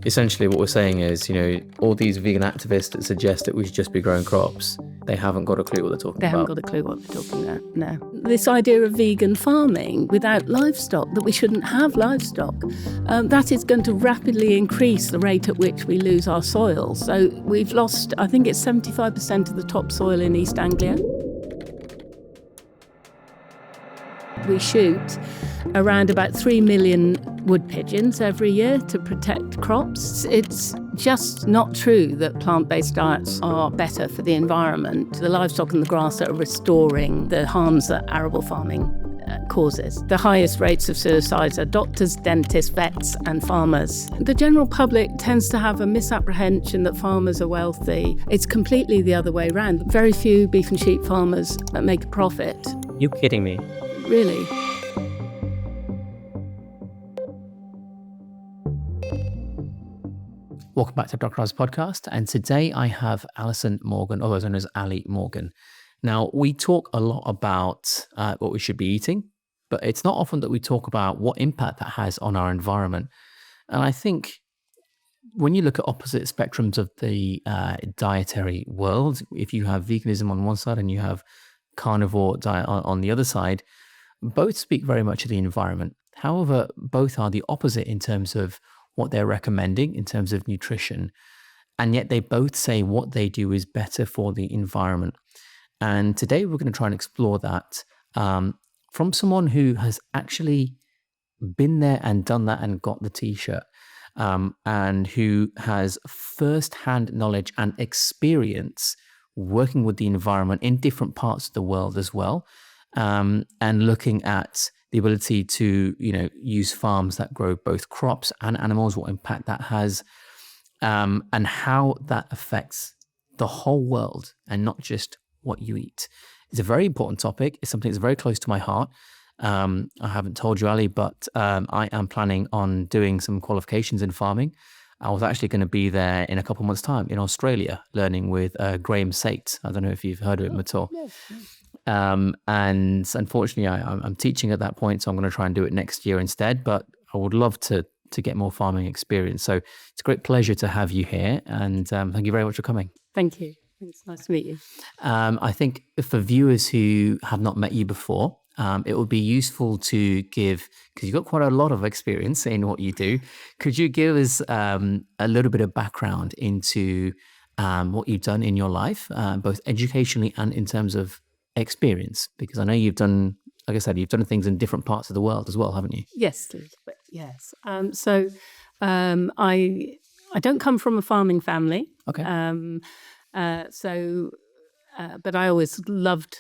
Essentially, what we're saying is, all these vegan activists that suggest that we should just be growing crops, they haven't got a clue what they're talking about. They haven't got a clue what they're talking about, no. This idea of vegan farming without livestock, that we shouldn't have livestock, that is going to rapidly increase the rate at which we lose our soil. So we've lost, I think it's 75% of the topsoil in East Anglia. We shoot around about 3 million wood pigeons every year to protect crops. It's just not true that plant-based diets are better for the environment. The livestock and the grass are restoring the harms that arable farming causes. The highest rates of suicides are doctors, dentists, vets and farmers. The general public tends to have a misapprehension that farmers are wealthy. It's completely the other way around. Very few beef and sheep farmers make a profit. You're kidding me. Really. Welcome back to Dr. Oz podcast, and today I have Alison Morgan, otherwise known as Ali Morgan. Now, we talk a lot about what we should be eating, but it's not often that we talk about what impact that has on our environment. And I think when you look at opposite spectrums of the dietary world, if you have veganism on one side and you have carnivore diet on the other side, both speak very much of the environment. However, both are the opposite in terms of what they're recommending in terms of nutrition. And yet they both say what they do is better for the environment. And today we're going to try and explore that from someone who has actually been there and done that and got the t-shirt, and who has first-hand knowledge and experience working with the environment in different parts of the world as well, and looking at the ability to, use farms that grow both crops and animals, what impact that has, and how that affects the whole world and not just what you eat. It's a very important topic. It's something that's very close to my heart. I haven't told you, Ali, but I am planning on doing some qualifications in farming. I was actually going to be there in a couple of months' time in Australia, learning with Graham Sate. I don't know if you've heard of him at all. Yes. And unfortunately, I'm teaching at that point, so I'm going to try and do it next year instead. But I would love to get more farming experience. So it's a great pleasure to have you here, and thank you very much for coming. Thank you. It's nice to meet you. I think for viewers who have not met you before, it would be useful to give, because you've got quite a lot of experience in what you do. Could you give us a little bit of background into what you've done in your life, both educationally and in terms of experience? Because I know you've done, like I said, you've done things in different parts of the world as well, haven't you? Yes, a little bit, yes. I don't come from a farming family. Okay. But I always loved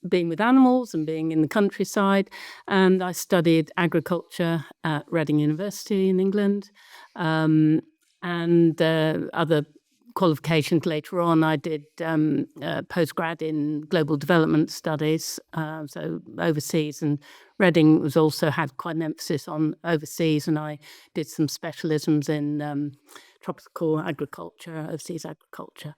being with animals and being in the countryside. And I studied agriculture at Reading University in England, and other qualifications later on. I did postgrad in global development studies, so overseas, and Reading was also had quite an emphasis on overseas, and I did some specialisms in tropical agriculture, overseas agriculture.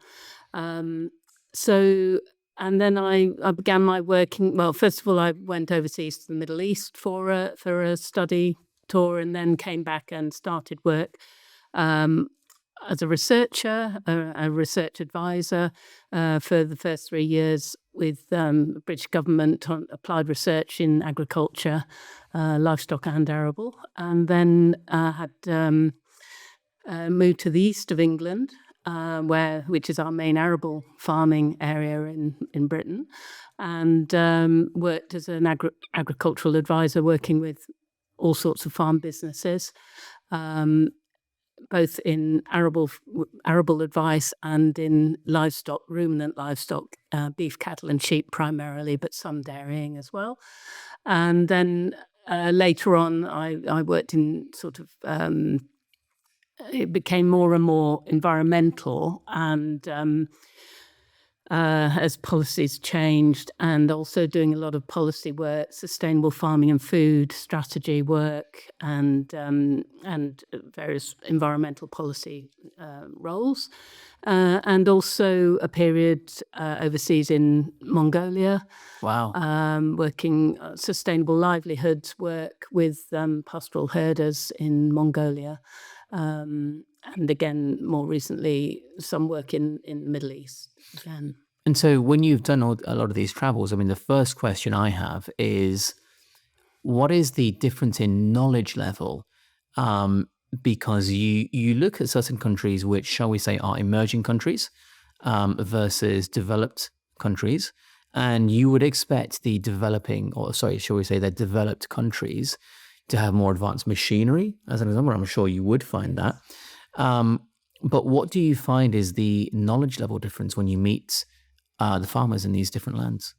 And then I began my working. Well, first of all, I went overseas to the Middle East for a study tour, and then came back and started work as a researcher, a research advisor for the first 3 years with the British government on applied research in agriculture, livestock and arable, and then had moved to the east of England, which is our main arable farming area in Britain, and worked as an agricultural advisor, working with all sorts of farm businesses, both in arable advice and in livestock, ruminant livestock, beef, cattle and sheep primarily, but some dairying as well. And then later on, I worked in sort of, it became more and more environmental, and as policies changed, and also doing a lot of policy work, sustainable farming and food strategy work, and various environmental policy roles, and also a period overseas in Mongolia. Wow. Working sustainable livelihoods work with pastoral herders in Mongolia. And again, more recently, some work in the Middle East again. And so when you've done a lot of these travels, I mean, the first question I have is, what is the difference in knowledge level? Because you look at certain countries which, shall we say, are emerging countries versus developed countries, and you would expect the developed countries to have more advanced machinery, as an example. I'm sure you would find that. But what do you find is the knowledge level difference when you meet the farmers in these different lands?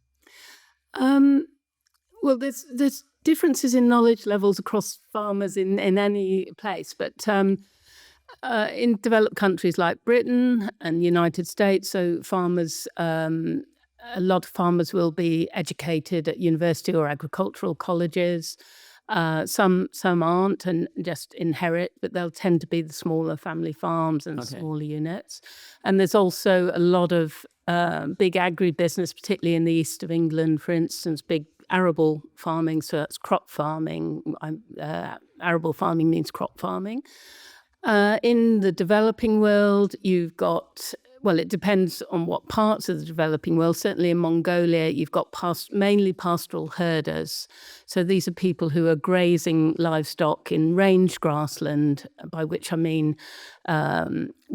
Well, there's differences in knowledge levels across farmers in any place, but in developed countries like Britain and United States, so farmers, a lot of farmers will be educated at university or agricultural colleges. Some aren't and just inherit, but they'll tend to be the smaller family farms and smaller units. And there's also a lot of big agribusiness, particularly in the east of England, for instance, big arable farming. So that's crop farming. Arable farming means crop farming. In the developing world, you've got, well, it depends on what parts of the developing world. Certainly in Mongolia, you've got mainly pastoral herders. So these are people who are grazing livestock in range grassland, by which I mean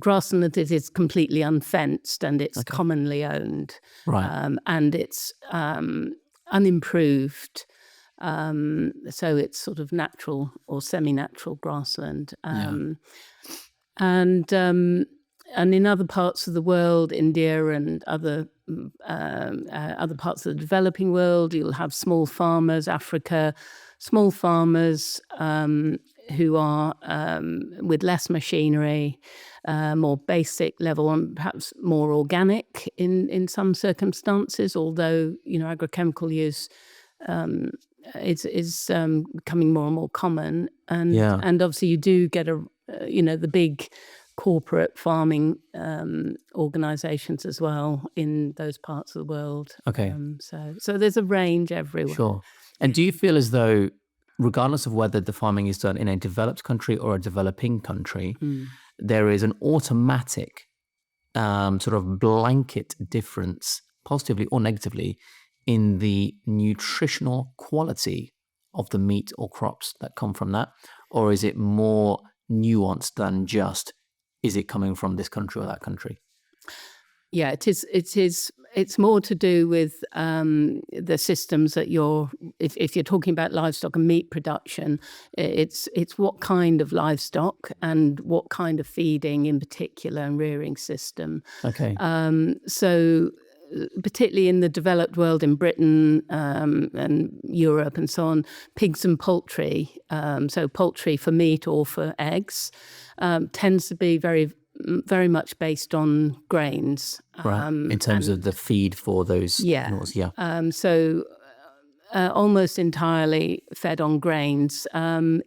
grassland that is completely unfenced and it's commonly owned. Right. And it's unimproved. So it's sort of natural or semi-natural grassland. And in other parts of the world, India and other parts of the developing world, you'll have small farmers, Africa, small farmers who are with less machinery, more basic level, and perhaps more organic in some circumstances, although, agrochemical use is becoming more and more common. And obviously you do get the big corporate farming organizations as well in those parts of the world. Okay. So there's a range everywhere. Sure. And do you feel as though, regardless of whether the farming is done in a developed country or a developing country, there is an automatic sort of blanket difference, positively or negatively, in the nutritional quality of the meat or crops that come from that? Or is it more nuanced than just, is it coming from this country or that country? Yeah, it is. It's more to do with the systems that if you're talking about livestock and meat production, it's what kind of livestock and what kind of feeding in particular and rearing system. Okay. So particularly in the developed world, in Britain and Europe and so on, pigs and poultry, so poultry for meat or for eggs, tends to be very, very much based on grains. Right. In terms of the feed for those animals, So almost entirely fed on grains,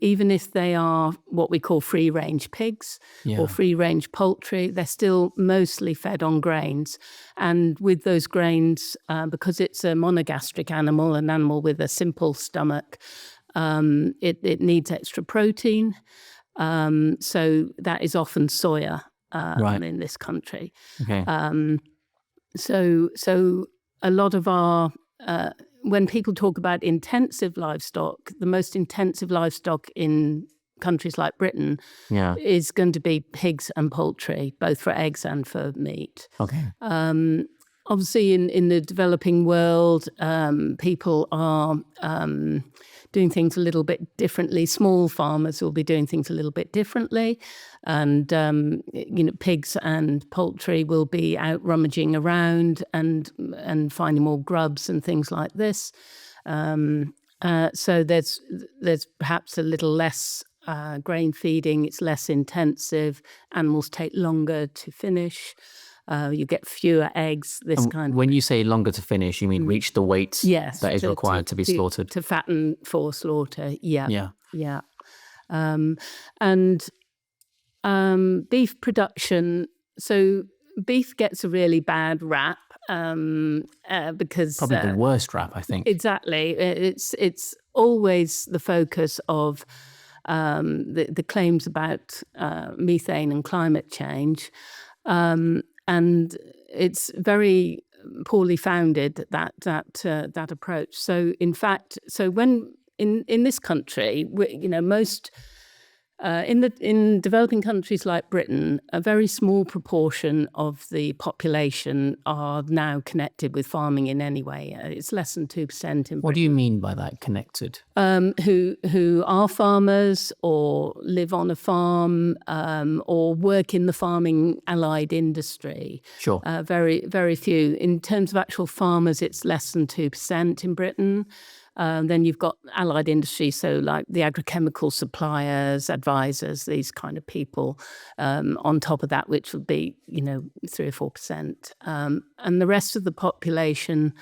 even if they are what we call free-range pigs or free-range poultry, they're still mostly fed on grains. And with those grains, because it's a monogastric animal, an animal with a simple stomach, it needs extra protein. So that is often soya in this country. Okay. So a lot of our... when people talk about intensive livestock, the most intensive livestock in countries like Britain is going to be pigs and poultry, both for eggs and for meat. Okay. Obviously, in the developing world, people are doing things a little bit differently. Small farmers will be doing things a little bit differently. And, pigs and poultry will be out rummaging around and finding more grubs and things like this. So there's perhaps a little less grain feeding. It's less intensive. Animals take longer to finish. You get fewer eggs, When you say longer to finish, you mean reach the weight that is required to be slaughtered? To fatten for slaughter, yeah. Beef production, so beef gets a really bad rap because... Probably the worst rap, I think. Exactly. It's always the focus of the claims about methane and climate change. And it's very poorly founded, that approach. So in fact, when in this country, most in developing countries like Britain, a very small proportion of the population are now connected with farming in any way. It's less than 2% in Britain. What do you mean by that, connected? Who are farmers or live on a farm or work in the farming allied industry. Sure. Very, very few. In terms of actual farmers, it's less than 2% in Britain. Then you've got allied industry, so like the agrochemical suppliers, advisors, these kind of people on top of that, which would be, 3 or 4%. And the rest of the population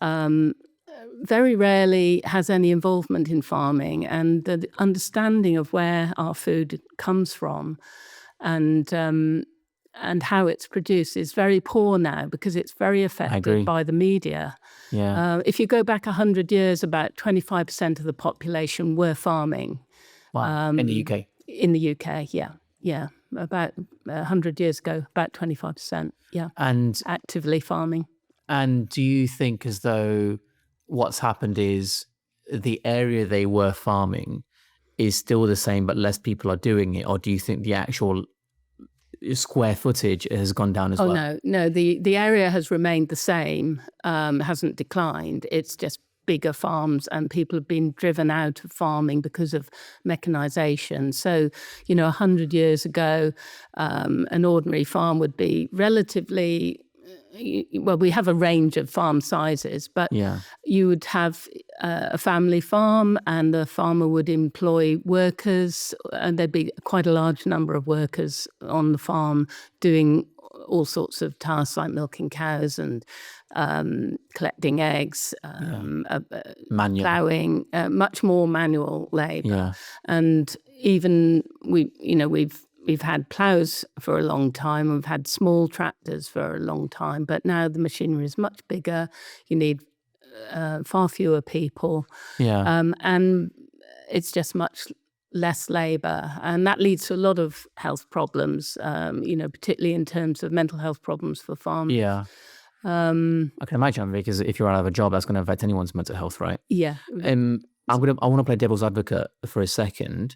very rarely has any involvement in farming, and the understanding of where our food comes from and how it's produced is very poor now because it's very affected by the media. Yeah. If you go back 100 years, about 25% of the population were farming. Wow. In the UK? In the UK, yeah. Yeah. About 100 years ago, about 25%, yeah. And actively farming. And do you think as though what's happened is the area they were farming is still the same, but less people are doing it? Or do you think the actual square footage has gone down as well? No. The area has remained the same, hasn't declined. It's just bigger farms, and people have been driven out of farming because of mechanisation. So, 100 years ago, an ordinary farm would be relatively... Well, we have a range of farm sizes, but you would have a family farm, and the farmer would employ workers, and there'd be quite a large number of workers on the farm doing all sorts of tasks like milking cows and collecting eggs, ploughing, much more manual labour. Yeah. And even We've had ploughs for a long time. We've had small tractors for a long time, but now the machinery is much bigger. You need far fewer people. Yeah. And it's just much less labour. And that leads to a lot of health problems, particularly in terms of mental health problems for farmers. Yeah. I can imagine, because if you're out of a job, that's going to affect anyone's mental health, right? Yeah. I want to play devil's advocate for a second.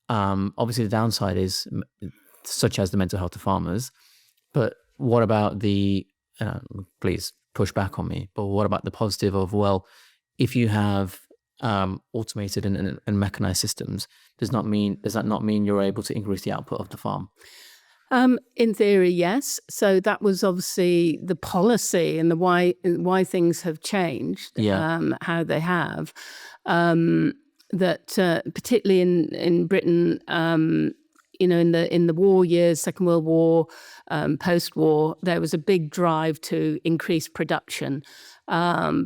Obviously the downside is such as the mental health of farmers, but what about the please push back on me, but what about the positive of, well, if you have automated and mechanized systems, does that not mean you're able to increase the output of the farm? In theory, yes. So that was obviously the policy and the why things have changed, how they have. That particularly in Britain, in the war years, Second World War, post-war, there was a big drive to increase production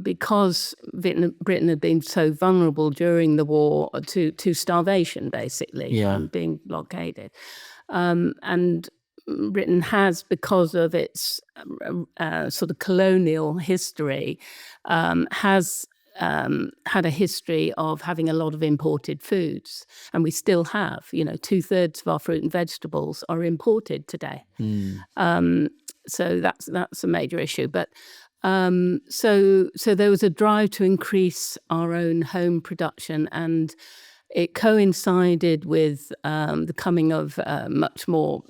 because Britain had been so vulnerable during the war to starvation, basically, and being blockaded. And Britain has, because of its sort of colonial history, has had a history of having a lot of imported foods, and we still have. 2/3 of our fruit and vegetables are imported today. So that's a major issue. But so there was a drive to increase our own home production, and it coincided with the coming of much more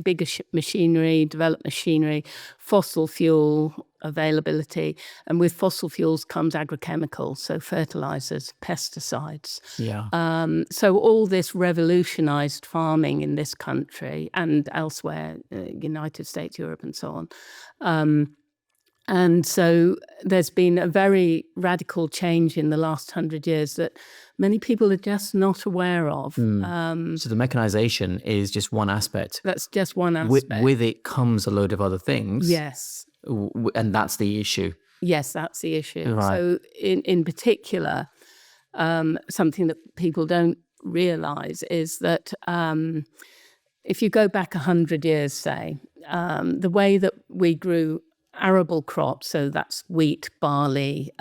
bigger machinery, developed machinery, fossil fuel availability. And with fossil fuels comes agrochemicals, so fertilizers, pesticides. Yeah. So all this revolutionized farming in this country and elsewhere, United States, Europe, and so on. And so there's been a very radical change in the last 100 years that many people are just not aware of. So the mechanization is just one aspect. That's just one aspect. With it comes a load of other things. Yes. And that's the issue. Yes, that's the issue. Right. So in particular, something that people don't realize is that if you go back 100 years, say, the way that we grew arable crops, so that's wheat, barley,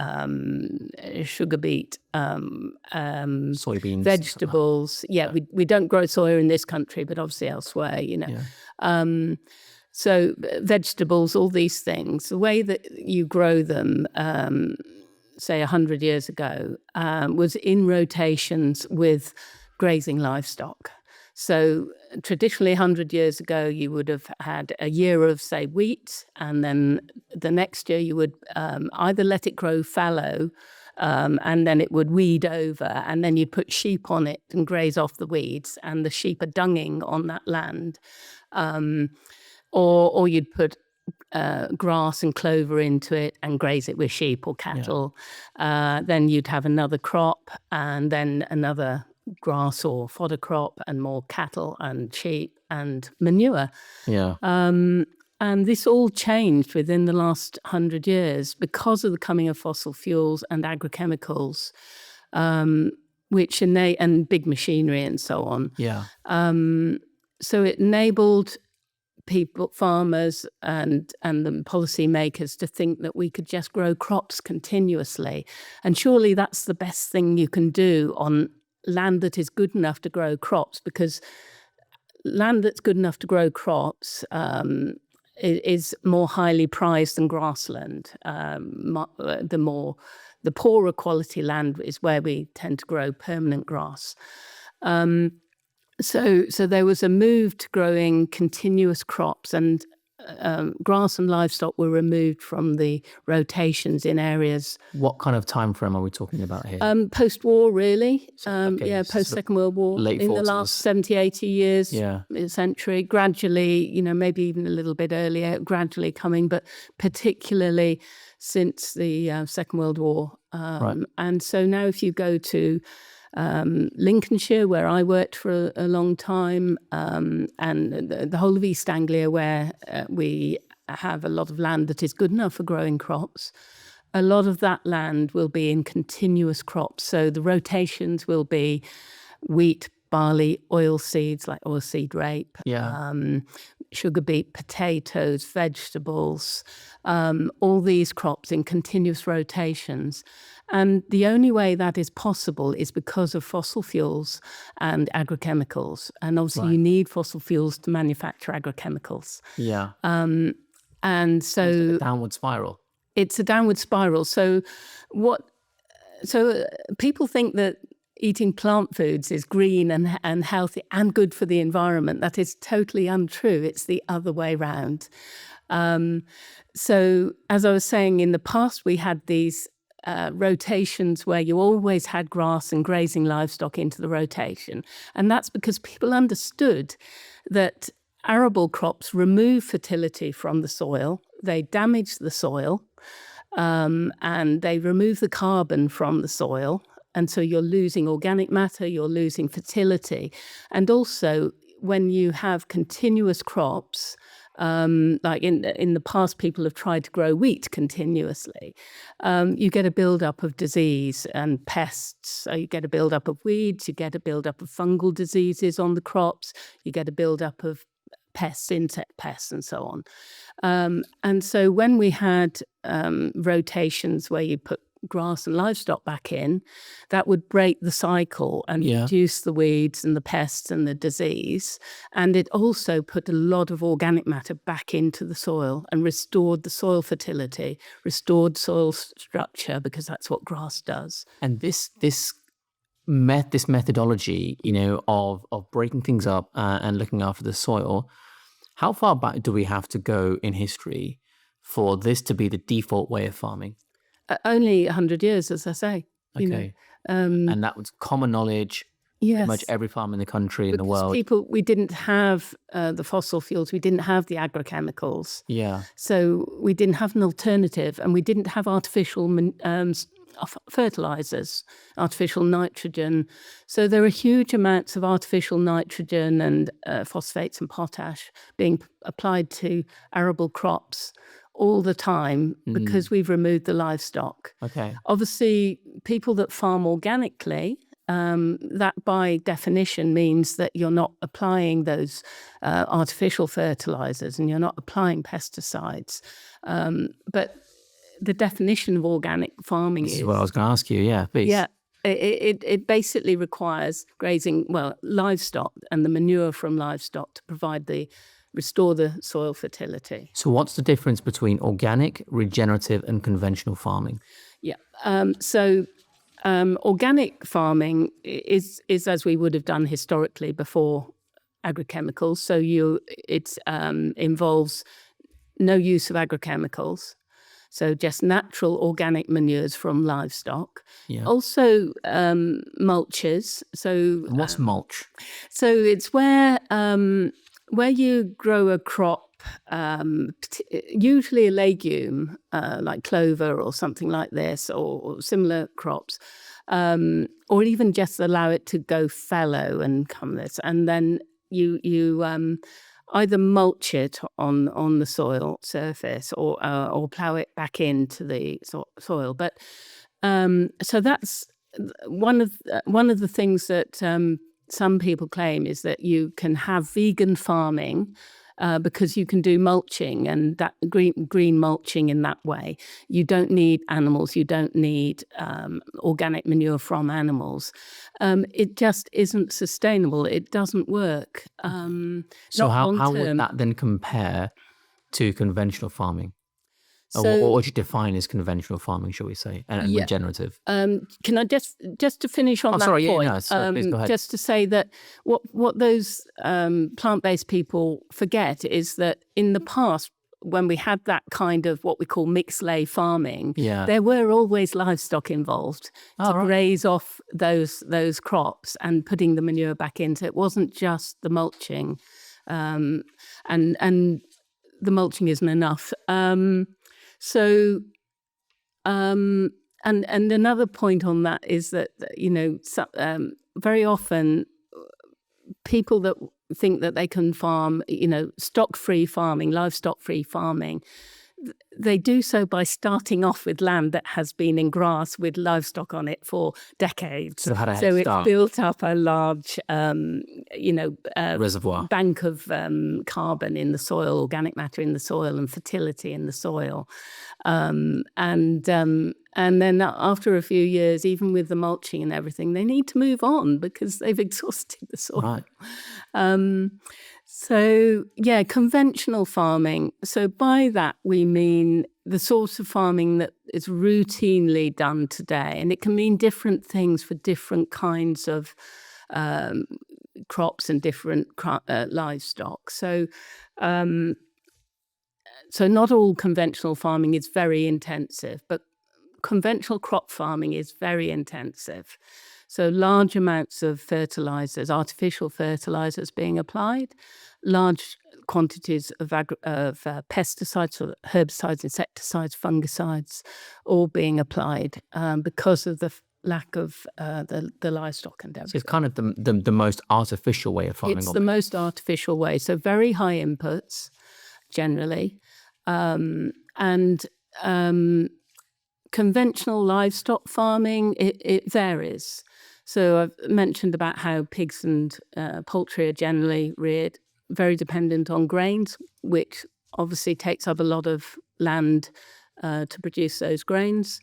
sugar beet, Soybeans, vegetables. Yeah, we don't grow soya in this country, but obviously elsewhere, So vegetables, all these things, the way that you grow them, say 100 years ago, was in rotations with grazing livestock. So traditionally 100 years ago, you would have had a year of, say, wheat, and then the next year you would either let it grow fallow, and then it would weed over, and then you'd put sheep on it and graze off the weeds, and the sheep are dunging on that land. Or you'd put grass and clover into it and graze it with sheep or cattle. Then you'd have another crop, and then another grass or fodder crop, and more cattle and sheep and manure. And this all changed within the last 100 years because of the coming of fossil fuels and agrochemicals, which and big machinery and so on. So it enabled people, farmers and the policymakers, to think that we could just grow crops continuously. And surely that's the best thing you can do on land that is good enough to grow crops, because land that's good enough to grow crops is more highly prized than grassland. The poorer quality land is where we tend to grow permanent grass. So there was a move to growing continuous crops, and grass and livestock were removed from the rotations in areas. What kind of time frame are we talking about here? Post-war, really. Post-Second World War. Late in 40s. The last 70, 80 years, a century, gradually, maybe even a little bit earlier, gradually coming, but particularly since the Second World War. And so now if you go to Lincolnshire, where I worked for a long time, and the whole of East Anglia, where we have a lot of land that is good enough for growing crops, a lot of that land will be in continuous crops. So the rotations will be wheat, barley, oilseeds like oilseed rape, sugar beet, potatoes, vegetables, all these crops in continuous rotations. And the only way that is possible is because of fossil fuels and agrochemicals. And obviously you need fossil fuels to manufacture agrochemicals. And so it's a downward spiral. It's a downward spiral. So people think that eating plant foods is green and healthy and good for the environment. That is totally untrue. It's the other way around. So as I was saying, in the past, we had these rotations where you always had grass and grazing livestock into the rotation. And that's because people understood that arable crops remove fertility from the soil. They damage the soil, and they remove the carbon from the soil. And so you're losing organic matter, you're losing fertility. And also, when you have continuous crops, like in the past, people have tried to grow wheat continuously. You get a buildup of disease and pests. So you get a buildup of weeds, you get a buildup of fungal diseases on the crops, you get a buildup of pests, insect pests, and so on. And so when we had rotations where you put grass and livestock back in, that would break the cycle and reduce the weeds and the pests and the disease. And it also put a lot of organic matter back into the soil and restored the soil fertility, restored soil structure, because that's what grass does. And this methodology, of breaking things up and looking after the soil, how far back do we have to go in history for this to be the default way of farming? Only 100 years, as I say. Okay. And that was common knowledge. Yes. Pretty much every farm in the country, in the world. We didn't have the fossil fuels. We didn't have the agrochemicals. So we didn't have an alternative, and we didn't have artificial fertilizers, artificial nitrogen. So there are huge amounts of artificial nitrogen and phosphates and potash being applied to arable crops all the time because we've removed the livestock. Okay. Obviously, people that farm organically that by definition means that you're not applying those artificial fertilizers and you're not applying pesticides. But the definition of organic farming This is what I was going to ask you. Yeah, please. Yeah. It basically requires grazing, livestock and the manure from livestock to restore the soil fertility. So what's the difference between organic, regenerative, and conventional farming? Yeah. Organic farming is as we would have done historically before agrochemicals. So it involves no use of agrochemicals. So just natural organic manures from livestock. Yeah. Also mulches. And what's mulch? So it's where you grow a crop, usually a legume like clover or something like this, or similar crops, or even just allow it to go fallow and come this, and then you either mulch it on the soil surface or plough it back into the soil. But so that's one of the things that some people claim is that you can have vegan farming because you can do mulching and that green mulching in that way. You don't need animals. You don't need organic manure from animals. It just isn't sustainable. It doesn't work. So how would that then compare to conventional farming? So, what would you define as conventional farming, shall we say, and regenerative? Can I just to finish on that point? Please go ahead. Just to say that what those plant-based people forget is that in the past, when we had that kind of what we call mixed lay farming, there were always livestock involved to graze off those crops and putting the manure back into. It wasn't just the mulching, and the mulching isn't enough. So, and another point on that is that, very often people that think that they can farm, stock-free farming, livestock-free farming, they do so by starting off with land that has been in grass with livestock on it for decades. So it's built up a large, reservoir bank of carbon in the soil, organic matter in the soil, and fertility in the soil. And then after a few years, even with the mulching and everything, they need to move on because they've exhausted the soil. Right. So, conventional farming. So by that, we mean the sort of farming that is routinely done today. And it can mean different things for different kinds of crops and different livestock. So not all conventional farming is very intensive, but conventional crop farming is very intensive. So large amounts of fertilizers, artificial fertilizers being applied, large quantities of pesticides, or herbicides, insecticides, fungicides, all being applied because of the lack of the livestock and everything. So it's kind of the most artificial way of farming. It's the most artificial way. So very high inputs, generally, and conventional livestock farming, it varies. So I've mentioned about how pigs and poultry are generally reared, very dependent on grains, which obviously takes up a lot of land to produce those grains,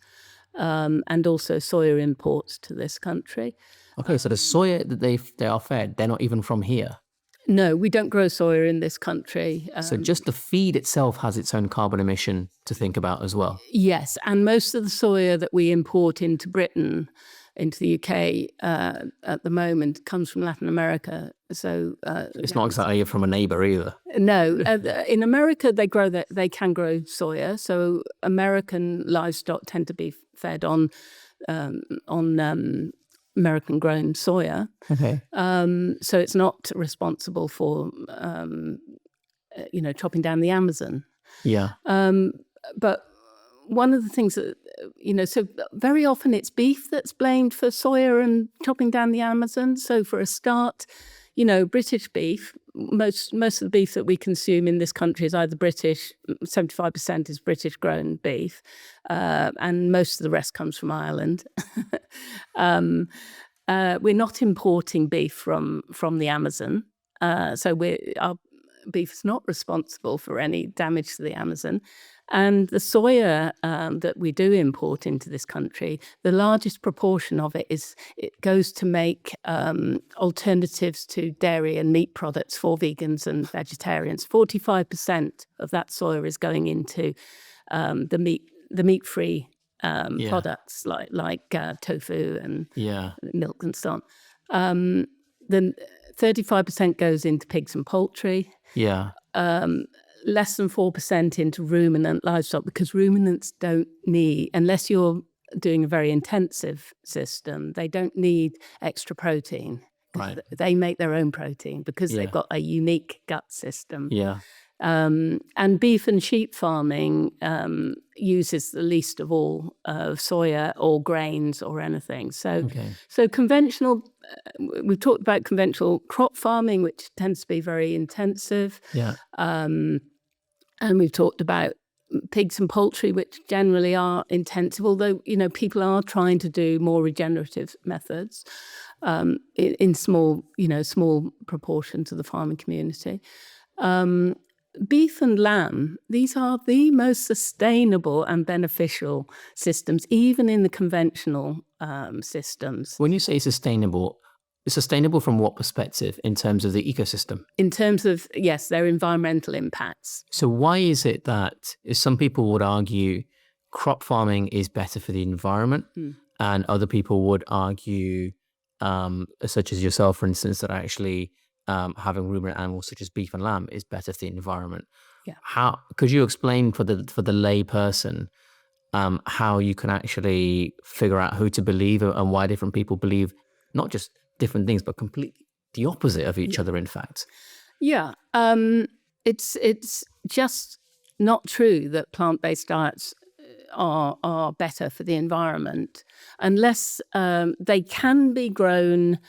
and also soya imports to this country. Okay, so the soya that they are fed, they're not even from here? No, we don't grow soya in this country. So just the feed itself has its own carbon emission to think about as well? Yes, and most of the soya that we import into Britain, into the UK at the moment, comes from Latin America. So it's not exactly from a neighbour either. No, in America they can grow soya. So American livestock tend to be fed on American-grown soya. Okay. So it's not responsible for chopping down the Amazon. Yeah. But one of the things that, so very often it's beef that's blamed for soya and chopping down the Amazon. So for a start, British beef, most of the beef that we consume in this country is either British, 75% is British grown beef, and most of the rest comes from Ireland. we're not importing beef from the Amazon. So our beef is not responsible for any damage to the Amazon. And the soya that we do import into this country, the largest proportion of it goes to make alternatives to dairy and meat products for vegans and vegetarians. 45% of that soya is going into the meat-free products like tofu and milk and so on. Then 35% goes into pigs and poultry. Less than 4% into ruminant livestock, because ruminants don't need, unless you're doing a very intensive system, they don't need extra protein. Right. They make their own protein because they've got a unique gut system. And beef and sheep farming uses the least of all soya or grains or anything. So conventional, we've talked about conventional crop farming, which tends to be very intensive. And we've talked about pigs and poultry, which generally are intensive, although, people are trying to do more regenerative methods in small proportion to the farming community. Beef and lamb, these are the most sustainable and beneficial systems, even in the conventional systems. When you say sustainable from what perspective in terms of the ecosystem? In terms of, yes, their environmental impacts. So why is it that some people would argue crop farming is better for the environment, and other people would argue, such as yourself, for instance, that actually having ruminant animals such as beef and lamb is better for the environment? How could you explain for the lay person how you can actually figure out who to believe and why different people believe not just different things, but completely the opposite of each other, in fact? It's just not true that plant-based diets are better for the environment unless they can be grown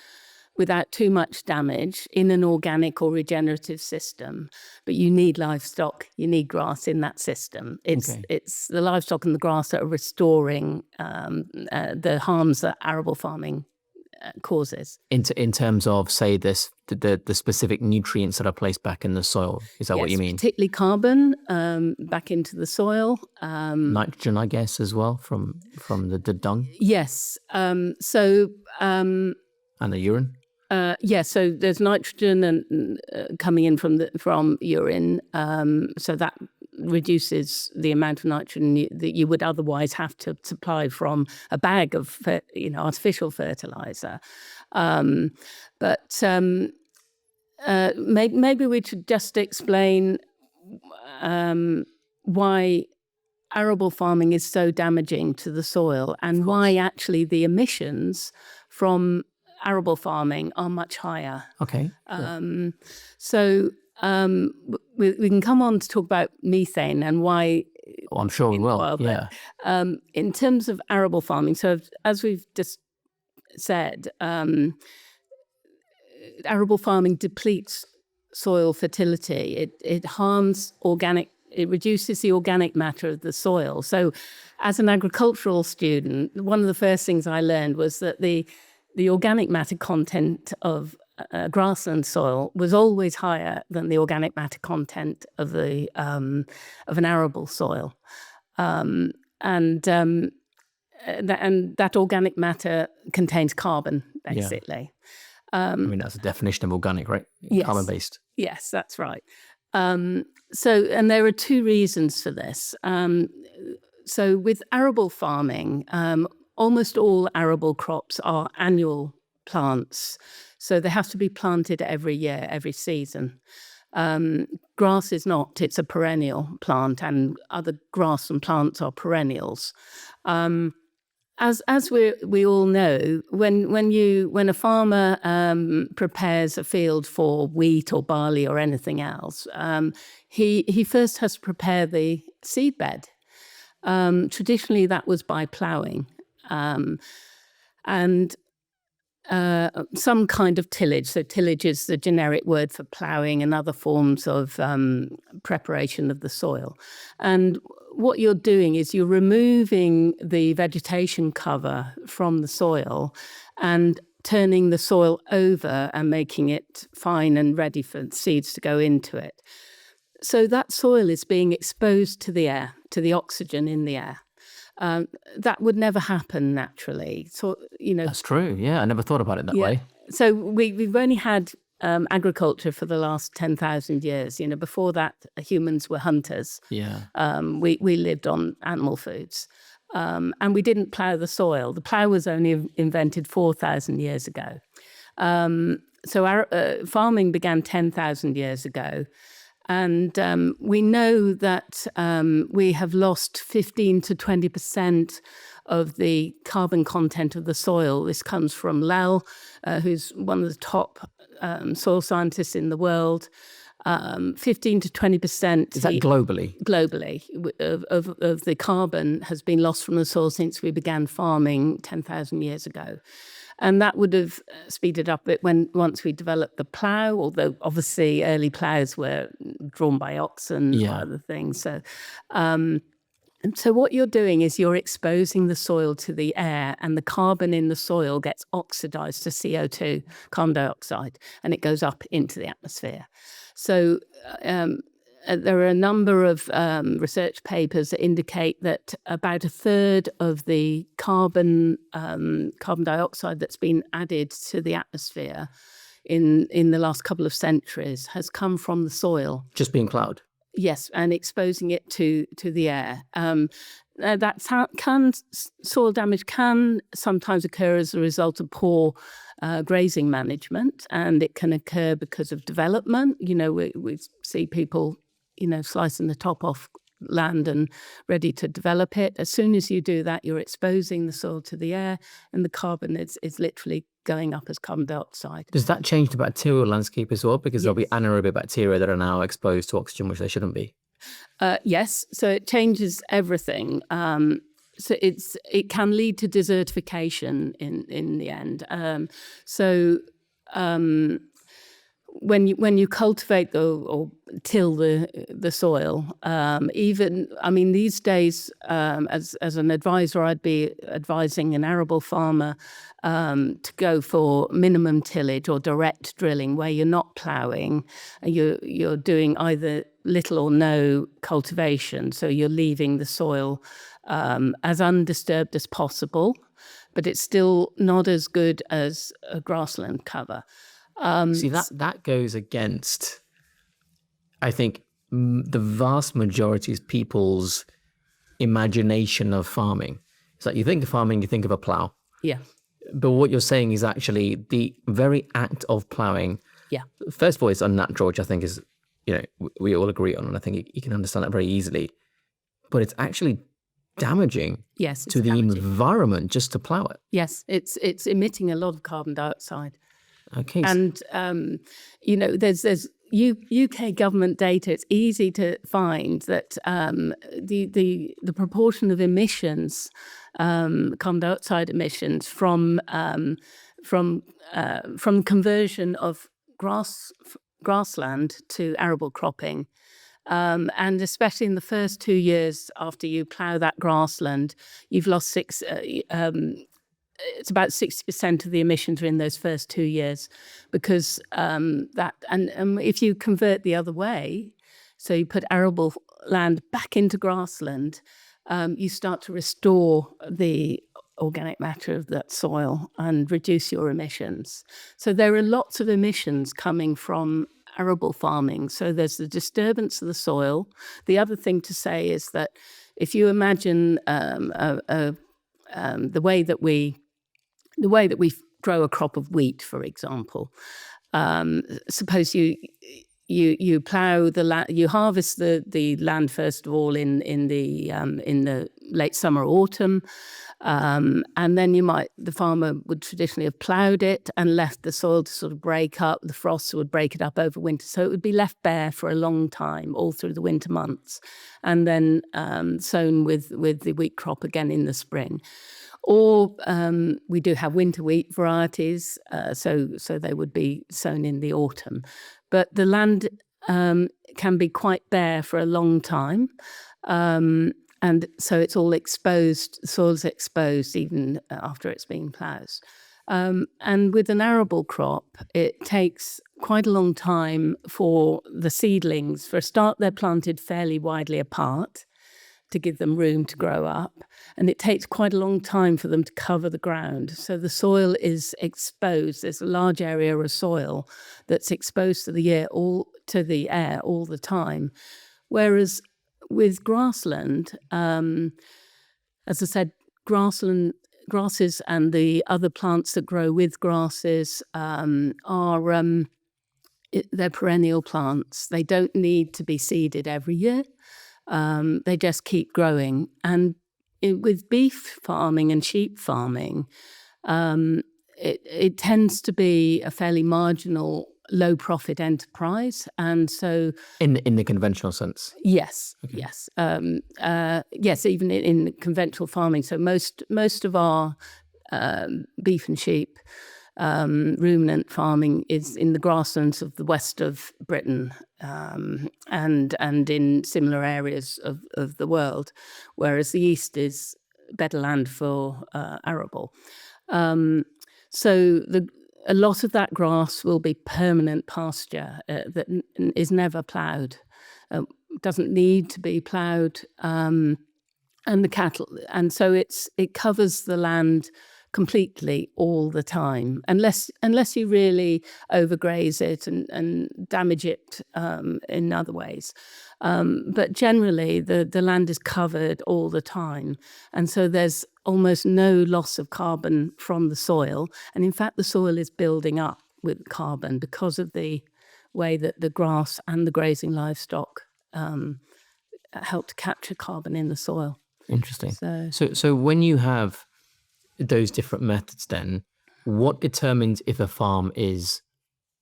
without too much damage in an organic or regenerative system. But you need livestock, you need grass in that system. It's the livestock and the grass that are restoring the harms that arable farming causes. In terms of, say, the specific nutrients that are placed back in the soil, is that what you mean? Particularly carbon back into the soil. Nitrogen, I guess, as well from the dung. Yes. And the urine. So there's nitrogen and coming in from urine. So that reduces the amount of nitrogen that you would otherwise have to supply from a bag of artificial fertilizer. But maybe we should just explain why arable farming is so damaging to the soil and why actually the emissions from arable farming are much higher. Okay. So we can come on to talk about methane and why. Well, I'm sure we will. In terms of arable farming, so as we've just said, arable farming depletes soil fertility. It harms it reduces the organic matter of the soil. So as an agricultural student, one of the first things I learned was that the organic matter content of grassland soil was always higher than the organic matter content of an arable soil, and that organic matter contains carbon, basically. I mean, that's the definition of organic, right? Yes. Carbon-based. Yes, that's right. And there are two reasons for this. So with arable farming, almost all arable crops are annual plants. So they have to be planted every year, every season. Grass is not, it's a perennial plant, and other grass and plants are perennials. As we all know, when a farmer prepares a field for wheat or barley or anything else, he first has to prepare the seed bed. Traditionally, that was by ploughing. And some kind of tillage. So tillage is the generic word for ploughing and other forms of preparation of the soil. And what you're doing is you're removing the vegetation cover from the soil and turning the soil over and making it fine and ready for seeds to go into it. So that soil is being exposed to the air, to the oxygen in the air. That would never happen naturally. So, That's true. Yeah, I never thought about it that way. So we've only had agriculture for the last 10,000 years. Before that, humans were hunters. Yeah. We lived on animal foods. And we didn't plough the soil. The plough was only invented 4,000 years ago. So our farming began 10,000 years ago. And we know that we have lost 15 to 20% of the carbon content of the soil. This comes from Lal, who's one of the top soil scientists in the world. 15 to 20%. Is that globally? Globally, of the carbon has been lost from the soil since we began farming 10,000 years ago. And that would have speeded up a bit once we developed the plough, although obviously early ploughs were drawn by oxen or other things. So what you're doing is you're exposing the soil to the air, and the carbon in the soil gets oxidized to CO2, carbon dioxide, and it goes up into the atmosphere. So there are a number of research papers that indicate that about a third of the carbon dioxide that's been added to the atmosphere in the last couple of centuries has come from the soil. Just being ploughed? Yes, and exposing it to the air. Soil damage can sometimes occur as a result of poor grazing management, and it can occur because of development. We see people slicing the top off land and ready to develop it. As soon as you do that, you're exposing the soil to the air, and the carbon is literally going up as carbon dioxide. Does that change the bacterial landscape as well? Because there'll be anaerobic bacteria that are now exposed to oxygen, which they shouldn't be. Yes, so it changes everything. So it can lead to desertification in the end. When you cultivate or till the soil, these days, as an advisor, I'd be advising an arable farmer to go for minimum tillage or direct drilling, where you're not ploughing, you're doing either little or no cultivation, so you're leaving the soil as undisturbed as possible, but it's still not as good as a grassland cover. See, that goes against, I think, the vast majority of people's imagination of farming. It's like you think of farming, you think of a plough. Yeah. But what you're saying is actually the very act of ploughing. Yeah. First of all, it's unnatural, which I think is, we all agree on, and I think you can understand that very easily. But it's actually damaging to the environment just to plough it. Yes, it's emitting a lot of carbon dioxide. Okay. And, there's UK government data. It's easy to find that the proportion of emissions, carbon dioxide emissions from conversion of grassland to arable cropping, and especially in the first 2 years after you plough that grassland, you've lost it's about 60% of the emissions are in those first 2 years, because and if you convert the other way, so you put arable land back into grassland, you start to restore the organic matter of that soil and reduce your emissions. So there are lots of emissions coming from arable farming. So there's the disturbance of the soil. The other thing to say is that if you imagine the way that we grow a crop of wheat, for example, suppose you plough the land, you harvest the land first of all in the late summer, autumn, and then the farmer would traditionally have ploughed it and left the soil to sort of break up. The frosts would break it up over winter, so it would be left bare for a long time, all through the winter months, and then sown with the wheat crop again in the spring. Or we do have winter wheat varieties, so they would be sown in the autumn. But the land can be quite bare for a long time, and so it's all exposed. The soil's exposed even after it's been ploughed. And with an arable crop, it takes quite a long time for the seedlings. For a start, they're planted fairly widely apart to give them room to grow up. And it takes quite a long time for them to cover the ground. So the soil is exposed. There's a large area of soil that's exposed to the air all the time. Whereas with grassland, as I said, grasses and the other plants that grow with grasses they're perennial plants. They don't need to be seeded every year. They just keep growing. And with beef farming and sheep farming, it tends to be a fairly marginal, low-profit enterprise. And so... In the conventional sense? Yes, okay. Yes. Yes, even in conventional farming. So most of our beef and sheep ruminant farming is in the grasslands of the west of Britain and in similar areas of the world, whereas the east is better land for arable. So a lot of that grass will be permanent pasture that is never ploughed, doesn't need to be ploughed, and the cattle, and so it covers the land completely all the time, unless you really overgraze it and damage it in other ways. But generally, the land is covered all the time, and so there's almost no loss of carbon from the soil. And in fact, the soil is building up with carbon because of the way that the grass and the grazing livestock help to capture carbon in the soil. Interesting. So when you have those different methods, then what determines if a farm is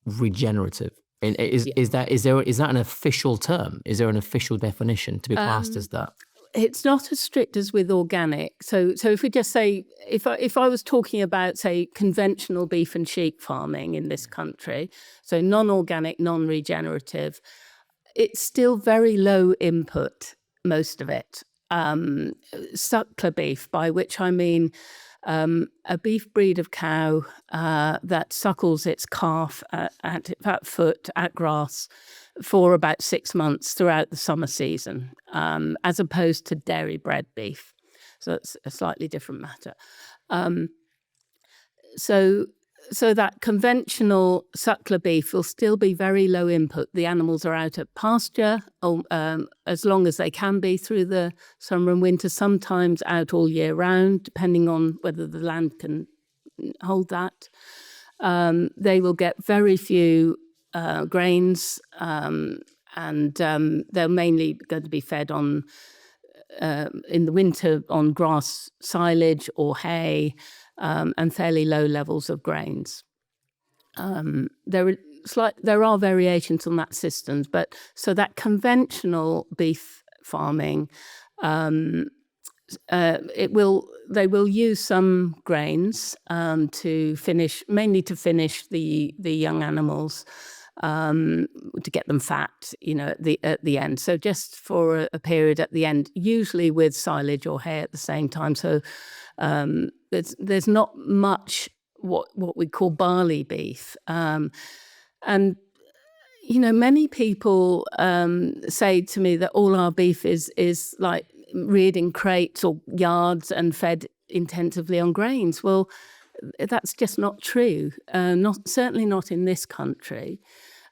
regenerative? And is that an official term? Is there an official definition to be classed as that? It's not as strict as with organic. So if we just say, if I was talking about, say, conventional beef and sheep farming in this country, so non-organic, non-regenerative, it's still very suckler input, most of it. Suckler beef, by which I mean a beef breed of cow that suckles its calf at foot at grass for about 6 months throughout the summer season, as opposed to dairy-bred beef. So it's a slightly different matter. So that conventional suckler beef will still be very low input. The animals are out at pasture as long as they can be through the summer and winter, sometimes out all year round, depending on whether the land can hold that. They will get very few grains, and they're mainly going to be fed on, in the winter, on grass silage or hay, and fairly low levels of grains. There are variations on that system, but so that conventional beef farming, they will use some grains to finish the young animals, to get them fat, at the end. So just for a period at the end, usually with silage or hay at the same time. So there's not much what we call barley beef, and many people say to me that all our beef is like reared in crates or yards and fed intensively on grains. Well, that's just not true. Certainly not in this country.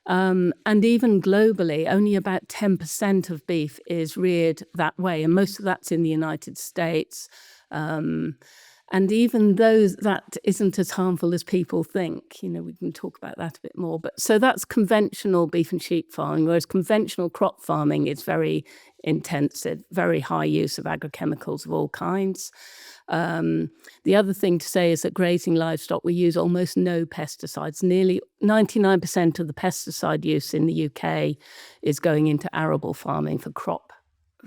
And even globally, only about 10% of beef is reared that way, and most of that's in the United States. And even though that isn't as harmful as people think, we can talk about that a bit more. But so that's conventional beef and sheep farming, whereas conventional crop farming is very intensive, very high use of agrochemicals of all kinds. The other thing to say is that grazing livestock, we use almost no pesticides. Nearly 99% of the pesticide use in the UK is going into arable farming for crop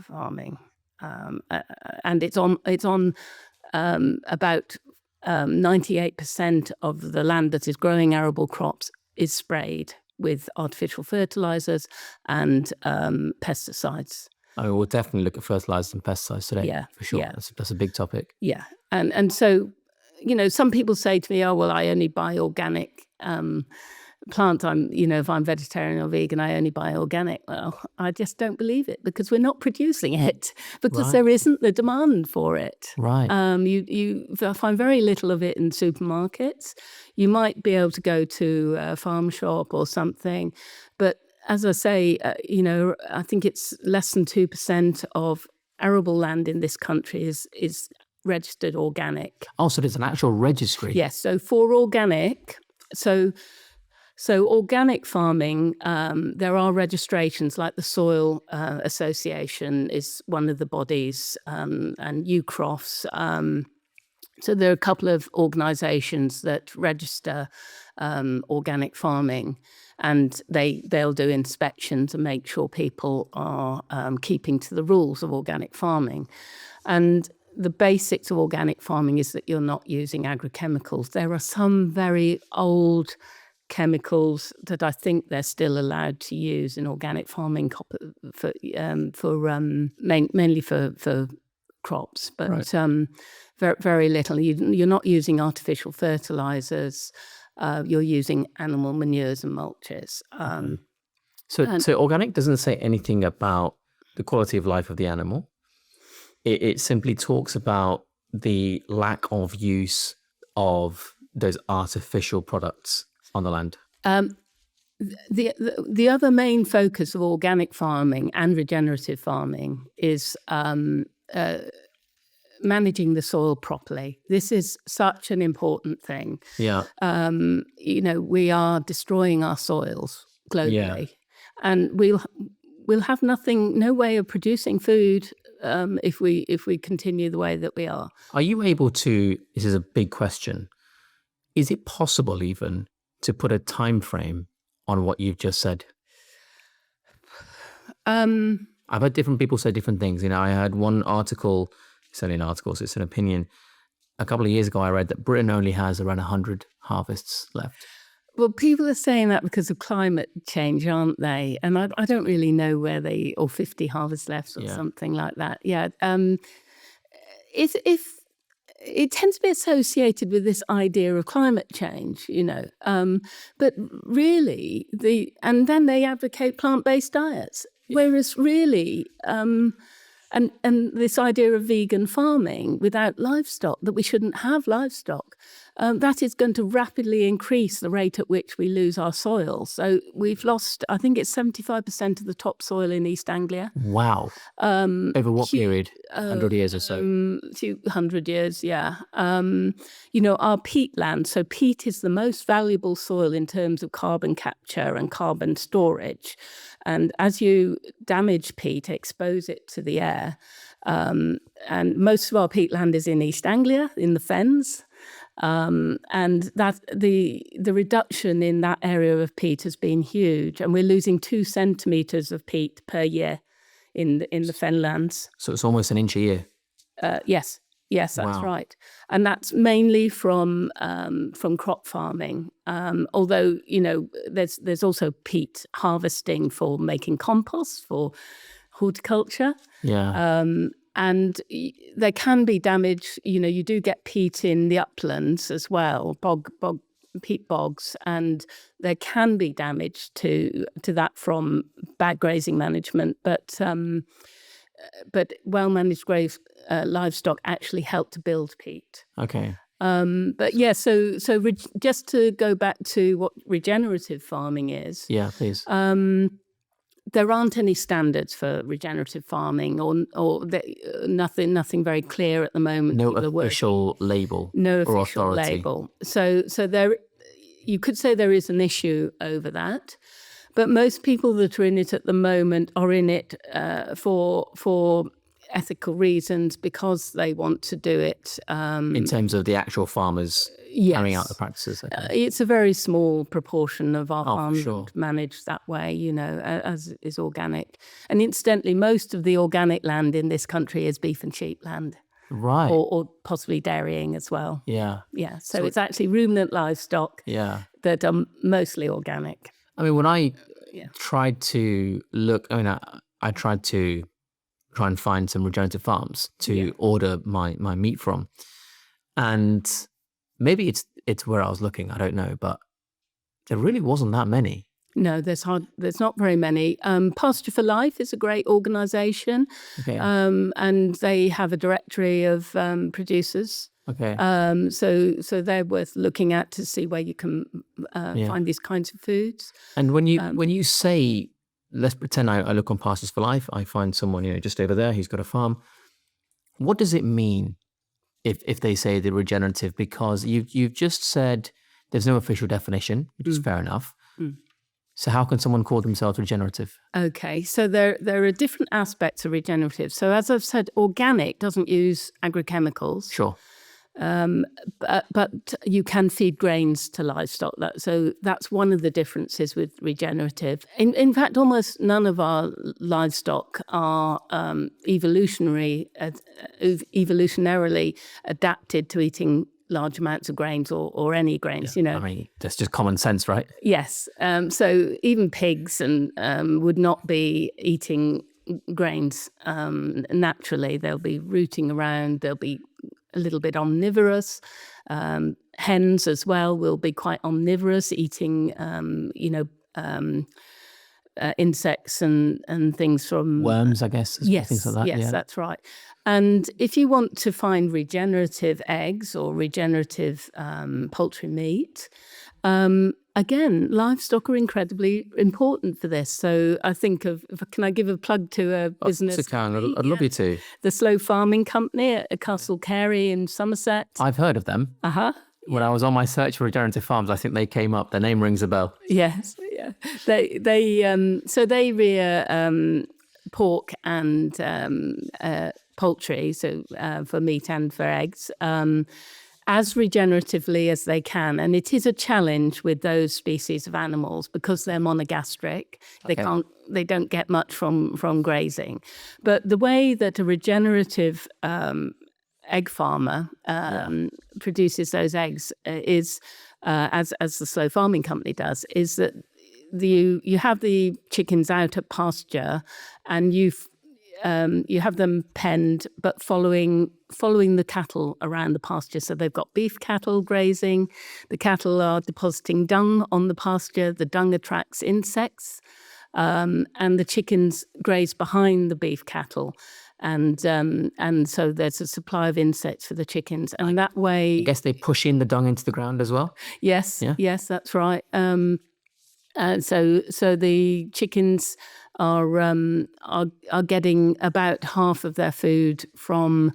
farming, and it's on about 98% of the land that is growing arable crops is sprayed with artificial fertilizers and pesticides. I will definitely look at fertilizers and pesticides today. Yeah, for sure. Yeah. That's a big topic. Yeah, and so some people say to me, oh, well, I only buy organic plant. If I'm vegetarian or vegan, I only buy organic. Well, I just don't believe it, because we're not producing it, because there isn't the demand for it. Right. You find very little of it in supermarkets. You might be able to go to a farm shop or something, but as I say, I think it's less than 2% of arable land in this country is registered organic. Oh, so there's an actual registry. Yes. So for organic, so organic farming, there are registrations, like the Soil Association is one of the bodies, and UCROFS. So there are a couple of organisations that register organic farming, and they'll do inspections and make sure people are keeping to the rules of organic farming. And the basics of organic farming is that you're not using agrochemicals. There are some very old chemicals that I think they're still allowed to use in organic farming mainly for crops, but very, very little. You're not using artificial fertilizers. You're using animal manures and mulches. So organic doesn't say anything about the quality of life of the animal. It simply talks about the lack of use of those artificial products on the land. The other main focus of organic farming and regenerative farming is managing the soil properly. This is such an important thing. Yeah. We are destroying our soils globally, and we'll have no way of producing food if we continue the way that we are. Are you able to? This is a big question. Is it possible even to put a time frame on what you've just said? I've heard different people say different things. I had one article, it's only an article, so it's an opinion. A couple of years ago, I read that Britain only has around 100 harvests left. Well, people are saying that because of climate change, aren't they? And I don't really know where or 50 harvests left or something like that. Yeah. If it tends to be associated with this idea of climate change, but really and then they advocate plant-based diets, whereas really, and this idea of vegan farming without livestock, that we shouldn't have livestock, that is going to rapidly increase the rate at which we lose our soil. So we've lost, I think it's 75% of the topsoil in East Anglia. Wow. Over what period? 100 years or so? 200 years, yeah. Our peat land, so peat is the most valuable soil in terms of carbon capture and carbon storage. And as you damage peat, expose it to the air, and most of our peatland is in East Anglia, in the fens. And that the reduction in that area of peat has been huge, and we're losing 2 centimeters of peat per year in the fenlands. So it's almost an inch a year. Yes, that's right, and that's mainly from crop farming. Although there's also peat harvesting for making compost for horticulture. Yeah. And there can be damage. You do get peat in the uplands as well, peat bogs, and there can be damage to that from bad grazing management. But well-managed livestock actually help to build peat. Okay. But yeah, so just to go back to what regenerative farming is. Yeah, please. There aren't any standards for regenerative farming, or nothing very clear at the moment. No official label. No or official authority. label. So there, you could say there is an issue over that, but most people that are in it at the moment are in it for ethical reasons, because they want to do it. In terms of the actual farmers carrying out the practices. Okay. It's a very small proportion of our farms managed that way, as is organic. And incidentally, most of the organic land in this country is beef and sheep land. Right. Or possibly dairying as well. Yeah. Yeah. So it's actually ruminant livestock that are mostly organic. I mean, when I tried to look, I tried to try and find some regenerative farms to order my meat from. And maybe it's where I was looking, I don't know, but there really wasn't that many. No, there's not very many. Pasture for Life is a great organisation, Okay. and they have a directory of producers. Okay. So they're worth looking at to see where you can find these kinds of foods. And when you say, let's pretend I look on Pastures for Life, I find someone just over there who's got a farm. What does it mean if they say the regenerative? Because you've just said there's no official definition, which is fair enough. So how can someone call themselves regenerative? Okay, so there are different aspects of regenerative. So as I've said, organic doesn't use agrochemicals. Sure. But you can feed grains to livestock. So that's one of the differences with regenerative. In fact, almost none of our livestock are evolutionarily adapted to eating large amounts of grains or any grains. I mean, that's just common sense, right? Yes. So even pigs would not be eating grains naturally. They'll be rooting around. They'll be a little bit omnivorous. Hens as well will be quite omnivorous, eating, insects and things from worms, I guess. Things like that. Yes, that's right. And if you want to find regenerative eggs or regenerative poultry meat, again, livestock are incredibly important for this. So I think can I give a plug to a business? I'd love you to. The Slow Farming Company at Castle Carey in Somerset. I've heard of them. When I was on my search for regenerative farms, I think they came up. Their name rings a bell. Yes, yeah. They rear pork and poultry, so for meat and for eggs, as regeneratively as they can. And it is a challenge with those species of animals because they're monogastric. Okay. They don't get much from grazing. But the way that a regenerative egg farmer produces those eggs is, as the Slow Farming Company does, is that you have the chickens out at pasture, and you have them penned, but following the cattle around the pasture. So they've got beef cattle grazing. The cattle are depositing dung on the pasture. The dung attracts insects, and the chickens graze behind the beef cattle. And so there's a supply of insects for the chickens, and that way, I guess they push in the dung into the ground as well. Yes, yes, that's right. So the chickens are getting about half of their food from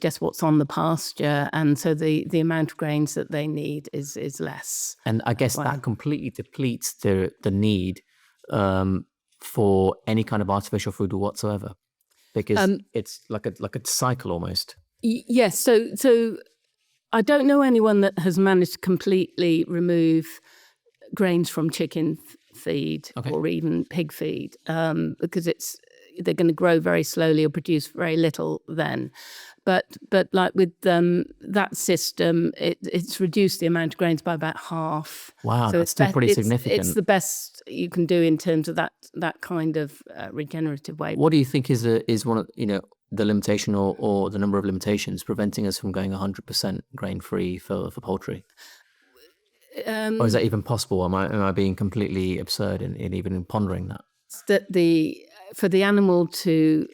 just what's on the pasture, and so the amount of grains that they need is less. And I guess that completely depletes the need for any kind of artificial food whatsoever, because it's like a cycle almost. Yes. So I don't know anyone that has managed to completely remove grains from chicken feed or even pig feed, because they're going to grow very slowly or produce very little then. But like with that system, it's reduced the amount of grains by about half. Wow, so that's still pretty significant. It's the best you can do in terms of that kind of regenerative way. What do you think is one of the limitation or the number of limitations preventing us from going 100% grain free for poultry? Or is that even possible? Am I being completely absurd in even pondering that? That for the animal to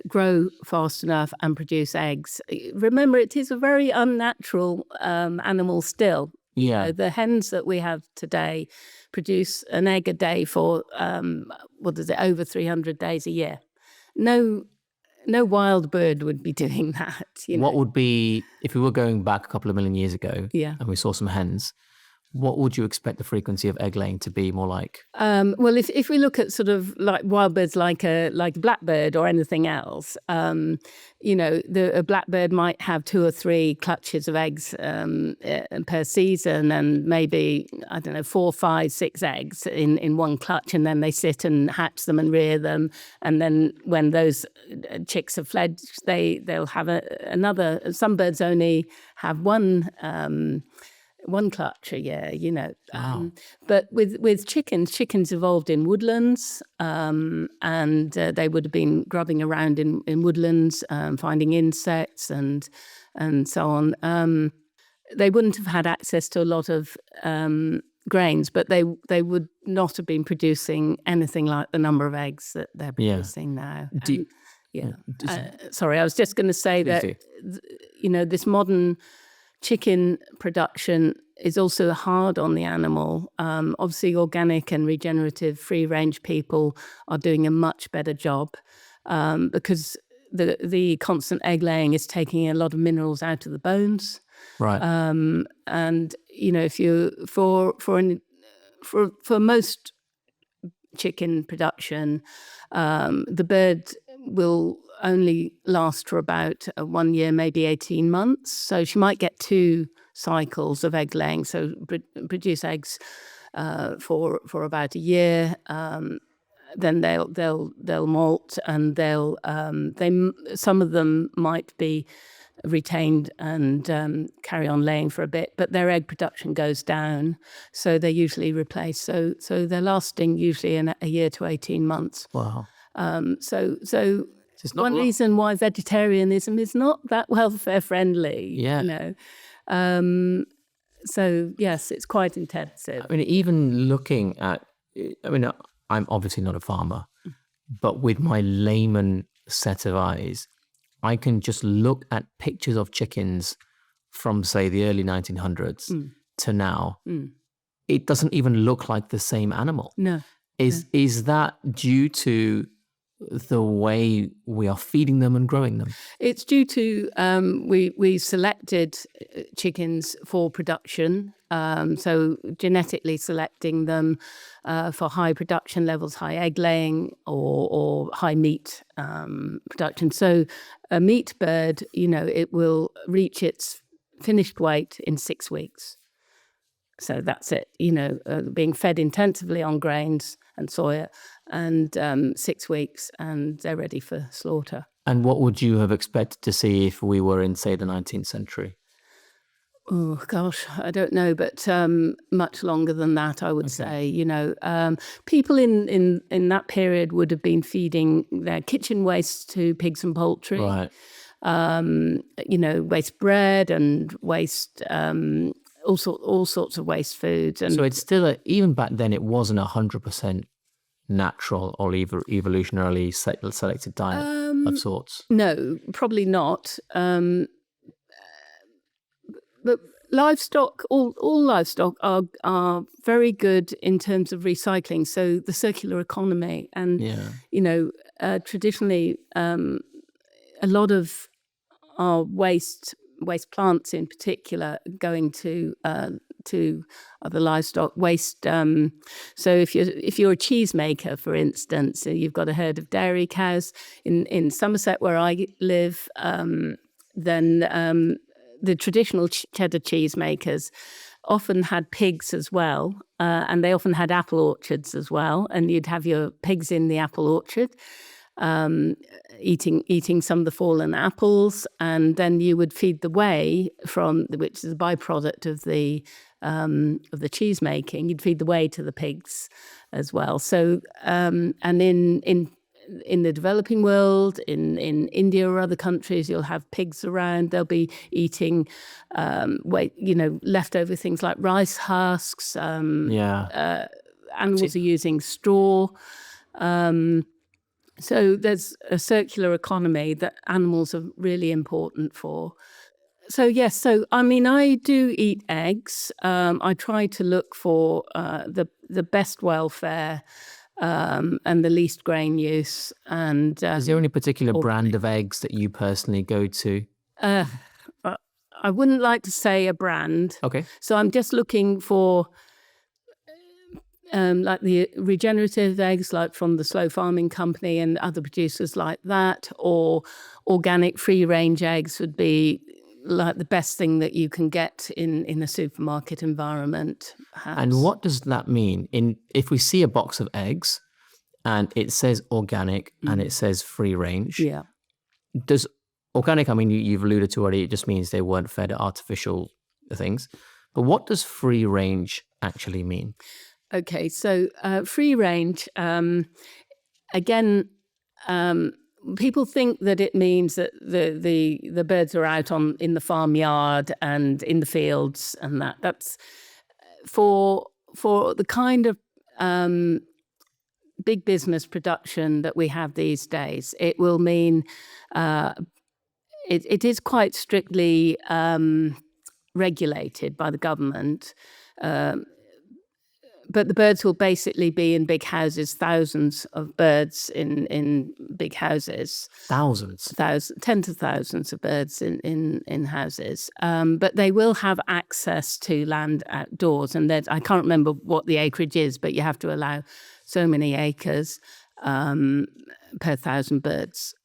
grow fast enough and produce eggs. Remember, it is a very unnatural animal still. Yeah. The hens that we have today produce an egg a day for over 300 days a year. No wild bird would be doing that. What would be, if we were going back a couple of million years ago and we saw some hens, what would you expect the frequency of egg laying to be more like? Well, if we look at sort of like wild birds like a blackbird or anything else, a blackbird might have 2 or 3 clutches of eggs per season, and maybe, 4, 5, 6 eggs in one clutch, and then they sit and hatch them and rear them. And then when those chicks have fledged, they'll have another. Some birds only have one one clutch a year, Wow. But with chickens evolved in woodlands, and they would have been grubbing around in woodlands, finding insects and so on. They wouldn't have had access to a lot of grains, but they would not have been producing anything like the number of eggs that they're producing now. Sorry, I was just going to say that this modern chicken production is also hard on the animal. Obviously, organic and regenerative free-range people are doing a much better job because the constant egg laying is taking a lot of minerals out of the bones. Right. And if you for most chicken production, the bird will only last for about 1 year, maybe 18 months. So she might get 2 cycles of egg laying, so produce eggs for about a year. Then they'll molt, and some of them might be retained and carry on laying for a bit, but their egg production goes down, so they're usually replaced. So they're lasting usually in a year to 18 months. Wow. So one reason why vegetarianism is not that welfare friendly. Yeah. So yes, it's quite intensive. I mean, even looking at, I'm obviously not a farmer, but with my layman set of eyes, I can just look at pictures of chickens from, say, the early 1900s to now. It doesn't even look like the same animal. No. Is that due to the way we are feeding them and growing them? It's due to we selected chickens for production, so genetically selecting them for high production levels, high egg laying or high meat production. So a meat bird, it will reach its finished weight in 6 weeks. So that's it, being fed intensively on grains and soya, and 6 weeks, and they're ready for slaughter. And what would you have expected to see if we were in, say, the 19th century? Oh, gosh, I don't know, but much longer than that, I would say. People in that period would have been feeding their kitchen waste to pigs and poultry. Right. Waste bread and waste all sorts of waste foods. And so it's still, even back then, it wasn't 100% natural or evolutionarily selected diet of sorts. No, probably not. But livestock, all livestock are very good in terms of recycling. So the circular economy, and traditionally, a lot of our waste plants in particular going to other livestock waste. So if you're a cheese maker, for instance, you've got a herd of dairy cows in Somerset where I live, then the traditional cheddar cheese makers often had pigs as well, and they often had apple orchards as well, and you'd have your pigs in the apple orchard eating some of the fallen apples, and then you would feed the whey which is a byproduct of the cheese making. You'd feed the whey to the pigs as well. So and in the developing world, in India or other countries, you'll have pigs around. They'll be eating leftover things like rice husks. Animals are using straw. So there's a circular economy that animals are really important for. So yes, I do eat eggs. I try to look for the best welfare and the least grain use. And is there any particular brand of eggs that you personally go to? I wouldn't like to say a brand. Okay. So I'm just looking for like the regenerative eggs, like from the Slow Farming Company and other producers like that, or organic free-range eggs would be like the best thing that you can get in a supermarket environment. Perhaps. And what does that mean? If we see a box of eggs and it says organic and it says free-range, does organic, you've alluded to already, it just means they weren't fed artificial things. But what does free range actually mean? Okay, so free range, again, people think that it means that the birds are out in the farmyard and in the fields, and that's for the kind of big business production that we have these days. It will mean it is quite strictly regulated by the government. But the birds will basically be in big houses, thousands of birds in big houses. Thousands? Tens of thousands of birds in houses. But they will have access to land outdoors. And I can't remember what the acreage is, but you have to allow so many acres per thousand birds.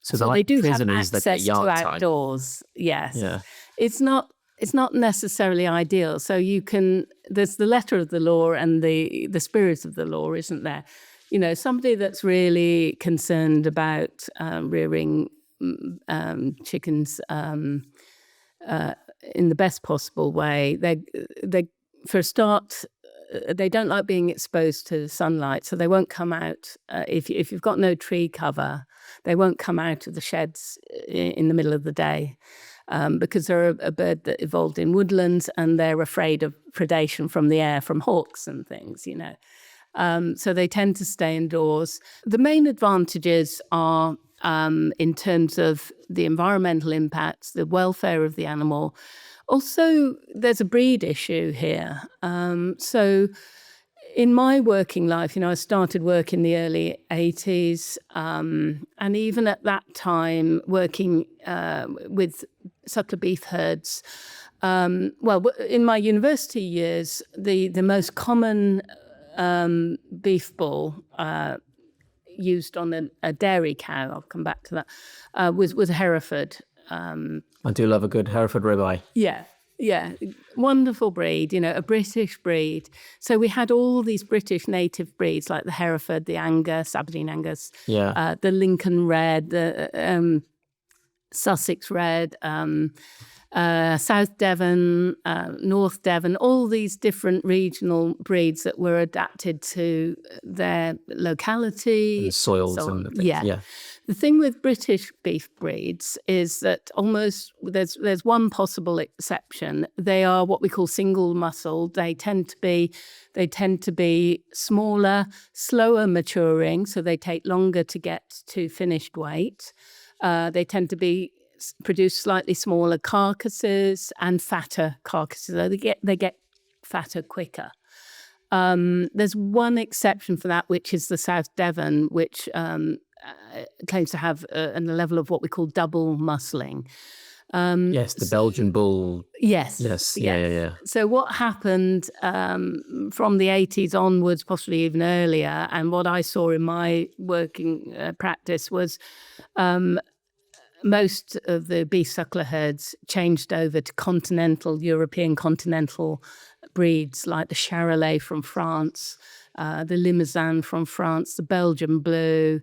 So they do have prisoners that get access to yard time. outdoors. Yes. Yeah. It's not necessarily ideal. So there's the letter of the law and the spirit of the law, isn't there? Somebody that's really concerned about rearing chickens in the best possible way. They for a start, they don't like being exposed to sunlight, so they won't come out. If you've got no tree cover, they won't come out of the sheds in the middle of the day. Because they're a bird that evolved in woodlands and they're afraid of predation from the air, from hawks and things, So they tend to stay indoors. The main advantages are in terms of the environmental impacts, the welfare of the animal. Also, there's a breed issue here. So in my working life, I started work in the early 80s, and even at that time, working with suckler beef herds. In my university years, the most common beef bull used on a dairy cow, I'll come back to that, was a Hereford. I do love a good Hereford ribeye. Yeah, wonderful breed, a British breed. So we had all these British native breeds like the Hereford, the Angus, Aberdeen Angus, the Lincoln Red, the Sussex Red, South Devon, North Devon, all these different regional breeds that were adapted to their locality. And soils and the things. Yeah. The thing with British beef breeds is that almost there's one possible exception. They are what we call single muscled. They tend to be smaller, slower maturing, so they take longer to get to finished weight. They tend to produce slightly smaller carcasses and fatter carcasses. So they get fatter quicker. There's one exception for that, which is the South Devon, which claims to have a level of what we call double muscling. Yes, the Belgian bull. Yes. Yeah. So what happened from the 80s onwards, possibly even earlier, and what I saw in my working practice was most of the beef suckler herds changed over to European continental breeds like the Charolais from France, the Limousin from France, the Belgian Blue,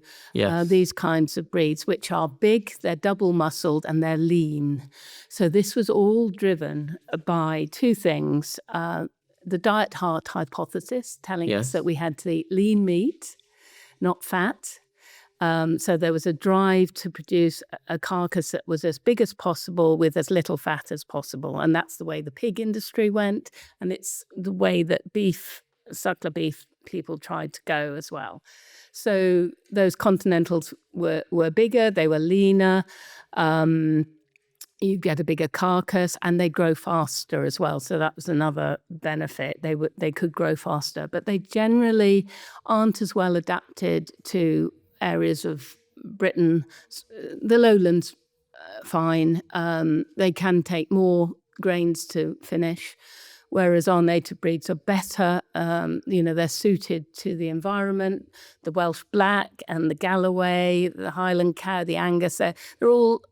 these kinds of breeds, which are big, they're double-muscled, and they're lean. So this was all driven by two things. The diet heart hypothesis, telling us that we had to eat lean meat, not fat. So there was a drive to produce a carcass that was as big as possible with as little fat as possible. And that's the way the pig industry went. And it's the way that suckler beef people tried to go as well. So those continentals were bigger, they were leaner. You get a bigger carcass and they grow faster as well. So that was another benefit. They could grow faster, but they generally aren't as well adapted to areas of Britain. The lowlands, fine. They can take more grains to finish, whereas our native breeds are better. They're suited to the environment. The Welsh Black and the Galloway, the Highland cow, the Angus, they're all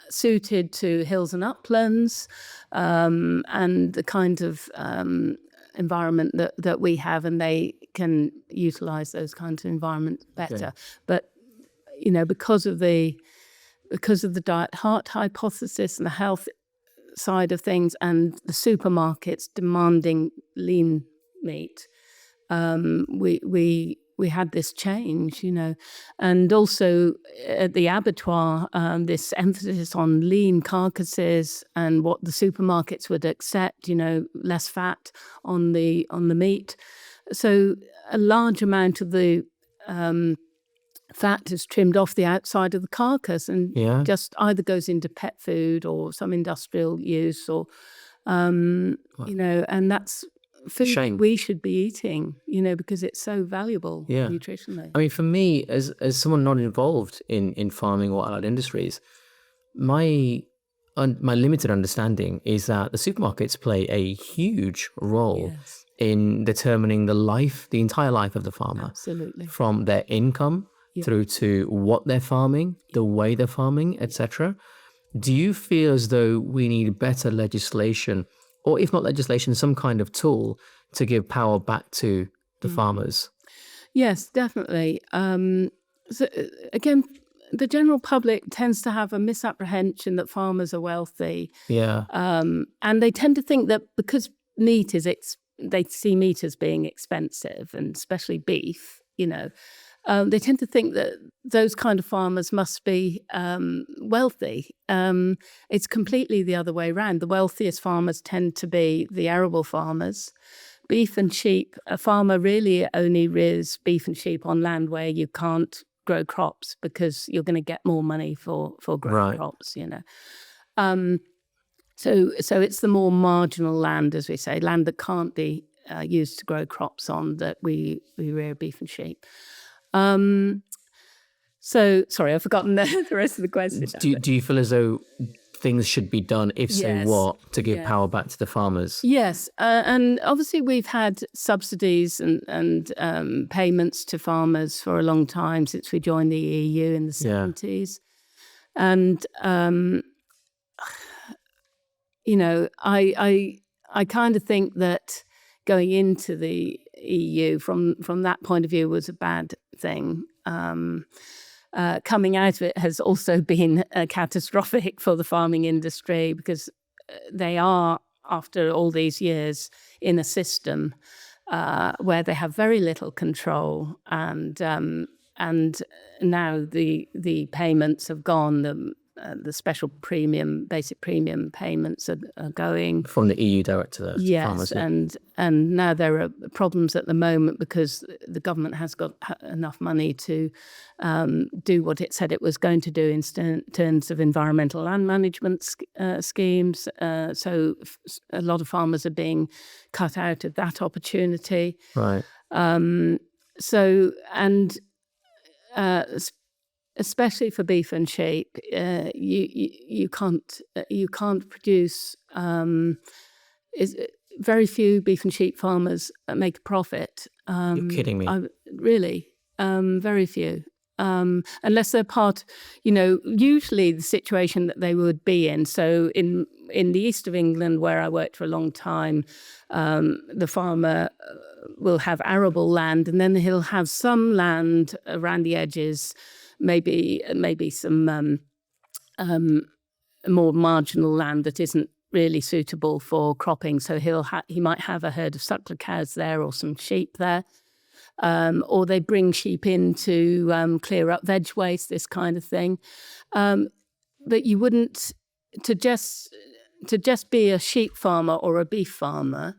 suited to hills and uplands and the kind of environment that we have, and they can utilize those kinds of environments better. But because of the diet heart hypothesis and the health side of things and the supermarkets demanding lean meat, we had this change, and also at the abattoir, this emphasis on lean carcasses and what the supermarkets would accept, less fat on the meat. So a large amount of the fat is trimmed off the outside of the carcass and just either goes into pet food or some industrial use, or and that's food Shame. we should be eating, because it's so valuable nutritionally. I mean, for me, as someone not involved in farming or allied industries, my limited understanding is that the supermarkets play a huge role in determining the entire life of the farmer. Absolutely. From their income through to what they're farming, the way they're farming, etc. Do you feel as though we need better legislation, or if not legislation, some kind of tool to give power back to the farmers? Yes, definitely. So again, the general public tends to have a misapprehension that farmers are wealthy. And they tend to think that because meat is, they see meat as being expensive, and especially beef, they tend to think that those kind of farmers must be wealthy. It's completely the other way around. The wealthiest farmers tend to be the arable farmers. Beef and sheep, a farmer really only rears beef and sheep on land where you can't grow crops, because you're going to get more money for growing crops, So it's the more marginal land, as we say, land that can't be used to grow crops on, that we rear beef and sheep. So, sorry, I've forgotten the rest of the question. Do you feel as though things should be done, if so what, to give power back to the farmers? Yes, and obviously we've had subsidies and payments to farmers for a long time, since we joined the EU in the 70s. And, I kind of think that going into the EU from that point of view was a bad thing. Coming out of it has also been catastrophic for the farming industry, because they are, after all these years, in a system where they have very little control, and now the payments have gone. The special basic premium payments are going from the EU direct to the farmers. Yes, and now there are problems at the moment because the government has got enough money to do what it said it was going to do in terms of environmental land management schemes. So a lot of farmers are being cut out of that opportunity. Right. Especially for beef and sheep, you can't produce. Very few beef and sheep farmers make a profit. You're kidding me. Really, very few. Unless they're part, usually the situation that they would be in. So in the east of England, where I worked for a long time, the farmer will have arable land, and then he'll have some land around the edges, maybe some more marginal land that isn't really suitable for cropping. So he might have a herd of suckler cows there, or some sheep there. Or they bring sheep in to clear up veg waste, this kind of thing. But you wouldn't, to just be a sheep farmer or a beef farmer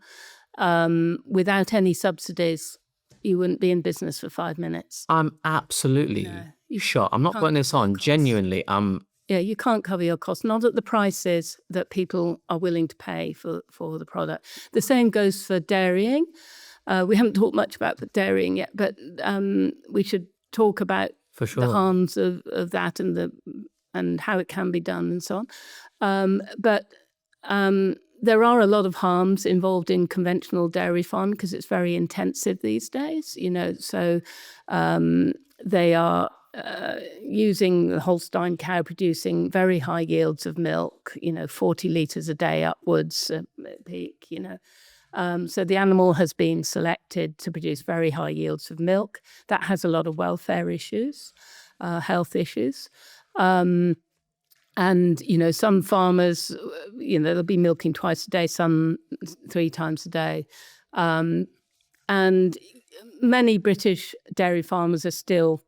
without any subsidies, you wouldn't be in business for 5 minutes. I'm absolutely shocked. I'm not putting this on. Genuinely, Yeah, you can't cover your costs, not at the prices that people are willing to pay for the product. The same goes for dairying. We haven't talked much about dairying yet, but we should talk about the harms of that and how it can be done and so on. But there are a lot of harms involved in conventional dairy farming because it's very intensive these days. So they are using the Holstein cow, producing very high yields of milk. 40 litres a day upwards at peak. So the animal has been selected to produce very high yields of milk. That has a lot of welfare issues, health issues. And, some farmers, they'll be milking twice a day, some 3 times a day. And many British dairy farmers are still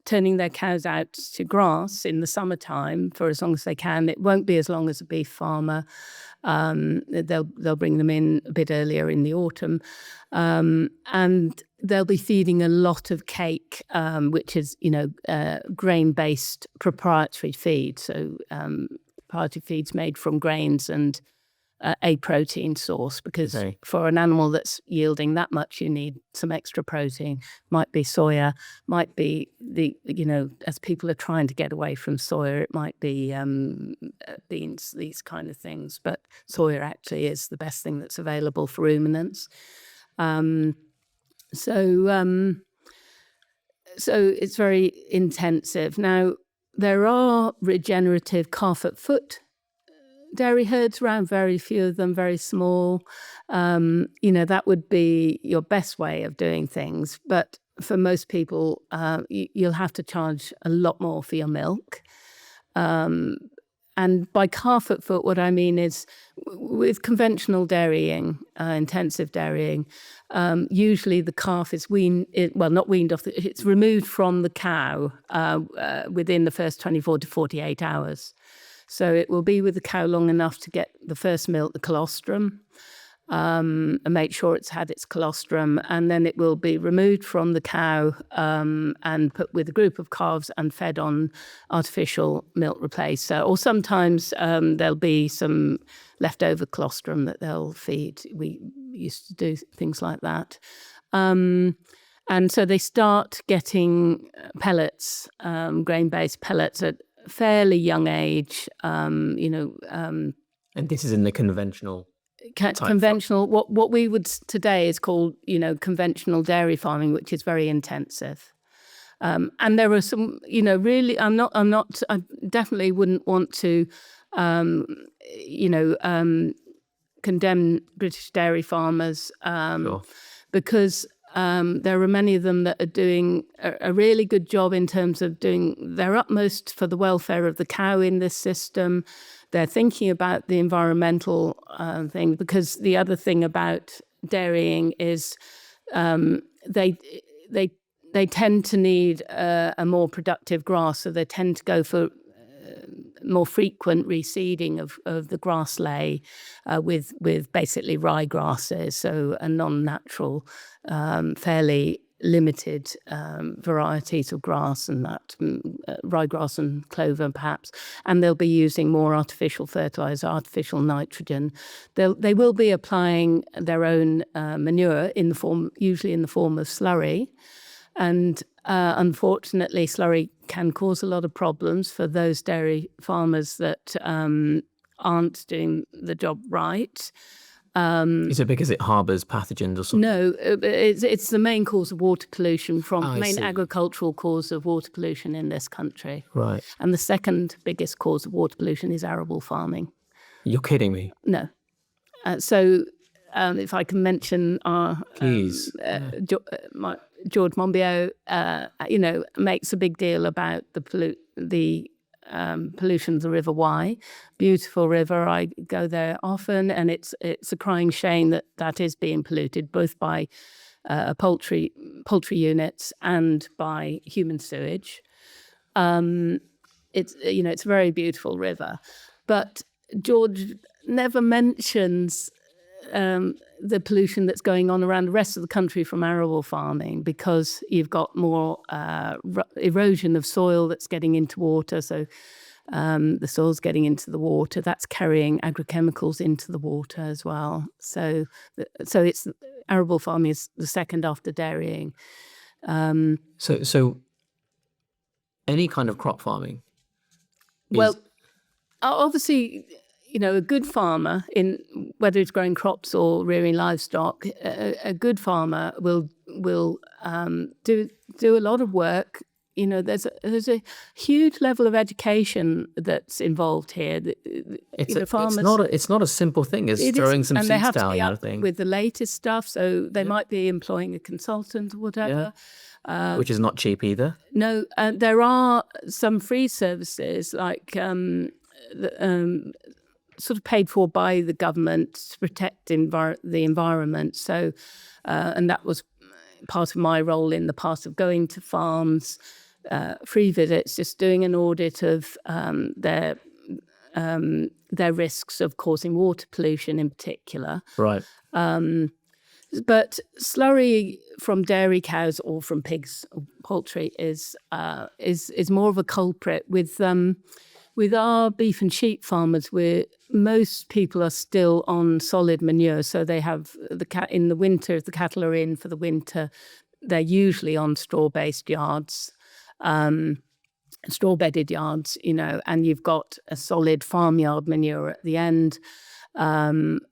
turning their cows out to grass in the summertime for as long as they can. It won't be as long as a beef farmer. They'll bring them in a bit earlier in the autumn. And they'll be feeding a lot of cake, which is, grain-based proprietary feed. So proprietary feeds made from grains and a protein source, because for an animal that's yielding that much, you need some extra protein. Might be soya, might be as people are trying to get away from soya, it might be beans, these kind of things. But soya actually is the best thing that's available for ruminants. So it's very intensive. Now, there are regenerative calf-at-foot dairy herds around, very few of them, very small. That would be your best way of doing things. But for most people, you'll have to charge a lot more for your milk. And by calf-at-foot, what I mean is with conventional dairying, intensive dairying, usually the calf is not weaned off, it's removed from the cow within the first 24 to 48 hours. So it will be with the cow long enough to get the first milk, the colostrum, and make sure it's had its colostrum. And then it will be removed from the cow and put with a group of calves and fed on artificial milk replacer. Or sometimes there'll be some leftover colostrum that they'll feed. We used to do things like that. And so they start getting pellets, grain-based pellets at fairly young age, and this is in the conventional what we would today is called conventional dairy farming, which is very intensive. And there are some really I definitely wouldn't want to condemn British dairy farmers, sure. Because there are many of them that are doing a really good job in terms of doing their utmost for the welfare of the cow in this system. They're thinking about the environmental thing, because the other thing about dairying is they tend to need a more productive grass, so they tend to go for more frequent reseeding of the grass lay with basically rye grasses, so a non-natural, fairly limited varieties of grass, and that ryegrass and clover perhaps. And they'll be using more artificial fertilizer, artificial nitrogen. They will be applying their own manure usually in the form of slurry. And unfortunately, slurry can cause a lot of problems for those dairy farmers that aren't doing the job right. Is it because it harbours pathogens or something? No, it's the main cause of water pollution, agricultural cause of water pollution in this country. Right. And the second biggest cause of water pollution is arable farming. You're kidding me? No. So if I can mention our... Please. George Monbiot, makes a big deal about the pollution of the River Wye. Beautiful river. I go there often, and it's a crying shame that is being polluted both by poultry units and by human sewage. It's a very beautiful river, but George never mentions the pollution that's going on around the rest of the country from arable farming, because you've got more erosion of soil that's getting into water. So the soil's getting into the water. That's carrying agrochemicals into the water as well. So it's arable farming is the second after dairying. So any kind of crop farming? Well, obviously, a good farmer, in whether it's growing crops or rearing livestock, a good farmer will do a lot of work. There's a huge level of education that's involved here. It's not a simple thing. It's throwing some seeds down. And they have to be kind up of thing with the latest stuff. So they might be employing a consultant or whatever. Which is not cheap either. No, there are some free services like sort of paid for by the government to protect the environment. So, and that was part of my role in the past of going to farms, free visits, just doing an audit of their risks of causing water pollution in particular. Right. But slurry from dairy cows or from pigs or poultry is more of a culprit. With our beef and sheep farmers, most people are still on solid manure. So they have in the winter, if the cattle are in for the winter, they're usually on straw-based yards, straw-bedded yards, and you've got a solid farmyard manure at the end,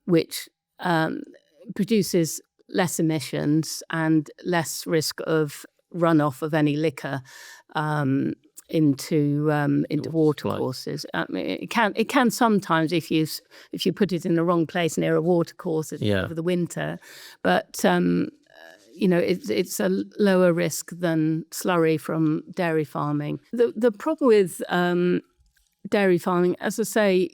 which produces less emissions and less risk of runoff of any liquor into watercourses. I mean, it can sometimes if you put it in the wrong place near a watercourse over the winter, but it's a lower risk than slurry from dairy farming. The problem with dairy farming, as I say,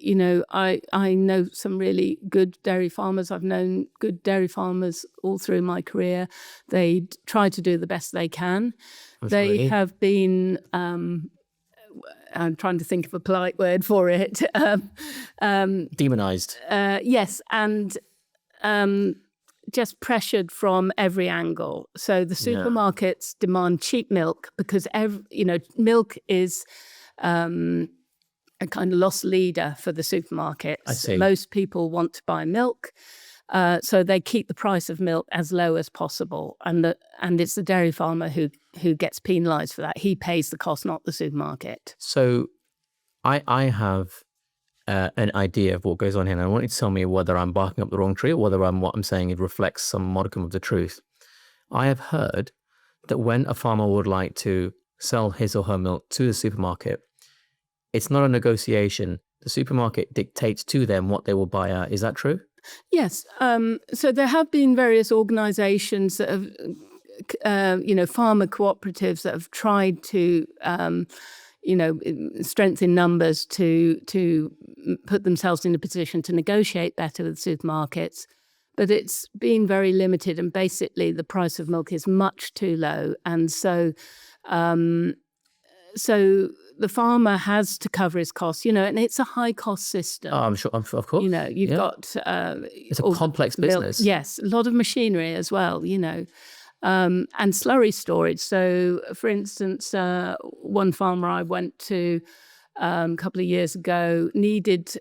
I know some really good dairy farmers. I've known good dairy farmers all through my career. They try to do the best they can. Absolutely. They have been, I'm trying to think of a polite word for it. Demonized. Yes, and just pressured from every angle. So the supermarkets demand cheap milk because milk is a kind of lost leader for the supermarkets. I see. Most people want to buy milk, so they keep the price of milk as low as possible, and it's the dairy farmer who gets penalised for that. He pays the cost, not the supermarket. So, I have an idea of what goes on here, and I want you to tell me whether I'm barking up the wrong tree or whether what I'm saying it reflects some modicum of the truth. I have heard that when a farmer would like to sell his or her milk to the supermarket, it's not a negotiation. The supermarket dictates to them what they will buy at. Is that true? Yes. So there have been various organisations that have, farmer cooperatives that have tried to, strengthen numbers to put themselves in a position to negotiate better with supermarkets. But it's been very limited, and basically the price of milk is much too low, and so the farmer has to cover his costs, and it's a high cost system. Oh, I'm sure, of course. You've got it's a complex business. Yes, a lot of machinery as well. And slurry storage. So, for instance, one farmer I went to a couple of years ago needed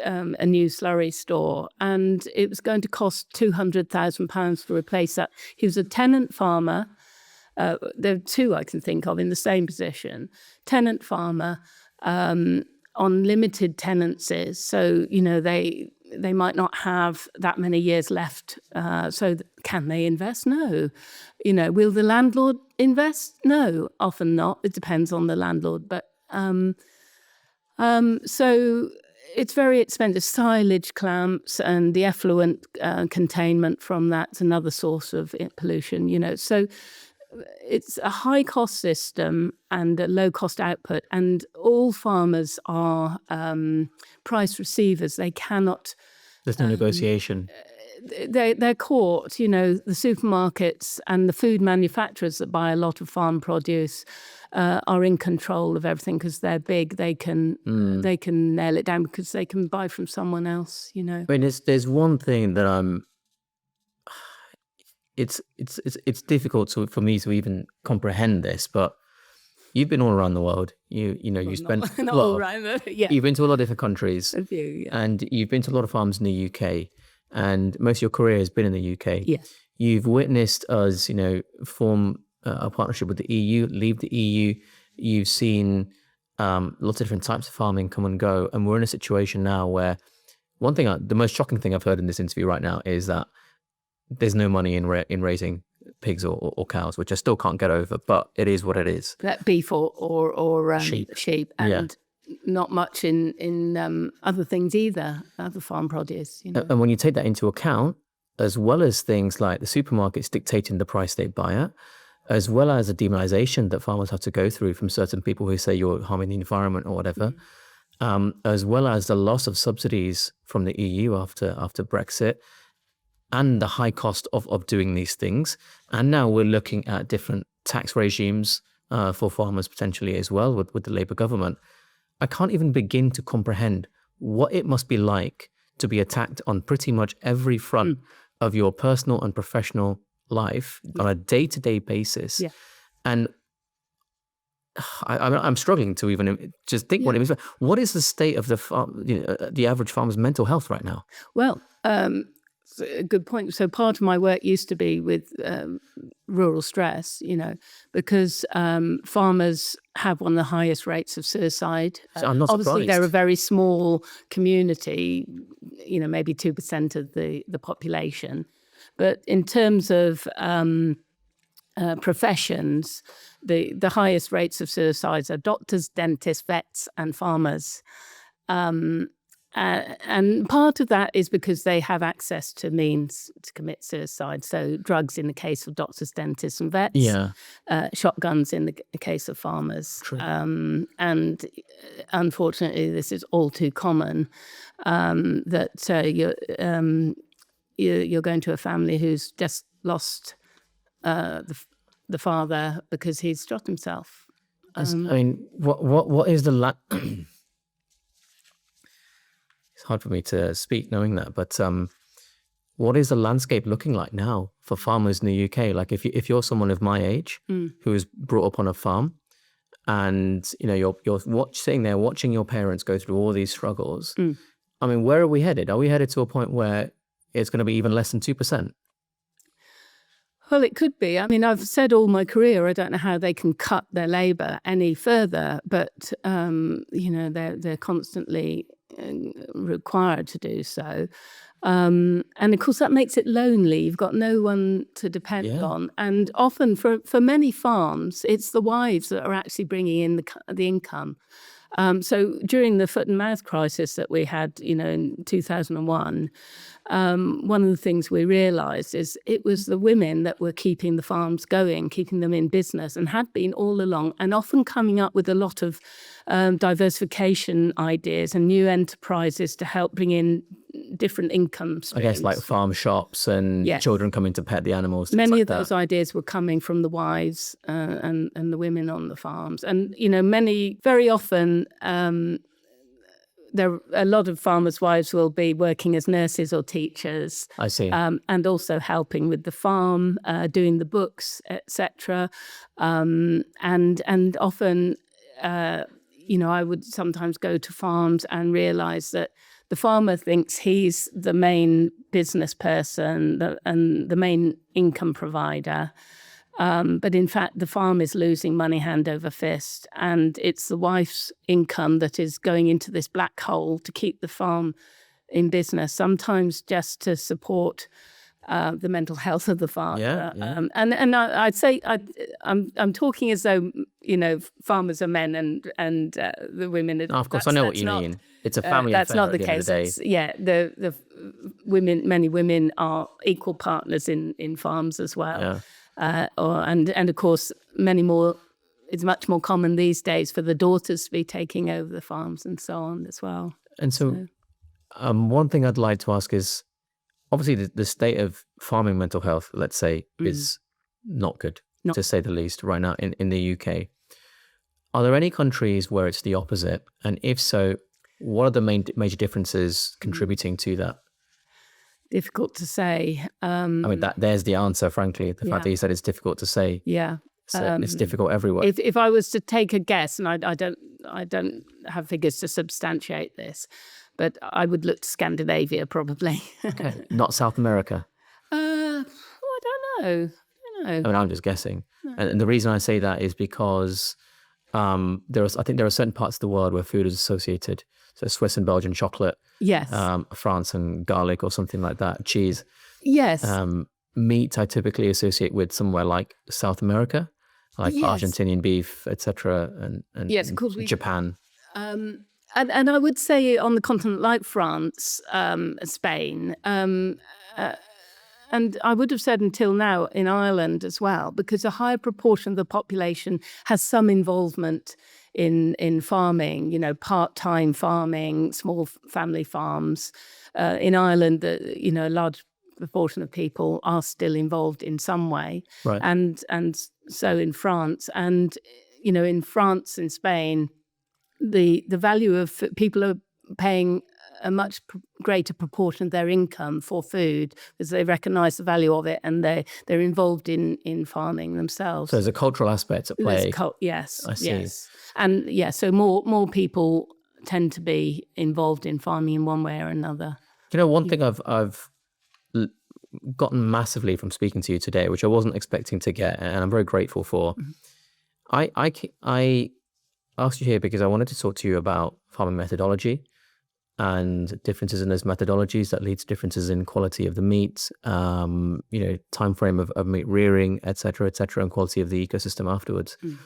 a new slurry store, and it was going to cost £200,000 to replace that. He was a tenant farmer. There are two I can think of in the same position. Tenant farmer on limited tenancies. So, they might not have that many years left. So can they invest? No. Will the landlord invest? No, often not. It depends on the landlord. But so it's very expensive. Silage clamps and the effluent containment from that's another source of pollution, So it's a high cost system and a low cost output, and all farmers are price receivers. They cannot. There's no negotiation. They're caught. The supermarkets and the food manufacturers that buy a lot of farm produce are in control of everything because they're big. They can nail it down because they can buy from someone else. I mean, there's one thing that it's difficult for me to even comprehend this, but you've been all around the world. You spent you've been to a lot of different countries. A few, yeah. And you've been to a lot of farms in the UK, and most of your career has been in the UK. Yes. You've witnessed us, form a partnership with the EU, leave the EU. You've seen lots of different types of farming come and go, and we're in a situation now where the most shocking thing I've heard in this interview right now is that there's no money in raising pigs or cows, which I still can't get over, but it is what it is. That beef or sheep, and not much in other things either, other farm produce. And when you take that into account, as well as things like the supermarkets dictating the price they buy at, as well as the demonization that farmers have to go through from certain people who say you're harming the environment or whatever, as well as the loss of subsidies from the EU after Brexit, and the high cost of doing these things. And now we're looking at different tax regimes for farmers potentially as well with the Labour government. I can't even begin to comprehend what it must be like to be attacked on pretty much every front of your personal and professional life on a day-to-day basis. Yeah. And I'm struggling to even just think what it means. What is the state of the average farmer's mental health right now? Well, a good point. So part of my work used to be with rural stress, because farmers have one of the highest rates of suicide. So I'm not surprised. Obviously, they're a very small community, maybe 2% of the population. But in terms of professions, the highest rates of suicides are doctors, dentists, vets, and farmers. And part of that is because they have access to means to commit suicide. So drugs in the case of doctors, dentists, and vets. Shotguns in the case of farmers. True. And unfortunately, this is all too common, that you're going to a family who's just lost the father because he's shot himself. What is the It's hard for me to speak knowing that, but what is the landscape looking like now for farmers in the UK? Like if you're someone of my age who was brought up on a farm, and you're sitting there watching your parents go through all these struggles. Where are we headed? Are we headed to a point where it's going to be even less than 2%? Well, it could be. I've said all my career, I don't know how they can cut their labour any further, but they're constantly required to do so. And of course, that makes it lonely. You've got no one to depend on. And often for many farms, it's the wives that are actually bringing in the income. So during the foot and mouth crisis that we had, in 2001, one of the things we realised is it was the women that were keeping the farms going, keeping them in business, and had been all along, and often coming up with a lot of diversification ideas and new enterprises to help bring in different income streams. I guess like farm shops and children coming to pet the animals. Many of those ideas were coming from the wives and the women on the farms. And, very often a lot of farmers' wives will be working as nurses or teachers. I see. And also helping with the farm, doing the books, etc. And often, I would sometimes go to farms and realise that the farmer thinks he's the main business person and the main income provider. But in fact, the farm is losing money hand over fist, and it's the wife's income that is going into this black hole to keep the farm in business, sometimes just to support the mental health of the farmer. And I'd say I'm talking as though farmers are men and the women are. Oh, of course, I know what you mean. It's a family that's affair not the case. The women, many women are equal partners in farms as well. And of course, many more. It's much more common these days for the daughters to be taking over the farms and so on as well. And so one thing I'd like to ask is, obviously, the state of farming mental health, let's say, is not good, to say the least, right now in the UK. Are there any countries where it's the opposite? And if so, what are the major differences contributing to that? Difficult to say. There's the answer, frankly. The fact that you said it's difficult to say. Yeah. So it's difficult everywhere. If I was to take a guess, and I don't have figures to substantiate this, but I would look to Scandinavia probably. Okay. Not South America. I don't know. I'm just guessing. No. And the reason I say that is because I think there are certain parts of the world where food is associated. So Swiss and Belgian chocolate. Yes. France and garlic or something like that. Cheese. Yes. Meat I typically associate with somewhere like South America, like Argentinian beef, etc. And yes, of course Japan. And I would say on the continent like France, Spain, and I would have said until now in Ireland as well, because a higher proportion of the population has some involvement in farming, part-time farming, small family farms. In Ireland, a large proportion of people are still involved in some way. Right. And so in France, and, in France and Spain, the value of people are paying a much greater proportion of their income for food because they recognise the value of it, and they're involved in farming themselves. So there's a cultural aspect at play. Yes, I see. yes, and so more people tend to be involved in farming in one way or another. One thing I've gotten massively from speaking to you today, which I wasn't expecting to get, and I'm very grateful for. Mm-hmm. I asked you here because I wanted to talk to you about farming methodology and differences in those methodologies that lead to differences in quality of the meat, time frame of meat rearing, et cetera, and quality of the ecosystem afterwards. Mm.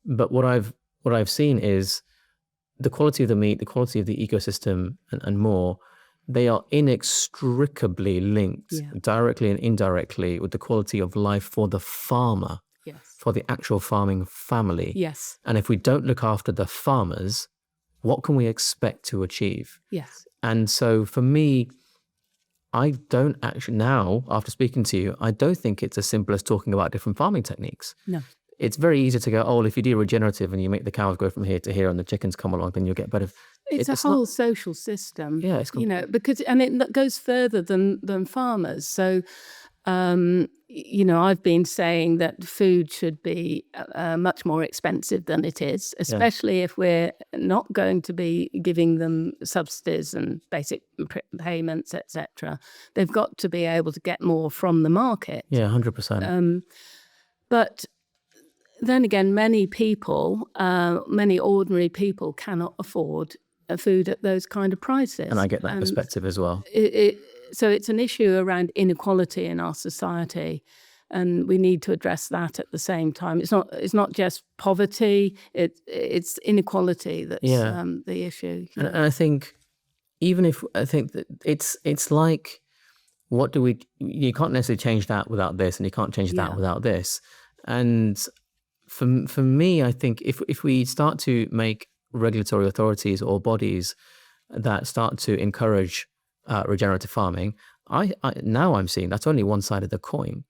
But what I've seen is the quality of the meat, the quality of the ecosystem, and more. They are inextricably linked, directly and indirectly, with the quality of life for the farmer, for the actual farming family. Yes. And if we don't look after the farmers, what can we expect to achieve? Yes. And so for me, I don't actually, now, after speaking to you, I don't think it's as simple as talking about different farming techniques. No. It's very easy to go, well, if you do regenerative and you make the cows go from here to here and the chickens come along, then you'll get better. It's a whole social system. Yeah, it's because it goes further than farmers. So, I've been saying that food should be much more expensive than it is, especially if we're not going to be giving them subsidies and basic payments, etc. They've got to be able to get more from the market. Yeah, 100%. But then again, many people, many ordinary people cannot afford food at those kind of prices. And I get that perspective as well. So it's an issue around inequality in our society, and we need to address that at the same time. It's not just poverty; it's inequality that's the issue. And I think that it's like, what do we? You can't necessarily change that without this, and you can't change that without this. And for me, I think if we start to make regulatory authorities or bodies that start to encourage regenerative farming, now I'm seeing that's only one side of the coin.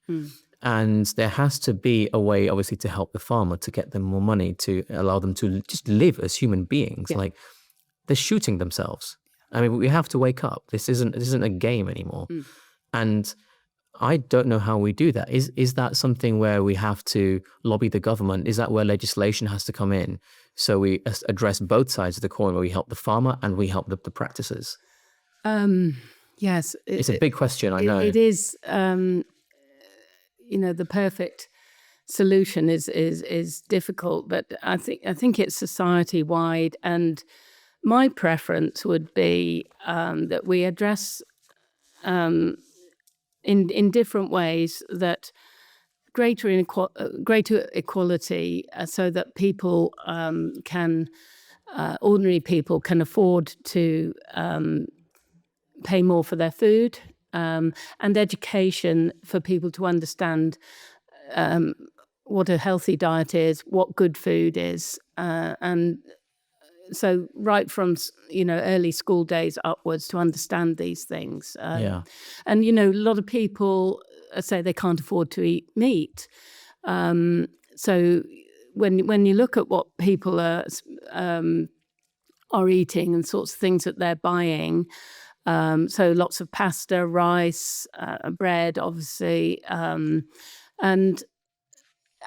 And there has to be a way, obviously, to help the farmer, to get them more money, to allow them to just live as human beings. Like, they're shooting themselves. I mean, we have to wake up. This isn't a game anymore. And I don't know how we do that. Is that something where we have to lobby the government? Is that where legislation has to come in? So we address both sides of the coin, where we help the farmer and we help the practices. Yes. It's a big question, I know. It is, the perfect solution is difficult, but I think it's society-wide. And my preference would be that we address in different ways that greater equality, so that people ordinary people can afford to pay more for their food, and education for people to understand what a healthy diet is, what good food is, and so right from early school days upwards to understand these things. And a lot of people say they can't afford to eat meat. So when you look at what people are eating and sorts of things that they're buying, so lots of pasta, rice, bread, obviously, and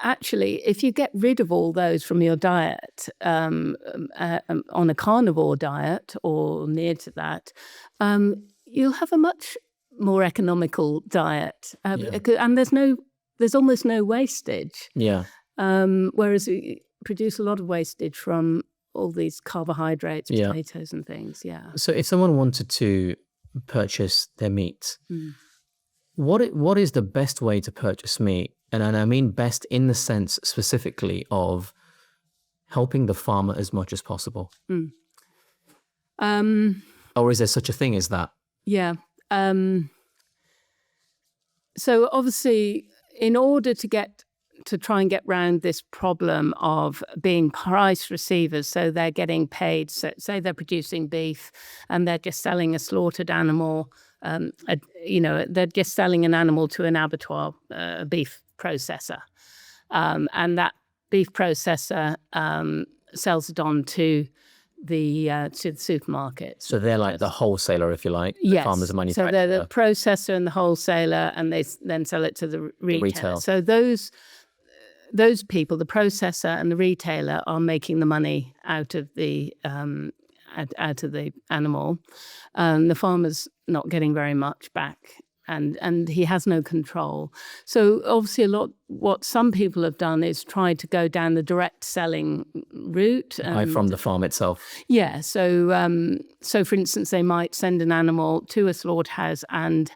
actually, if you get rid of all those from your diet, on a carnivore diet or near to that, you'll have a much more economical diet, and there's almost no wastage. Yeah. Whereas we produce a lot of wastage from all these carbohydrates, potatoes and things. Yeah. So if someone wanted to purchase their meat, what is the best way to purchase meat? And I mean best in the sense specifically of helping the farmer as much as possible. Or is there such a thing as that? Yeah. So obviously, in order to try and get round this problem of being price receivers, so they're getting paid, so say they're producing beef and they're just selling a slaughtered animal, they're just selling an animal to an abattoir, beef processor. And that beef processor sells it on to the supermarkets. So they're like the wholesaler, if you like. Yes. The farmers are manufacturer. So they're the processor and the wholesaler, and they then sell it to the retailer. So those people, the processor and the retailer, are making the money out of the animal. The farmer's not getting very much back. And he has no control. So obviously what some people have done is try to go down the direct selling route. From the farm itself. Yeah. So for instance, they might send an animal to a slaughterhouse and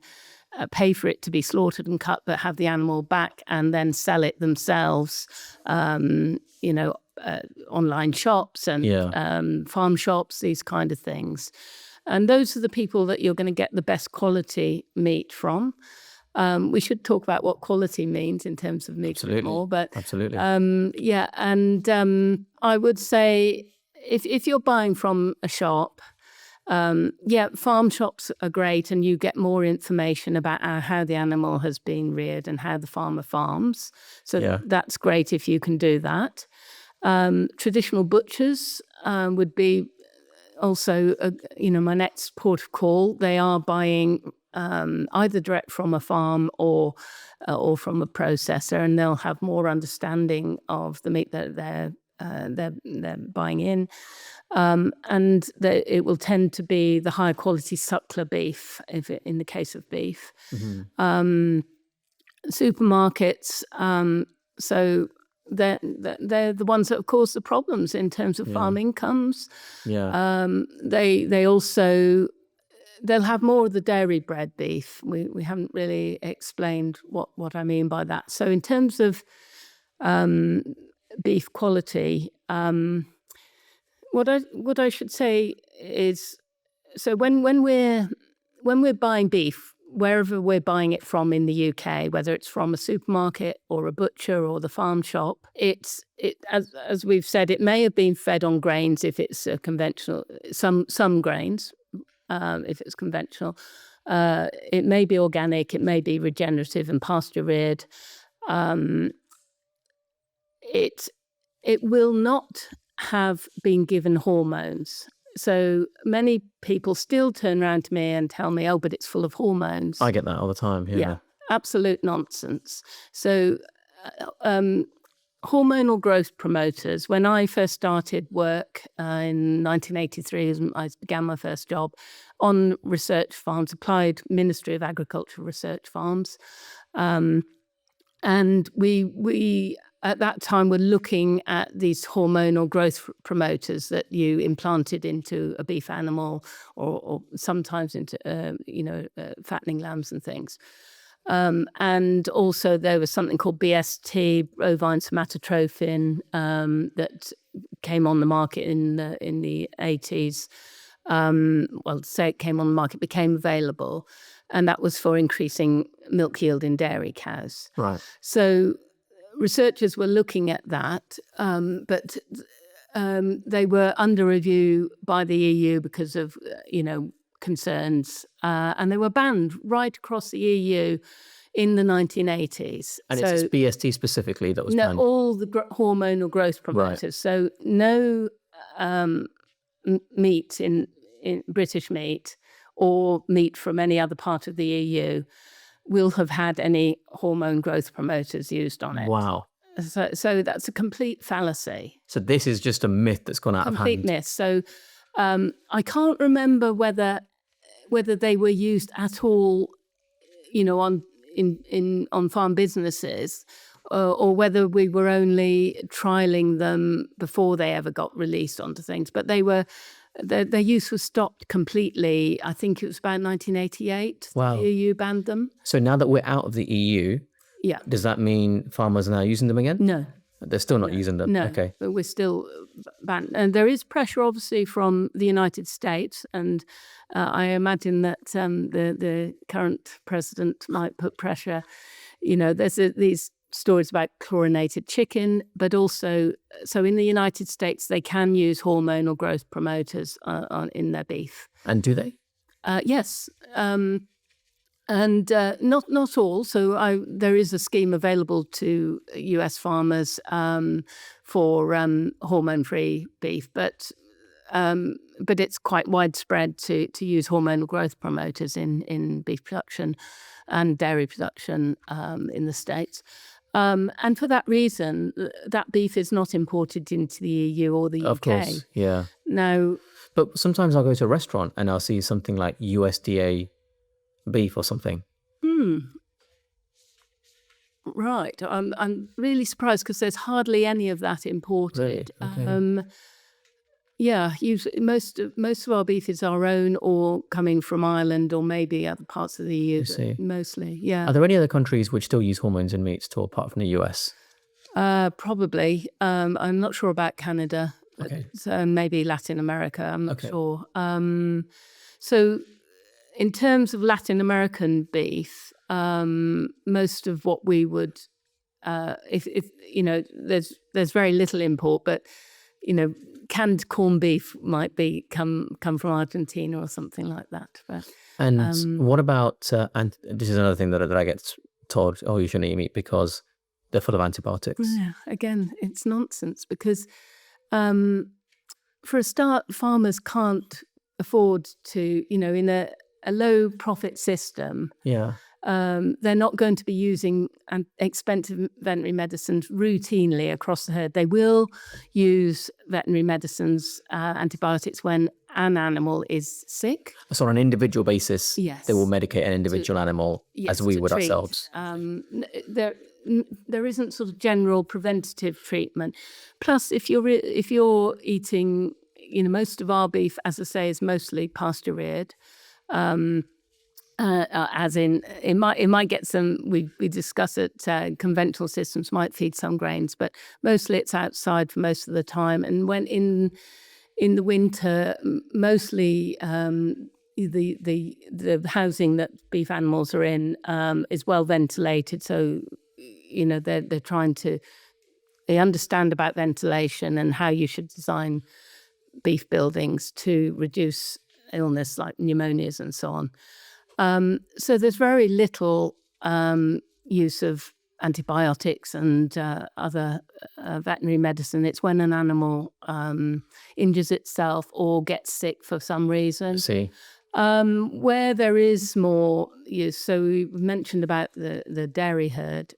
pay for it to be slaughtered and cut, but have the animal back and then sell it themselves, online shops and farm shops, these kind of things. And those are the people that you're going to get the best quality meat from. We should talk about what quality means in terms of meat a bit more. But absolutely. I would say if you're buying from a shop, farm shops are great, and you get more information about how the animal has been reared and how the farmer farms. So that's great if you can do that. Traditional butchers would be also, my next port of call. They are buying either direct from a farm or from a processor, and they'll have more understanding of the meat that they're buying in, and it will tend to be the higher quality suckler beef, in the case of beef. Mm-hmm. Supermarkets, so they're the ones that have caused the problems in terms of farm incomes. They also, they'll have more of the dairy bred beef. We haven't really explained what I mean by that. So in terms of beef quality, what I should say is, so when we're buying beef, wherever we're buying it from in the UK, whether it's from a supermarket or a butcher or the farm shop, as we've said, it may have been fed on grains if it's conventional, some grains, if it's conventional. It may be organic, it may be regenerative and pasture reared. It will not have been given hormones. So many people still turn around to me and tell me, oh, but it's full of hormones. I get that all the time. Yeah. Absolute nonsense. So hormonal growth promoters, when I first started work in 1983, as I began my first job on research farms, applied Ministry of Agriculture research farms. And we at that time were looking at these hormonal growth promoters that you implanted into a beef animal or sometimes into, fattening lambs and things. And also there was something called BST, bovine somatotrophin, that came on the market in the 80s. Say it came on the market, became available. And that was for increasing milk yield in dairy cows. Right. So researchers were looking at that, but they were under review by the EU because of, concerns, and they were banned right across the EU in the 1980s. And it's BST specifically that was banned? No, all the hormonal growth promoters. Right. So no meat in British meat or meat from any other part of the EU will have had any hormone growth promoters used on it. Wow. So that's a complete fallacy. So this is just a myth that's gone out of hand. Complete myth. So I can't remember whether they were used at all, on farm businesses, or whether we were only trialing them before they ever got released onto things. But their use was stopped completely. I think it was about 1988. Wow. The EU banned them. So now that we're out of the EU, does that mean farmers are now using them again? No. They're still not using them. No, Okay. but we're still banned. And there is pressure, obviously, from the United States. And I imagine that the current president might put pressure. There's these stories about chlorinated chicken, but also, so in the United States, they can use hormonal growth promoters in their beef. And do they? Yes. And not all. So there is a scheme available to US farmers for hormone-free beef, but it's quite widespread to use hormonal growth promoters in beef production and dairy production in the States. And for that reason, that beef is not imported into the EU or the UK. Of course, yeah. Now, but sometimes I'll go to a restaurant and I'll see something like USDA beef or something. Right. I'm really surprised because there's hardly any of that imported. Really? Okay. Yeah, most of our beef is our own or coming from Ireland or maybe other parts of the EU. See. Mostly, yeah. Are there any other countries which still use hormones in meats too, apart from the US? Probably. I'm not sure about Canada. Okay. So maybe Latin America. I'm not sure. So in terms of Latin American beef, most of what we would, if there's very little import, but canned corned beef might come from Argentina or something like that. But, and what about? And this is another thing that I get told: oh, you shouldn't eat meat because they're full of antibiotics. Yeah, again, it's nonsense because, for a start, farmers can't afford to, in a low profit system. Yeah. They're not going to be using expensive veterinary medicines routinely across the herd. They will use veterinary medicines, antibiotics, when an animal is sick. So on an individual basis, yes, they will medicate an individual animal as we would treat ourselves. There isn't sort of general preventative treatment. Plus, if you're eating, most of our beef, as I say, is mostly pasture reared. As in, it might get some. We discuss it. Conventional systems might feed some grains, but mostly it's outside for most of the time. And when in the winter, mostly the housing that beef animals are in is well ventilated. So they're trying to. They understand about ventilation and how you should design beef buildings to reduce illness like pneumonias and so on. So there's very little use of antibiotics and other veterinary medicine. It's when an animal injures itself or gets sick for some reason. See. Where there is more use, so we mentioned about the dairy herd.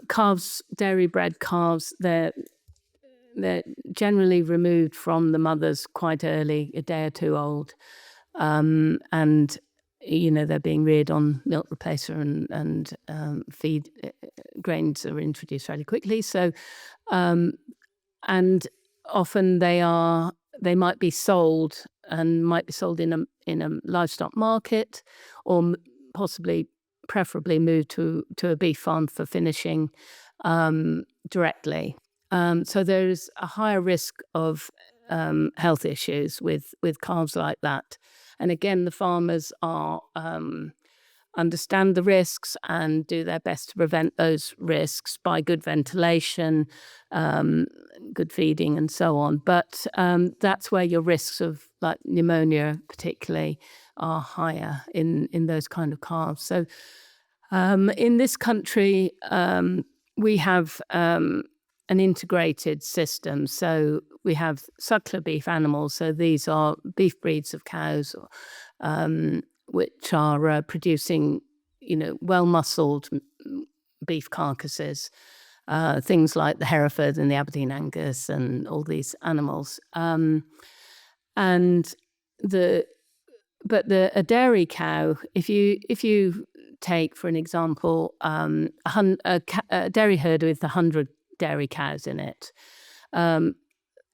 Calves, dairy-bred calves, they're generally removed from the mothers quite early, a day or two old. And, they're being reared on milk replacer and feed grains are introduced fairly quickly. So, and often they might be sold in a livestock market or preferably moved to a beef farm for finishing directly. So there's a higher risk of health issues with calves like that. And again, the farmers understand the risks and do their best to prevent those risks by good ventilation, good feeding, and so on. But that's where your risks of like pneumonia, particularly, are higher in those kind of calves. So in this country, we have an integrated system. So we have suckler beef animals. So these are beef breeds of cows, which are producing, well-muscled beef carcasses, things like the Hereford and the Aberdeen Angus and all these animals. A dairy cow, if you take, for an example, a dairy herd with 100 dairy cows in it,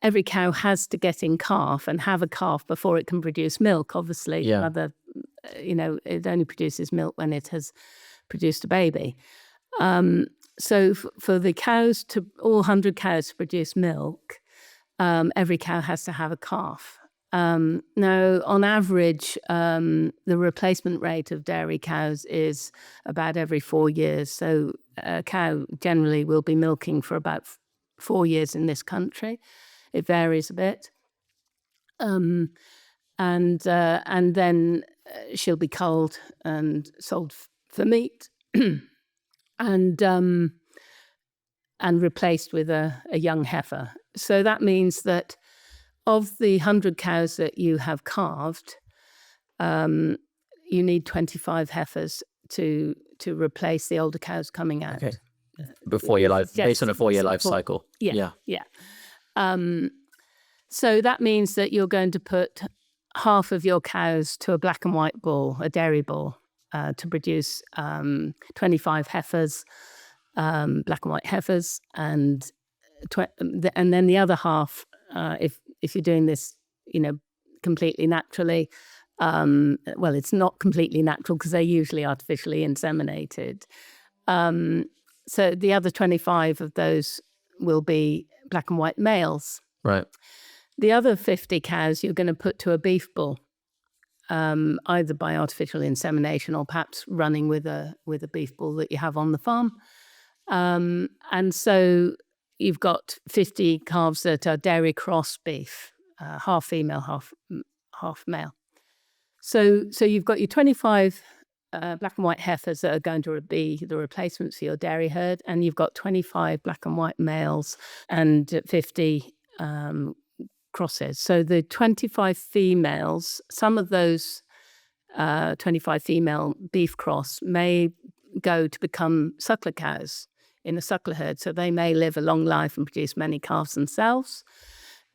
every cow has to get in calf and have a calf before it can produce milk. Obviously, Yeah. it only produces milk when it has produced a baby. So for the cows, all 100 cows to produce milk, every cow has to have a calf. Now, on average, the replacement rate of dairy cows is about every 4 years. So a cow generally will be milking for about 4 years in this country. It varies a bit. And then she'll be culled and sold for meat and replaced with a young heifer. So that means that of the 100 cows that you have calved, you need 25 heifers to replace the older cows coming out. Okay. Before your life, based on a 4-year life cycle. Yeah. So that means that you're going to put half of your cows to a black and white bull, a dairy bull, to produce 25 heifers, black and white heifers, and then the other half, if you're doing this, completely naturally, well, it's not completely natural because they're usually artificially inseminated. So the other 25 of those will be black and white males. Right. The other 50 cows you're going to put to a beef bull, either by artificial insemination or perhaps running with a beef bull that you have on the farm. And so you've got 50 calves that are dairy cross beef, half female, half male. So you've got your 25 black and white heifers that are going to be the replacements for your dairy herd, and you've got 25 black and white males and 50 crosses. So the 25 females, some of those 25 female beef cross may go to become suckler cows in a suckler herd. So they may live a long life and produce many calves themselves.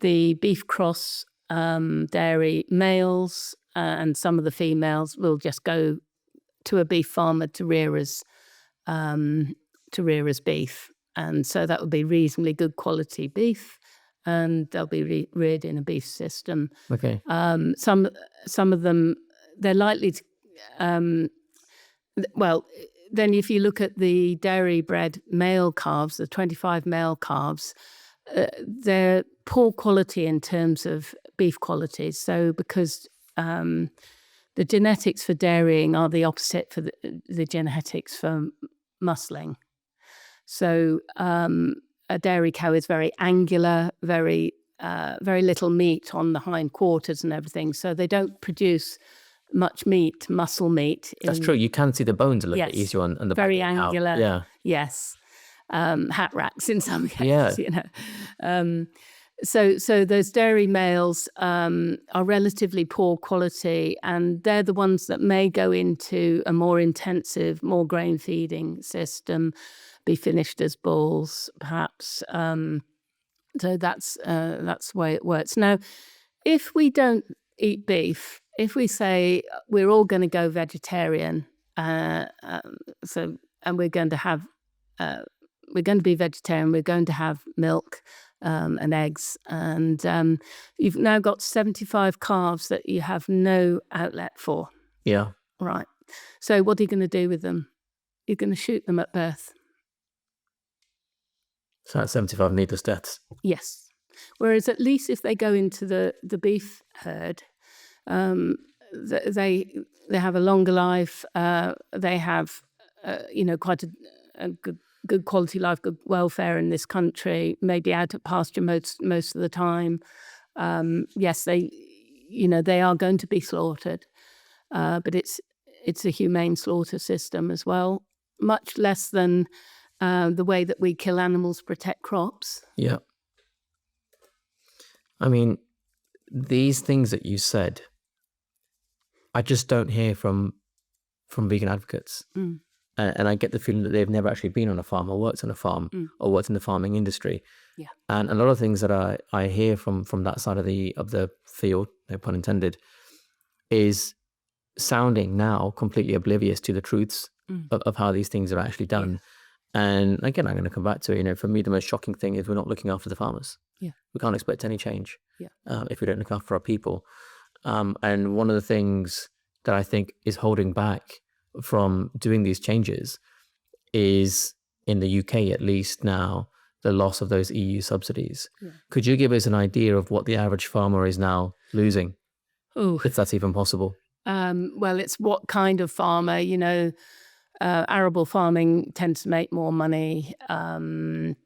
The beef cross dairy males and some of the females will just go to a beef farmer to rear as beef. And so that would be reasonably good quality beef, and they'll be reared in a beef system. Okay. Some of them, they're likely to, then if you look at the dairy bred male calves, the 25 male calves, they're poor quality in terms of beef qualities. So because the genetics for dairying are the opposite for the genetics for muscling. So a dairy cow is very angular, very little meat on the hind quarters and everything. So they don't produce much meat, muscle meat. That's true. You can see the bones a little bit easier on the very back angular. Out. Yeah. Yes. Hat racks in some cases. Yeah. So those dairy males are relatively poor quality, and they're the ones that may go into a more intensive, more grain feeding system, be finished as bulls, perhaps. So that's the way it works. Now, if we don't eat beef, if we say we're all going to go vegetarian, and we're going to be vegetarian, we're going to have milk and eggs, and you've now got 75 calves that you have no outlet for. Yeah. Right. So what are you going to do with them? You're going to shoot them at birth. So that's 75 needless deaths. Yes. Whereas at least if they go into the beef herd, they have a longer life. They have quite a good quality life, good welfare in this country. Maybe out at pasture most of the time. Yes, they are going to be slaughtered, but it's a humane slaughter system as well. Much less than the way that we kill animals to protect crops. Yeah. I mean, these things that you said, I just don't hear from vegan advocates. Mm. And I get the feeling that they've never actually been on a farm or worked on a farm or worked in the farming industry. Yeah. And a lot of things that I hear from that side of the field, no pun intended, is sounding now completely oblivious to the truths of how these things are actually done. Yeah. And again, I'm going to come back to it. For me, the most shocking thing is we're not looking after the farmers. Yeah. We can't expect any change Yeah. if we don't look after our people. And one of the things that I think is holding back from doing these changes is, in the UK at least now, the loss of those EU subsidies. Yeah. Could you give us an idea of what the average farmer is now losing, Oh, if that's even possible? well, it's what kind of farmer, arable farming tends to make more money. But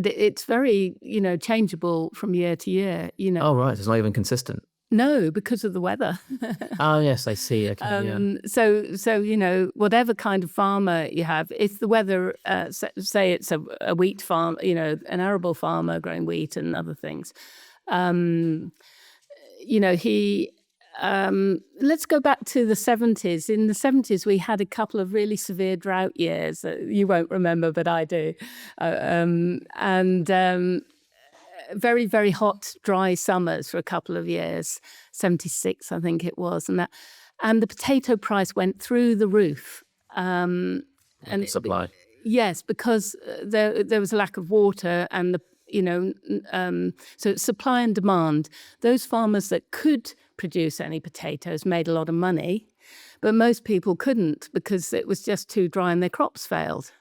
it's very, changeable from year to year, Oh, right. It's not even consistent. No, because of the weather. Oh, yes, I see. Okay, yeah. So, whatever kind of farmer you have, if the weather, say it's a wheat farm, an arable farmer growing wheat and other things, let's go back to the 70s. In the 70s, we had a couple of really severe drought years. You won't remember, but I do. Very, very hot, dry summers for a couple of years, 76, I think it was. And the potato price went through the roof. And supply. Yes, because there was a lack of water and so it's supply and demand. Those farmers that could produce any potatoes made a lot of money, but most people couldn't because it was just too dry and their crops failed.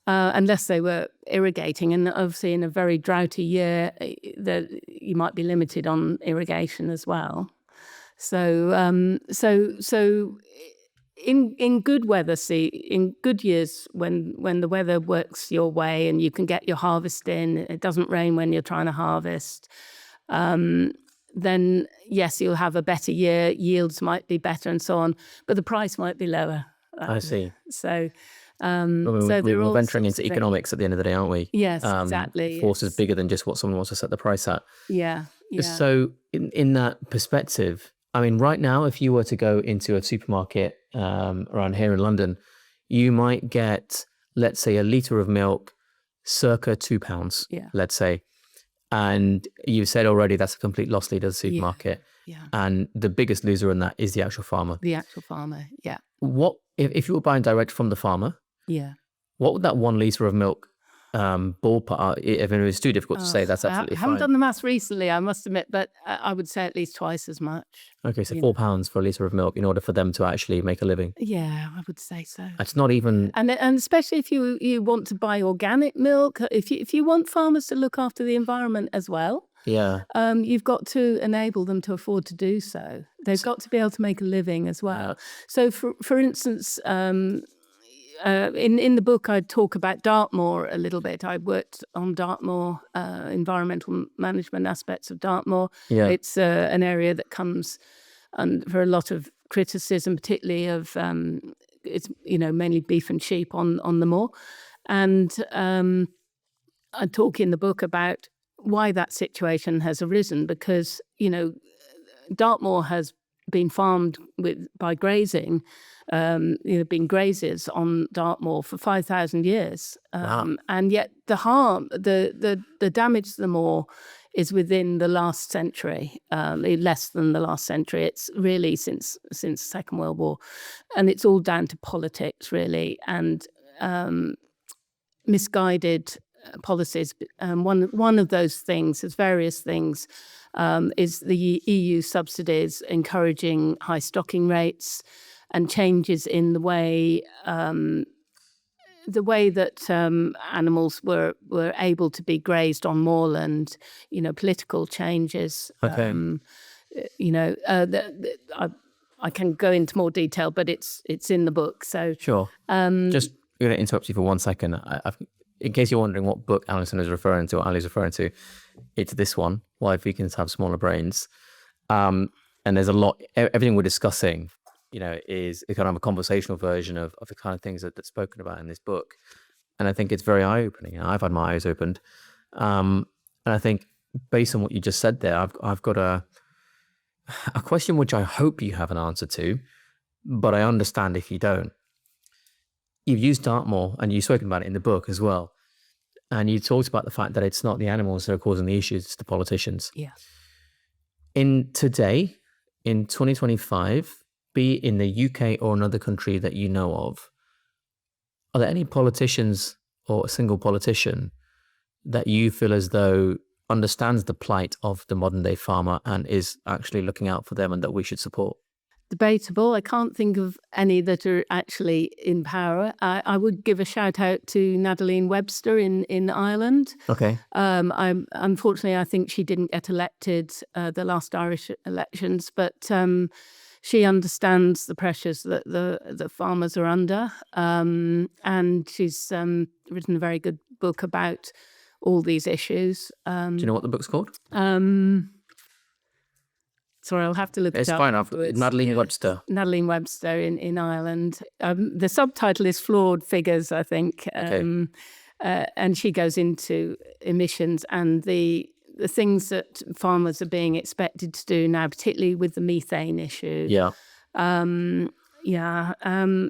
Unless they were irrigating, and obviously in a very droughty year, you might be limited on irrigation as well. So in good weather, in good years when the weather works your way and you can get your harvest in, it doesn't rain when you're trying to harvest, then yes, you'll have a better year, yields might be better and so on, but the price might be lower. I see. So we're venturing into economics at the end of the day, aren't we? Yes, exactly. Force is bigger than just what someone wants to set the price at. Yeah. So in that perspective, I mean, right now, if you were to go into a supermarket around here in London, you might get, let's say, a litre of milk, circa £2, let's say. And you said already that's a complete loss leader to the supermarket. Yeah. And the biggest loser in that is the actual farmer. The actual farmer, yeah. What if you were buying direct from the farmer? Yeah. What would that 1 litre of milk ballpark? If it was too difficult to say, that's absolutely fine. I haven't done the maths recently, I must admit, but I would say at least twice as much. Okay, so £4 for a litre of milk in order for them to actually make a living. Yeah, I would say so. It's not even, and especially if you want to buy organic milk, if you want farmers to look after the environment as well. Yeah. You've got to enable them to afford to do so. They've got to be able to make a living as well. So, for instance, in the book, I talk about Dartmoor a little bit. I worked on Dartmoor, environmental management aspects of Dartmoor. Yeah. It's an area that comes for a lot of criticism, particularly of it's mainly beef and sheep on the moor. And I talk in the book about why that situation has arisen, because Dartmoor has been farmed by grazing, been grazers on Dartmoor for 5,000 years, wow. And yet the damage to the moor is within the last century, less than the last century. It's really since the Second World War, and it's all down to politics really, and misguided policies. One of those things, there's various things, is the EU subsidies encouraging high stocking rates and changes in the way that animals were able to be grazed on moorland. Political changes. Okay. I can go into more detail, but it's in the book. So sure. Just going to interrupt you for 1 second. In case you're wondering what book Alison is referring to, or Ali's referring to, it's this one, Why Vegans Have Smaller Brains. And there's a lot, everything we're discussing, is kind of a conversational version of the kind of things that's spoken about in this book. And I think it's very eye-opening. I've had my eyes opened. And I think based on what you just said there, I've got a question which I hope you have an answer to, but I understand if you don't. You've used Dartmoor, and you've spoken about it in the book as well. And you talked about the fact that it's not the animals that are causing the issues, it's the politicians. Yeah. In 2025, be it in the UK or another country that you know of, are there any politicians or a single politician that you feel as though understands the plight of the modern day farmer and is actually looking out for them and that we should support? debatable. I can't think of any that are actually in power. I would give a shout out to Nadine Webster in Ireland. Okay. Unfortunately, I think she didn't get elected the last Irish elections, but she understands the pressures that the farmers are under, and she's written a very good book about all these issues. Do you know what the book's called? Sorry, I'll have to look it up. It's fine. Nadine Webster. Nadine Webster in Ireland. The subtitle is Flawed Figures, I think. Okay. And she goes into emissions and the things that farmers are being expected to do now, particularly with the methane issue. Yeah.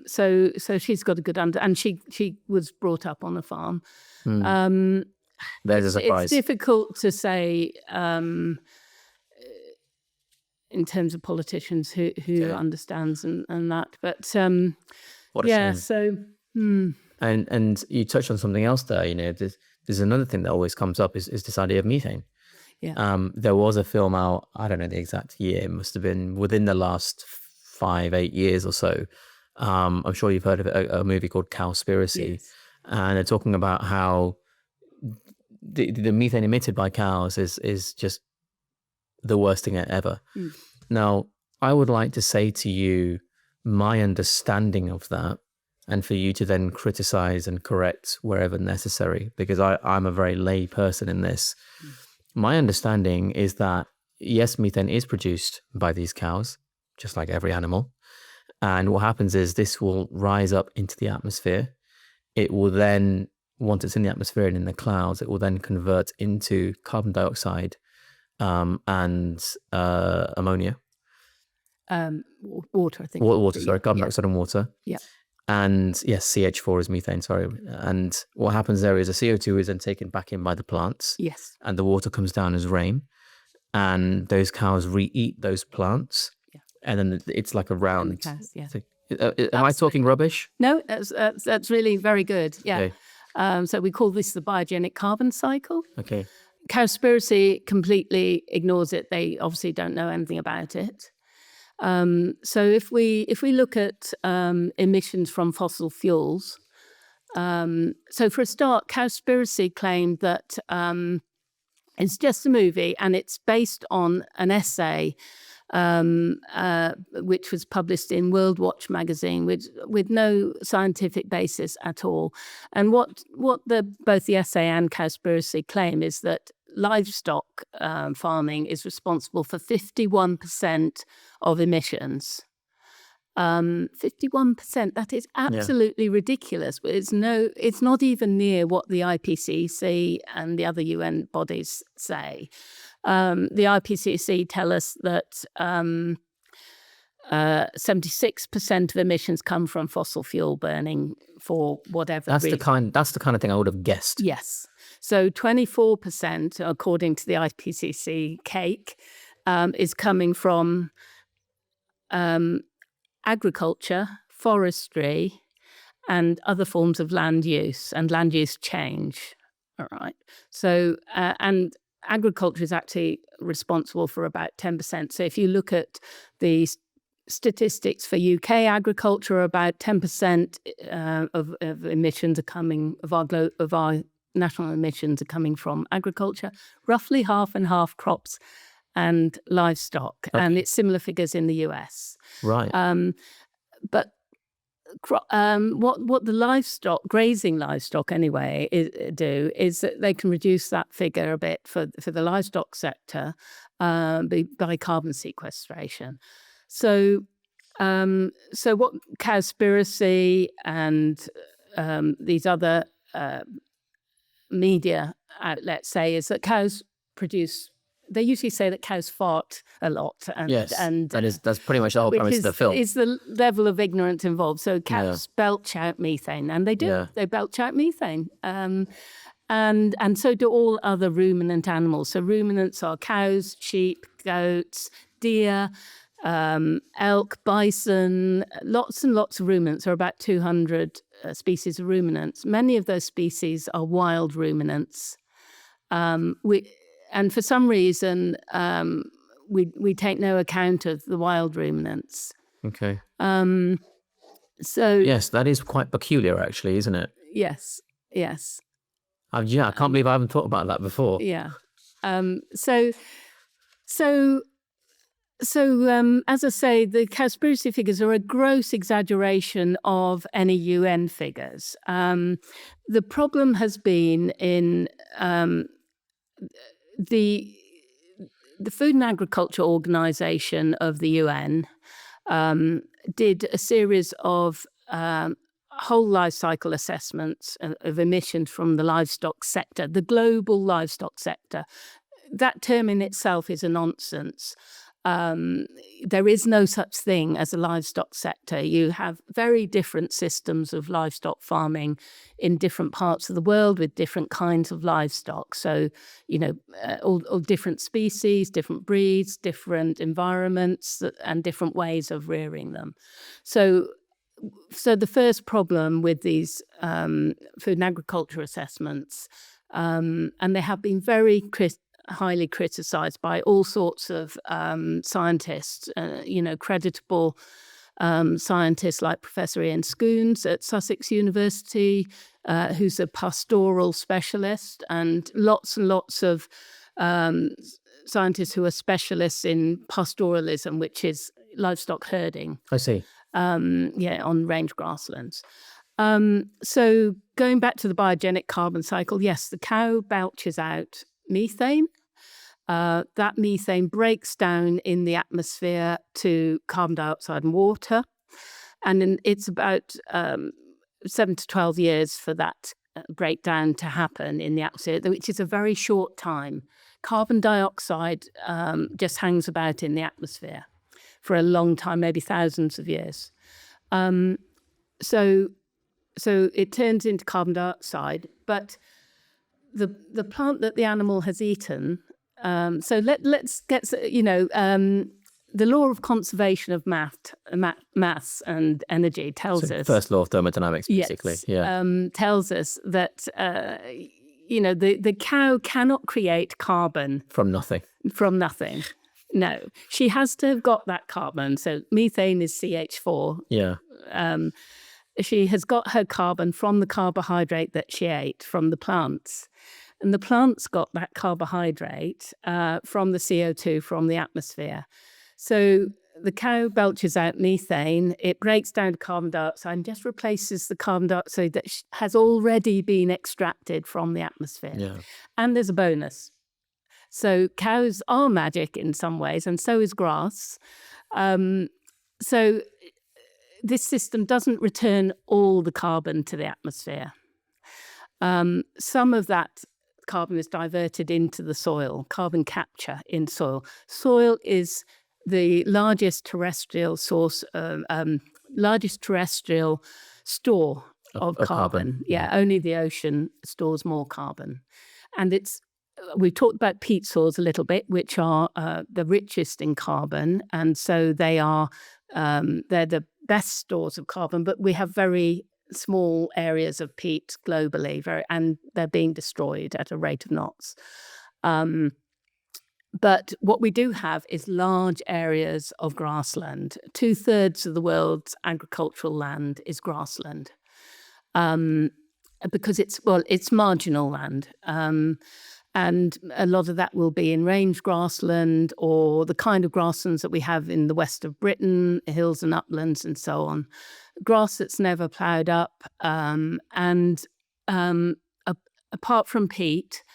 So she's got a good and she was brought up on a farm. There's a surprise. It's difficult to say in terms of politicians who understands and that, but What a shame. So. And you touched on something else there. There's another thing that always comes up is this idea of methane. Yeah. There was a film out, I don't know the exact year, it must have been within the last 5-8 years or so. I'm sure you've heard of it, a movie called Cowspiracy. Yes. And they're talking about how the methane emitted by cows is just the worst thing ever. Now, I would like to say to you my understanding of that, and for you to then criticize and correct wherever necessary, because I'm a very lay person in this. My understanding is that, yes, methane is produced by these cows, just like every animal. And what happens is this will rise up into the atmosphere. It will then, once it's in the atmosphere and in the clouds, it will then convert into carbon dioxide and ammonia. Water, I think. Water, sorry, carbon dioxide and water. Yeah. And yes, CH4 is methane, sorry. And what happens there is the CO2 is then taken back in by the plants. Yes. And the water comes down as rain. And those cows re-eat those plants. Yeah. And then it's like a round. Cows, yeah. Am I talking rubbish? No, that's really very good. Yeah. Okay. So we call this the biogenic carbon cycle. Okay. Cowspiracy completely ignores it. They obviously don't know anything about it. So if we look at emissions from fossil fuels, so for a start, Cowspiracy claimed that it's just a movie and it's based on an essay which was published in World Watch magazine with no scientific basis at all. And what both the essay and Cowspiracy claim is that livestock farming is responsible for 51% of emissions. 51%, that is absolutely ridiculous. But it's not even near what the IPCC and the other UN bodies say. The IPCC tell us that 76% of emissions come from fossil fuel burning for whatever reason. That's the kind of thing I would have guessed. Yes. So 24%, according to the IPCC cake, is coming from agriculture, forestry, and other forms of land use and land use change. All right. So, and agriculture is actually responsible for about 10%. So if you look at the statistics for UK agriculture, about 10% of emissions are coming, of our national emissions are coming from agriculture, roughly half and half crops and livestock. Okay. And it's similar figures in the US. Right. But what the livestock, grazing livestock anyway, do is that they can reduce that figure a bit for the livestock sector by carbon sequestration. So what Cowspiracy and these other media outlets say is that cows produce. They usually say that cows fart a lot. Yes, and that's pretty much the whole premise of the film. Is the level of ignorance involved. So cows belch out methane, and they do. Yeah. They belch out methane. And so do all other ruminant animals. So ruminants are cows, sheep, goats, deer, elk, bison, lots and lots of ruminants. There are about 200 species of ruminants. Many of those species are wild ruminants. And for some reason, we take no account of the wild ruminants. Okay. So Yes, that is quite peculiar, actually, isn't it? yes. Yeah, I can't believe I haven't thought about that before. Yeah. So as I say, the Cowspiracy figures are a gross exaggeration of any UN figures. The problem has been in the Food and Agriculture Organization of the UN did a series of whole life cycle assessments of emissions from the livestock sector, the global livestock sector. That term in itself is a nonsense. There is no such thing as a livestock sector. You have very different systems of livestock farming in different parts of the world with different kinds of livestock. So, all different species, different breeds, different environments, and different ways of rearing them. So the first problem with these food and agriculture assessments, and they have been very highly criticised by all sorts of scientists, creditable scientists like Professor Ian Scoones at Sussex University, who's a pastoral specialist, and lots of scientists who are specialists in pastoralism, which is livestock herding. I see. On range grasslands. So going back to the biogenic carbon cycle, yes, the cow belches out methane. That methane breaks down in the atmosphere to carbon dioxide and water. And then it's about 7 to 12 years for that breakdown to happen in the atmosphere, which is a very short time. Carbon dioxide just hangs about in the atmosphere for a long time, maybe thousands of years. So it turns into carbon dioxide, but the plant that the animal has eaten. So let's get the law of conservation of mass and energy tells us. First law of thermodynamics, basically. Yes, tells us that the cow cannot create carbon from nothing. No, she has to have got that carbon. So methane is CH4. Yeah. She has got her carbon from the carbohydrate that she ate from the plants. And the plants got that carbohydrate from the CO2 from the atmosphere. So the cow belches out methane, it breaks down to carbon dioxide and just replaces the carbon dioxide that has already been extracted from the atmosphere. Yeah. And there's a bonus. So cows are magic in some ways, and so is grass. So this system doesn't return all the carbon to the atmosphere. Some of that carbon is diverted into the soil, carbon capture in soil. Soil is the largest terrestrial source, largest terrestrial store of carbon. Yeah, only the ocean stores more carbon. And we've talked about peat soils a little bit, which are the richest in carbon. And so they're the best stores of carbon, but we have very small areas of peat globally, and they're being destroyed at a rate of knots. But what we do have is large areas of grassland. 2/3 of the world's agricultural land is grassland, because it's marginal land. And a lot of that will be in range grassland or the kind of grasslands that we have in the west of Britain, hills and uplands and so on. Grass that's never ploughed up. Apart from peat,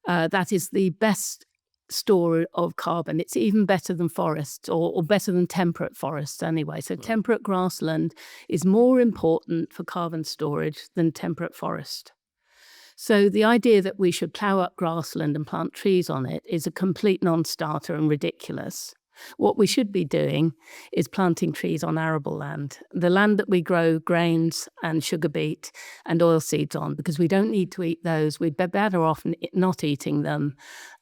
that is the best store of carbon. It's even better than forests or better than temperate forests anyway. So temperate grassland is more important for carbon storage than temperate forest. So the idea that we should plough up grassland and plant trees on it is a complete non-starter and ridiculous. What we should be doing is planting trees on arable land, the land that we grow grains and sugar beet and oilseeds on, because we don't need to eat those. We'd be better off not eating them,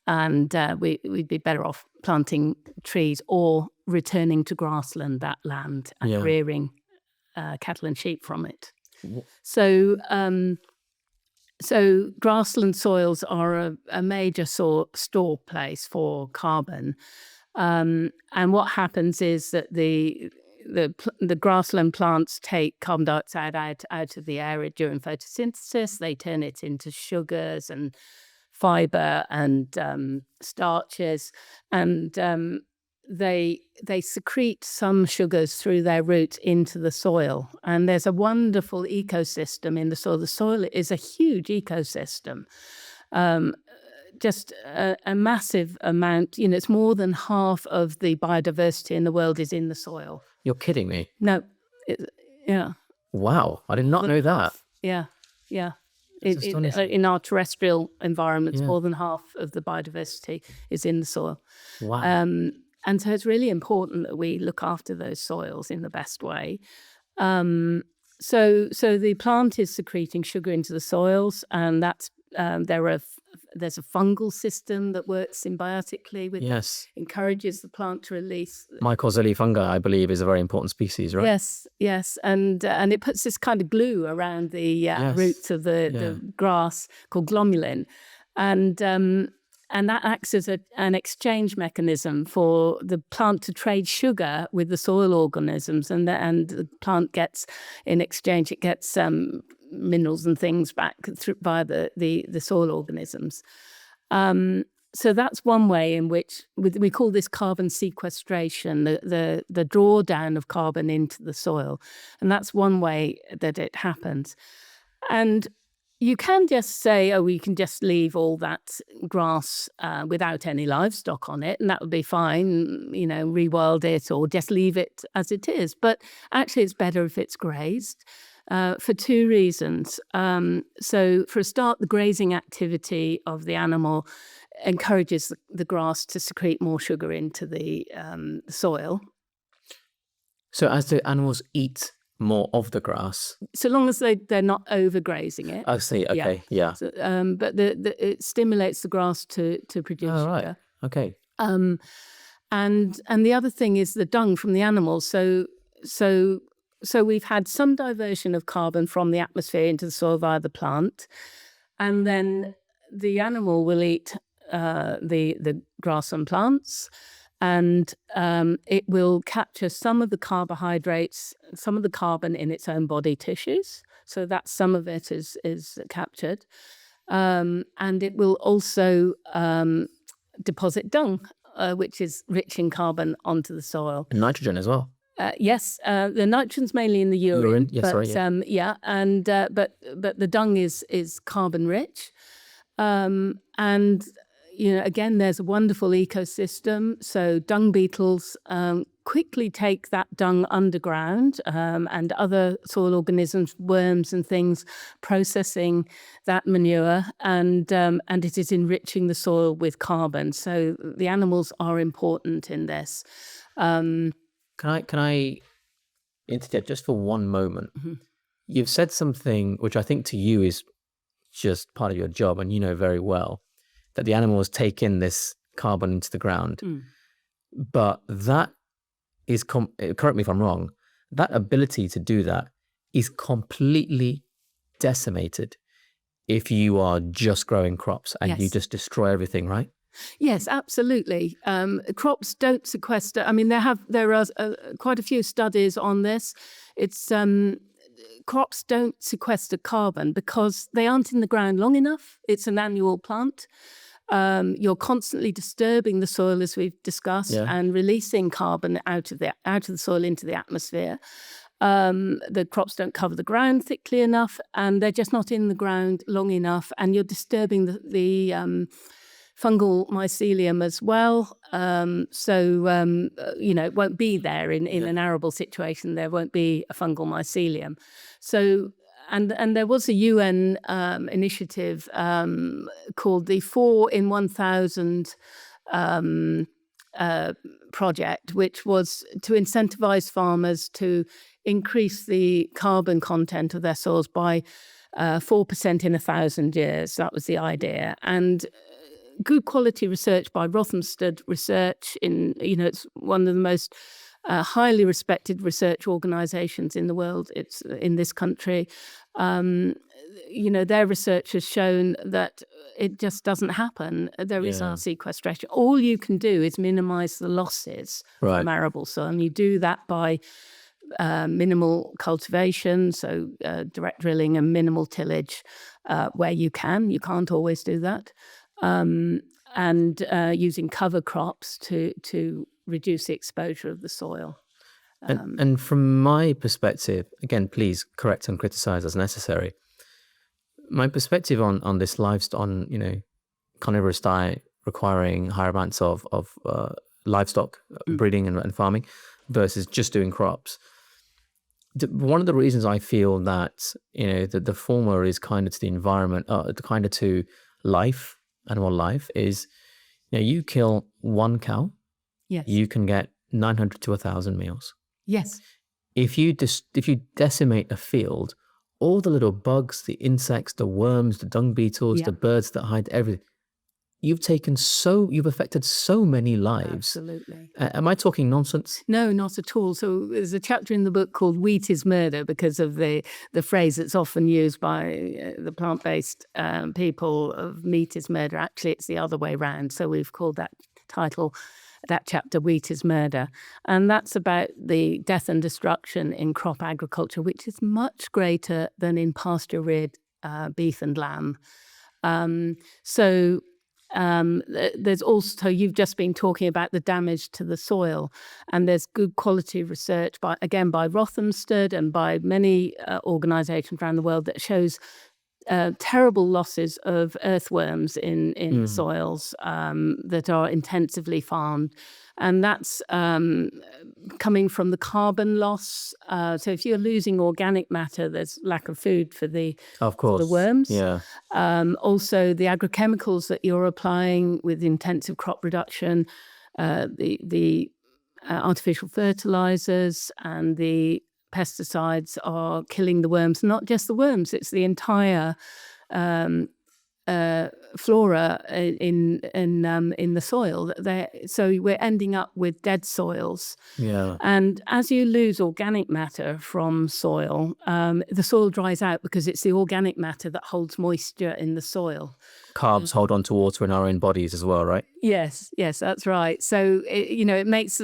and we'd be better off planting trees or returning to grassland, that land, and rearing cattle and sheep from it. So grassland soils are a major store place for carbon. And what happens is that the grassland plants take carbon dioxide out of the air during photosynthesis. They turn it into sugars and fiber and starches, and they secrete some sugars through their roots into the soil. And there's a wonderful ecosystem in the soil. The soil is a huge ecosystem. Just a massive amount. It's more than half of the biodiversity in the world is in the soil. You're kidding me. No, yeah. Wow, I did not know that. Yeah. Astonishing. In our terrestrial environments, Yeah. more than half of the biodiversity is in the soil. Wow. And so it's really important that we look after those soils in the best way. So the plant is secreting sugar into the soils, and that's there's a fungal system that works symbiotically with encourages the plant to release. Mycorrhizae fungi, I believe, is a very important species, right? Yes, and it puts this kind of glue around the roots of the grass called glomulin, and that acts as an exchange mechanism for the plant to trade sugar with the soil organisms, and the plant gets, in exchange, it gets minerals and things back via the soil organisms. So that's one way in which we call this carbon sequestration, the drawdown of carbon into the soil, and that's one way that it happens. And you can just say, we can just leave all that grass without any livestock on it, and that would be fine, rewild it or just leave it as it is. But actually, it's better if it's grazed for two reasons. So for a start, the grazing activity of the animal encourages the grass to secrete more sugar into the soil. So as the animals eat more of the grass, so long as they're not overgrazing it. I see. Okay, yeah. So, but it stimulates the grass to produce sugar. Right. Okay. And the other thing is the dung from the animals. So we've had some diversion of carbon from the atmosphere into the soil via the plant, and then the animal will eat the grass and plants. And it will capture some of the carbohydrates, some of the carbon in its own body tissues. So that some of it is captured. And it will also deposit dung, which is rich in carbon, onto the soil. And nitrogen as well. Yes, the nitrogen's mainly in the urine. Yes, sorry. Yeah. And but the dung is carbon rich. And again, there's a wonderful ecosystem. So dung beetles quickly take that dung underground, and other soil organisms, worms and things, processing that manure, and it is enriching the soil with carbon. So the animals are important in this. Can I interject just for one moment? Mm-hmm. You've said something which I think to you is just part of your job, and you know very well, that the animals take in this carbon into the ground. But that is, correct me if I'm wrong, that ability to do that is completely decimated if you are just growing crops and you just destroy everything, right? Yes, absolutely. Crops don't sequester. I mean, there are quite a few studies on this. It's crops don't sequester carbon because they aren't in the ground long enough. It's an annual plant. You're constantly disturbing the soil, as we've discussed, and releasing carbon out of the soil into the atmosphere. The crops don't cover the ground thickly enough, and they're just not in the ground long enough, and you're disturbing the fungal mycelium as well. It won't be there in an arable situation. There won't be a fungal mycelium. So, and there was a UN initiative called the 4 in 1,000 project, which was to incentivize farmers to increase the carbon content of their soils by 4% in 1,000 years. That was the idea. And good quality research by Rothamsted Research it's one of the most highly respected research organizations in the world. It's in this country. Their research has shown that it just doesn't happen. There is our sequestration. All you can do is minimize the losses from arable soil, and you do that by minimal cultivation, so direct drilling and minimal tillage where you can. You can't always do that. And using cover crops to reduce the exposure of the soil. And from my perspective, again, please correct and criticize as necessary. My perspective on this livestock, on carnivorous diet requiring higher amounts of livestock breeding and farming versus just doing crops. One of the reasons I feel that the former is kinder to the environment, kinder to life, animal life, is you kill one cow, yes, you can get 900 to 1,000 meals. Yes. If you decimate a field, all the little bugs, the insects, the worms, the dung beetles, the birds that hide everything, you've affected so many lives. Absolutely. Am I talking nonsense? No, not at all. So there's a chapter in the book called "Wheat is Murder" because of the phrase that's often used by the plant-based people of "meat is murder." Actually, it's the other way around. So we've called that chapter "Wheat is Murder." And that's about the death and destruction in crop agriculture, which is much greater than in pasture-reared beef and lamb. There's also, you've just been talking about the damage to the soil, and there's good quality research by Rothamsted and by many organisations around the world that shows terrible losses of earthworms in soils that are intensively farmed. And that's coming from the carbon loss. So if you're losing organic matter, there's lack of food for the worms. Yeah. Also, the agrochemicals that you're applying with intensive crop production, the artificial fertilizers and the pesticides are killing the worms. Not just the worms; it's the entire flora in the soil. So we're ending up with dead soils. Yeah. And as you lose organic matter from soil, the soil dries out because it's the organic matter that holds moisture in the soil. Carbs hold on to water in our own bodies as well, right? Yes, that's right. So it makes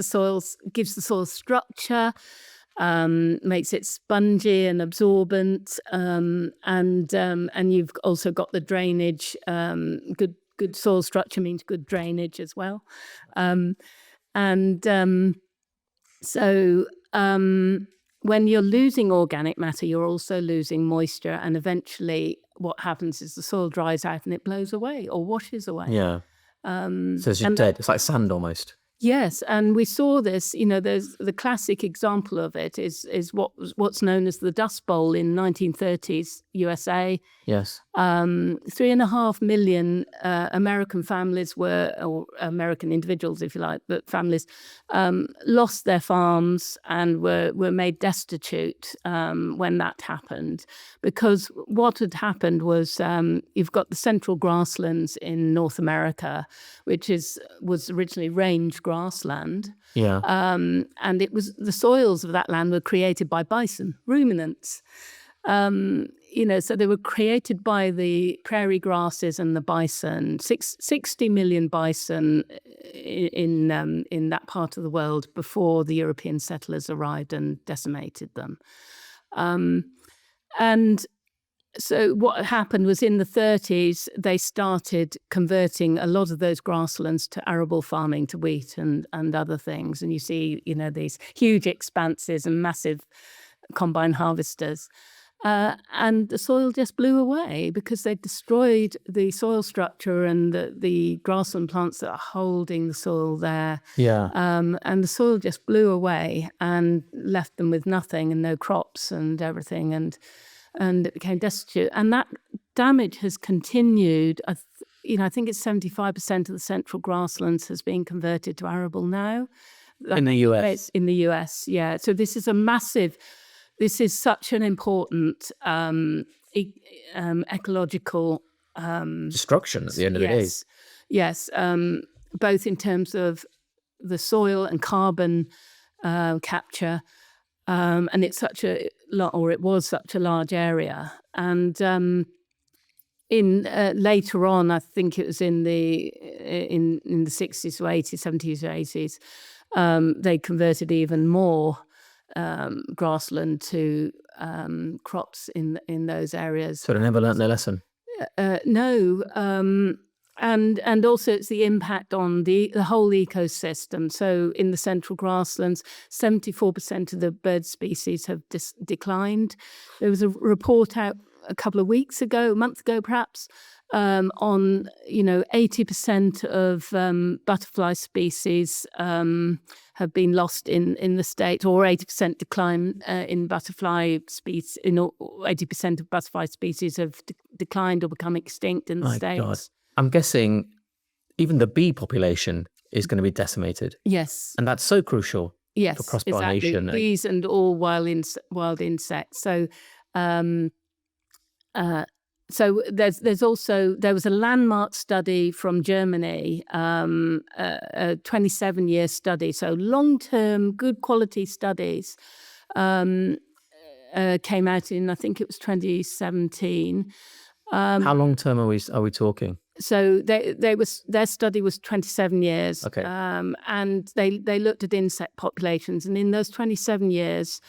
gives the soil structure. Makes it spongy and absorbent, and you've also got the drainage. Good soil structure means good drainage as well, when you're losing organic matter, you're also losing moisture, and eventually, what happens is the soil dries out and it blows away or washes away. Yeah. So it's just dead. It's like sand almost. Yes, and we saw this. There's the classic example of it is what's known as the Dust Bowl in 1930s USA. Yes. 3.5 million American families or American individuals, if you like, but families lost their farms and were made destitute when that happened. Because what had happened was you've got the central grasslands in North America, which was originally range grassland. Yeah. And it was the soils of that land were created by bison, ruminants. So they were created by the prairie grasses and the bison. 60 million bison in that part of the world before the European settlers arrived and decimated them. And so what happened was in the 30s, they started converting a lot of those grasslands to arable farming, to wheat and other things. And you see, these huge expanses and massive combine harvesters. And the soil just blew away because they destroyed the soil structure and the grassland plants that are holding the soil there. Yeah. And the soil just blew away and left them with nothing and no crops and everything. And it became destitute. And that damage has continued. I think it's 75% of the central grasslands has been converted to arable now. In the US? In the US, yeah. So this is such an important ecological destruction at the end of the day. Yes, both in terms of the soil and carbon capture, And it's such a lot, or it was such a large area. And in later on, I think it was in the 60s or 80s, 70s or 80s, they converted even more grassland to crops in those areas. So they never learnt their lesson. No. And also it's the impact on the whole ecosystem. So in the central grasslands, 74% of the bird species have declined. There was a report out a couple of weeks ago, a month ago perhaps, on 80% of butterfly species have been lost in the States, or 80% decline in butterfly species. 80% of butterfly species have declined or become extinct in the States. God. I'm guessing even the bee population is going to be decimated. Yes. And that's so crucial for cross-pollination. Exactly. Bees and all wild insects. So there was a landmark study from Germany, a 27-year study. So long-term, good quality studies came out in, I think it was 2017. How long-term are we talking? So their study was 27 years. Okay. And they looked at insect populations, and in those 27 years,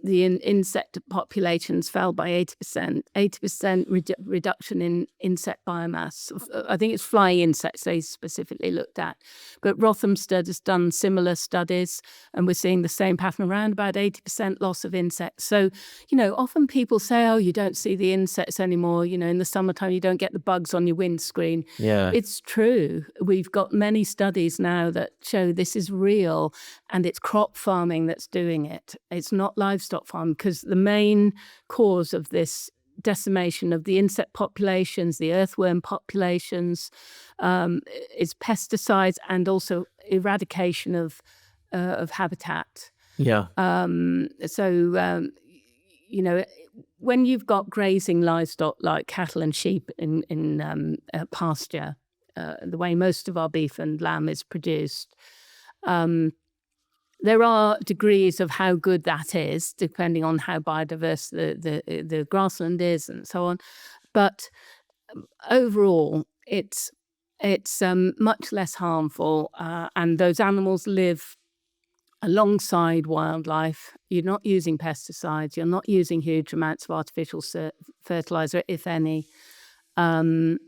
the insect populations fell by 80%. 80% reduction in insect biomass. I think it's flying insects they specifically looked at. But Rothamsted has done similar studies, and we're seeing the same pattern, around about 80% loss of insects. So, often people say, oh, you don't see the insects anymore. In the summertime, you don't get the bugs on your windscreen. Yeah. It's true. We've got many studies now that show this is real, and it's crop farming that's doing it. It's not livestock farm, because the main cause of this decimation of the insect populations, the earthworm populations, is pesticides and also eradication of habitat. Yeah. When you've got grazing livestock like cattle and sheep in pasture, the way most of our beef and lamb is produced, there are degrees of how good that is, depending on how biodiverse the grassland is and so on. But overall, it's much less harmful, and those animals live alongside wildlife. You're not using pesticides. You're not using huge amounts of artificial fertilizer, if any, and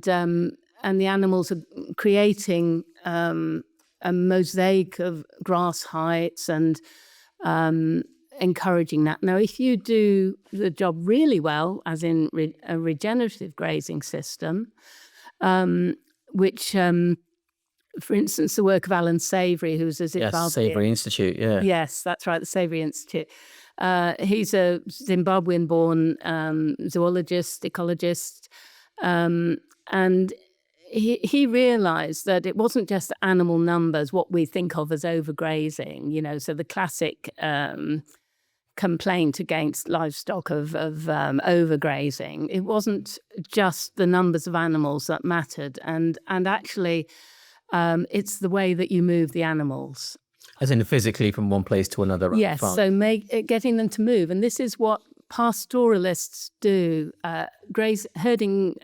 the animals are creating a mosaic of grass heights and encouraging that. Now, if you do the job really well, as in a regenerative grazing system, which, for instance, the work of Alan Savory, who's a Zimbabwean... Yes, Savory Institute, yeah. Yes, that's right, the Savory Institute. He's a Zimbabwean-born zoologist, ecologist, and he realised that it wasn't just animal numbers, what we think of as overgrazing, so the classic complaint against livestock of overgrazing. It wasn't just the numbers of animals that mattered, and actually it's the way that you move the animals. As in physically from one place to another. Yes, so getting them to move. And this is what pastoralists do, herding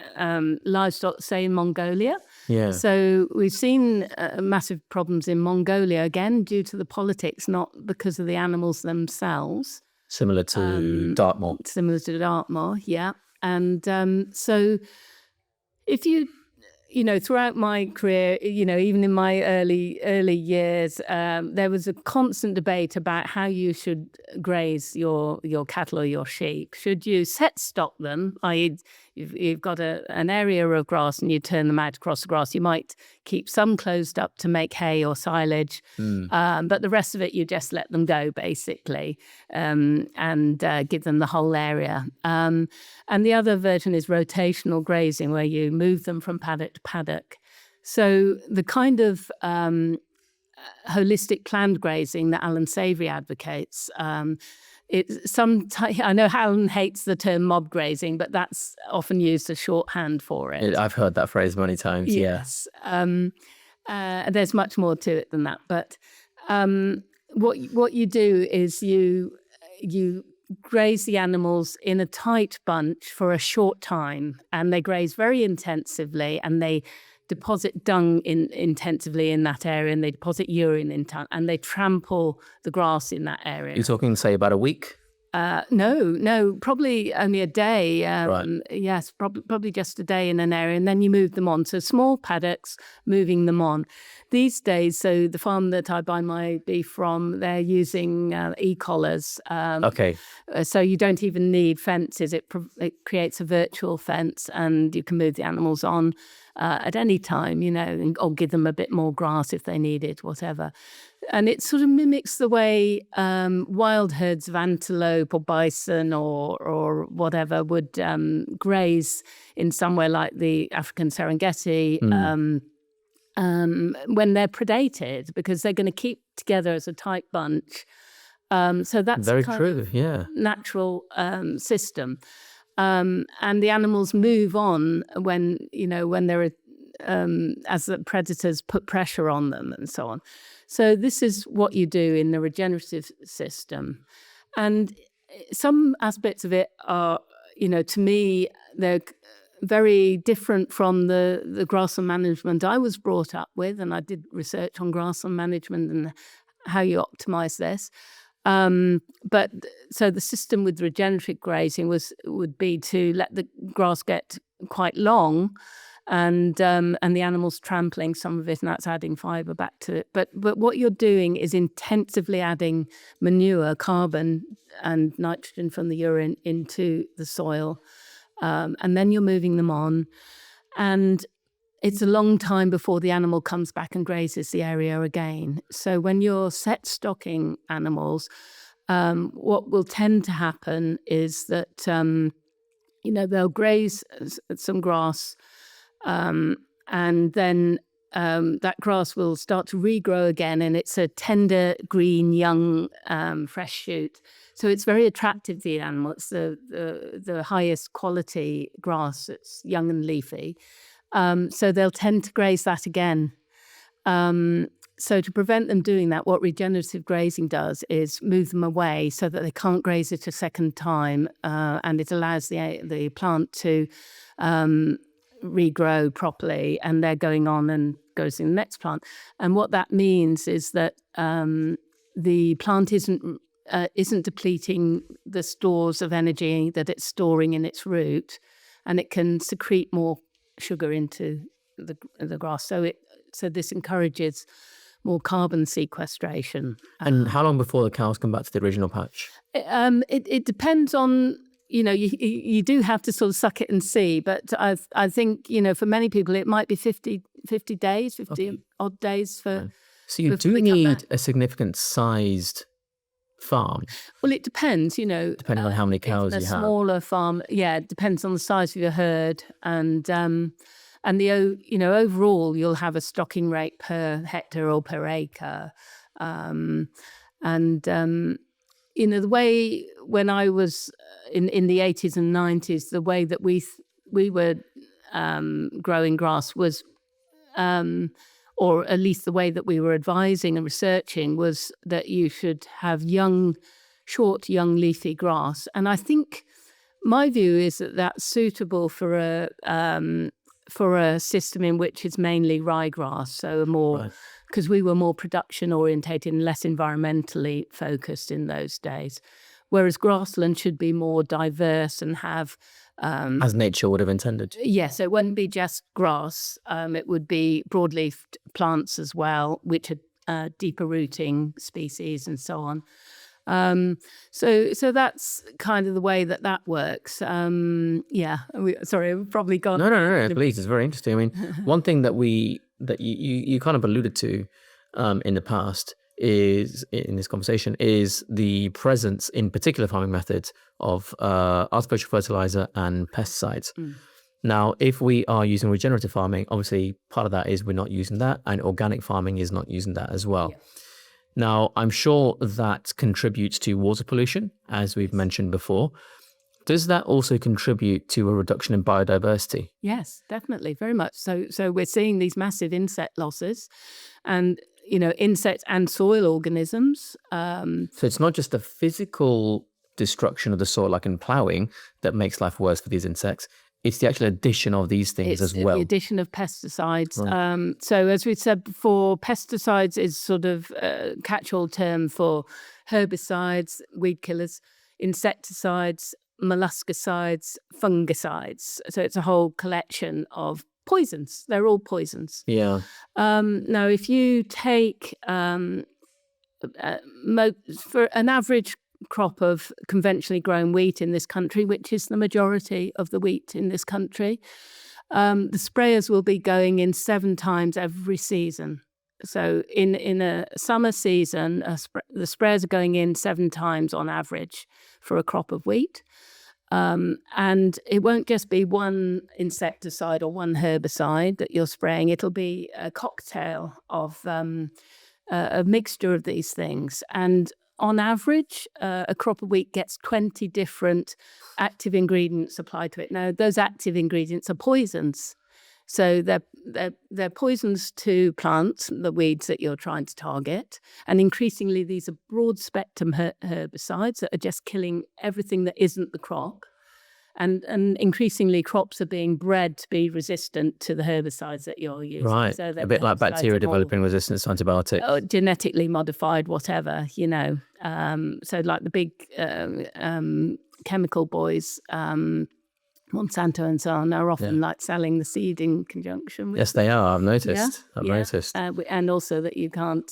livestock, say in Mongolia. Yeah. So we've seen massive problems in Mongolia, again, due to the politics, not because of the animals themselves. Similar to Dartmoor. Similar to Dartmoor, yeah. And so if you... throughout my career, even in my early years, there was a constant debate about how you should graze your cattle or your sheep. Should you set stock them, i.e. you've got an area of grass and you turn them out across the grass. You might keep some closed up to make hay or silage, but the rest of it you just let them go, basically, and give them the whole area. And the other version is rotational grazing, where you move them from paddock to paddock. So the kind of holistic planned grazing that Alan Savory advocates, I know Alan hates the term mob grazing, but that's often used as shorthand for it. I've heard that phrase many times, yes. There's much more to it than that. But what you do is you graze the animals in a tight bunch for a short time, and they graze very intensively, and they deposit dung intensively in that area, and they deposit urine and they trample the grass in that area. You're talking, say, about a week? No, probably only a day. Right. Yes, probably just a day in an area, and then you move them on. So small paddocks, moving them on. These days, so the farm that I buy my beef from, they're using e-collars. Okay. So you don't even need fences. It creates a virtual fence, and you can move the animals on at any time, or give them a bit more grass if they need it, whatever. And it sort of mimics the way wild herds of antelope or bison or whatever would graze in somewhere like the African Serengeti when they're predated, because they're going to keep together as a tight bunch. So that's very true. Yeah, natural system. And the animals move on when they're as the predators put pressure on them and so on. So this is what you do in the regenerative system. And some aspects of it are, to me, they're very different from the grassland management I was brought up with. And I did research on grassland management and how you optimize this. But so the system with regenerative grazing would be to let the grass get quite long, and the animals trampling some of it, and that's adding fiber back to it. But what you're doing is intensively adding manure, carbon and nitrogen from the urine into the soil, and then you're moving them on. And it's a long time before the animal comes back and grazes the area again. So when you're set stocking animals, what will tend to happen is that, they'll graze some grass, and then that grass will start to regrow again, and it's a tender, green, young, fresh shoot. So it's very attractive to the animal. It's the highest quality grass. It's young and leafy. So they'll tend to graze that again. So to prevent them doing that, what regenerative grazing does is move them away so that they can't graze it a second time, and it allows the plant to regrow properly, and they're going on and goes in the next plant. And what that means is that the plant isn't depleting the stores of energy that it's storing in its root, and it can secrete more sugar into the grass. So this encourages more carbon sequestration. And how long before the cows come back to the original patch? It depends on, you do have to sort of suck it and see. But I think, for many people, it might be 50 days, 50 odd days for... So you do need a significant sized farm. Well, it depends, Depending on how many cows you have. A smaller farm, it depends on the size of your herd. And the overall, you'll have a stocking rate per hectare or per acre. The way when I was in the 80s and 90s, the way that we were growing grass was, or at least the way that we were advising and researching, was that you should have short, young leafy grass. And I think my view is that that's suitable for a system in which it's mainly ryegrass, so because we were more production orientated and less environmentally focused in those days, whereas grassland should be more diverse and have as nature would have intended. Yes, it wouldn't be just grass. It would be broadleafed plants as well, which are deeper rooting species and so on. So that's kind of the way that works. Sorry, I've probably gone. No, please. It's very interesting. I mean, one thing that you kind of alluded to in the past is in this conversation is the presence in particular farming methods of artificial fertilizer and pesticides. Now, if we are using regenerative farming, obviously part of that is we're not using that, and organic farming is not using that as well. Yeah. Now, I'm sure that contributes to water pollution, as we've mentioned before. Does that also contribute to a reduction in biodiversity? Yes, definitely, very much. So we're seeing these massive insect losses. And, insects and soil organisms. So it's not just the physical destruction of the soil, like in ploughing, that makes life worse for these insects. It's the actual addition of these things as well. The addition of pesticides. Right. So as we said before, pesticides is sort of a catch-all term for herbicides, weed killers, insecticides, molluscicides, fungicides. So it's a whole collection of poisons. They're all poisons. Yeah. Now, if you take for an average crop of conventionally grown wheat in this country, which is the majority of the wheat in this country, the sprayers will be going in 7 times every season. So in a summer season, the sprayers are going in 7 times on average for a crop of wheat. And it won't just be one insecticide or one herbicide that you're spraying. It'll be a cocktail of a mixture of these things. And on average, a crop of wheat gets 20 different active ingredients applied to it. Now, those active ingredients are poisons. So they're poisons to plants, the weeds that you're trying to target. And increasingly, these are broad spectrum herbicides that are just killing everything that isn't the crop. And increasingly, crops are being bred to be resistant to the herbicides that you're using. Right. So a bit like bacteria developing resistance to antibiotics. Genetically modified, whatever, So like the big chemical boys, Monsanto and so on, are often like selling the seed in conjunction with. Yes, they are. I've noticed. I've noticed. And also that you can't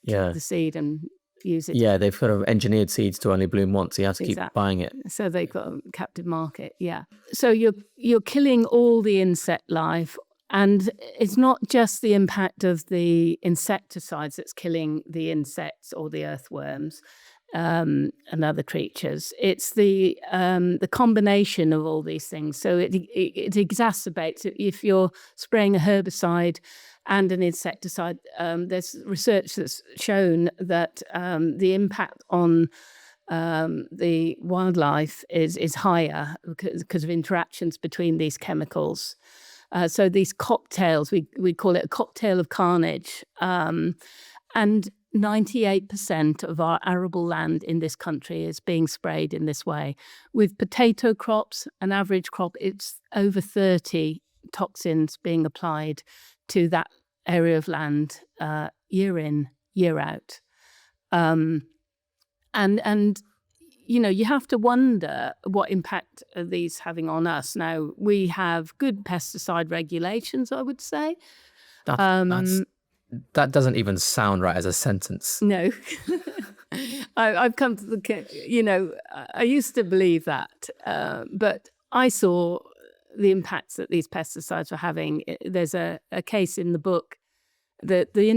take the seed and use it. Yeah, they've sort of engineered seeds to only bloom once. So you have to keep buying it. So they've got a captive market. Yeah. So you're killing all the insect life. And it's not just the impact of the insecticides that's killing the insects or the earthworms and other creatures. It's the combination of all these things. So it exacerbates it. If you're spraying a herbicide and an insecticide, there's research that's shown that the impact on the wildlife is higher because of interactions between these chemicals. So these cocktails, we call it a cocktail of carnage. And 98% of our arable land in this country is being sprayed in this way. With potato crops, an average crop, it's over 30 toxins being applied to that area of land year in, year out. And you have to wonder what impact are these having on us. Now, we have good pesticide regulations, I would say. That doesn't even sound right as a sentence. No. I've come to I used to believe that, but I saw the impacts that these pesticides were having. There's a case in the book that the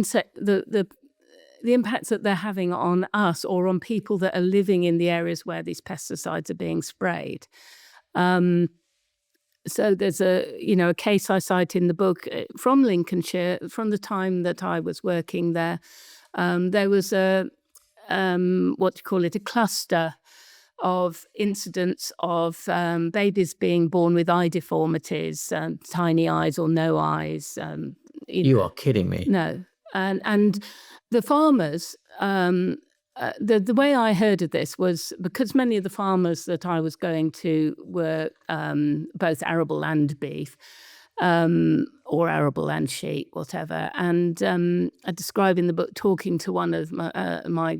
impacts that they're having on us or on people that are living in the areas where these pesticides are being sprayed. So there's a case I cite in the book from Lincolnshire, from the time that I was working there. There was a cluster of incidents of babies being born with eye deformities, tiny eyes or no eyes. You are kidding me. No. And the farmers, the way I heard of this was because many of the farmers that I was going to were both arable and beef, or arable and sheep, whatever. And I describe in the book talking to one of my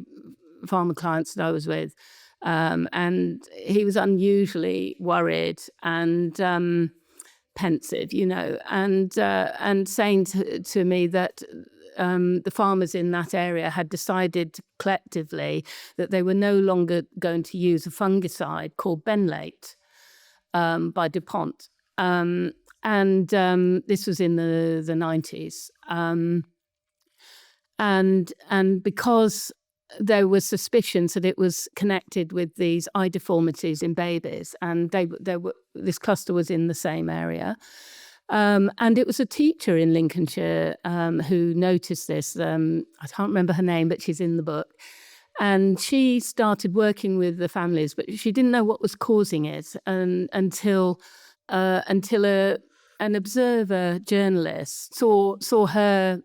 farmer clients that I was with, and he was unusually worried and pensive, and saying to me that the farmers in that area had decided collectively that they were no longer going to use a fungicide called benlate by DuPont. And this was in the 90s. And because there was suspicions that it was connected with these eye deformities in babies, and this cluster was in the same area. And it was a teacher in Lincolnshire who noticed this. I can't remember her name, but she's in the book. And she started working with the families, but she didn't know what was causing it until a an observer journalist saw her.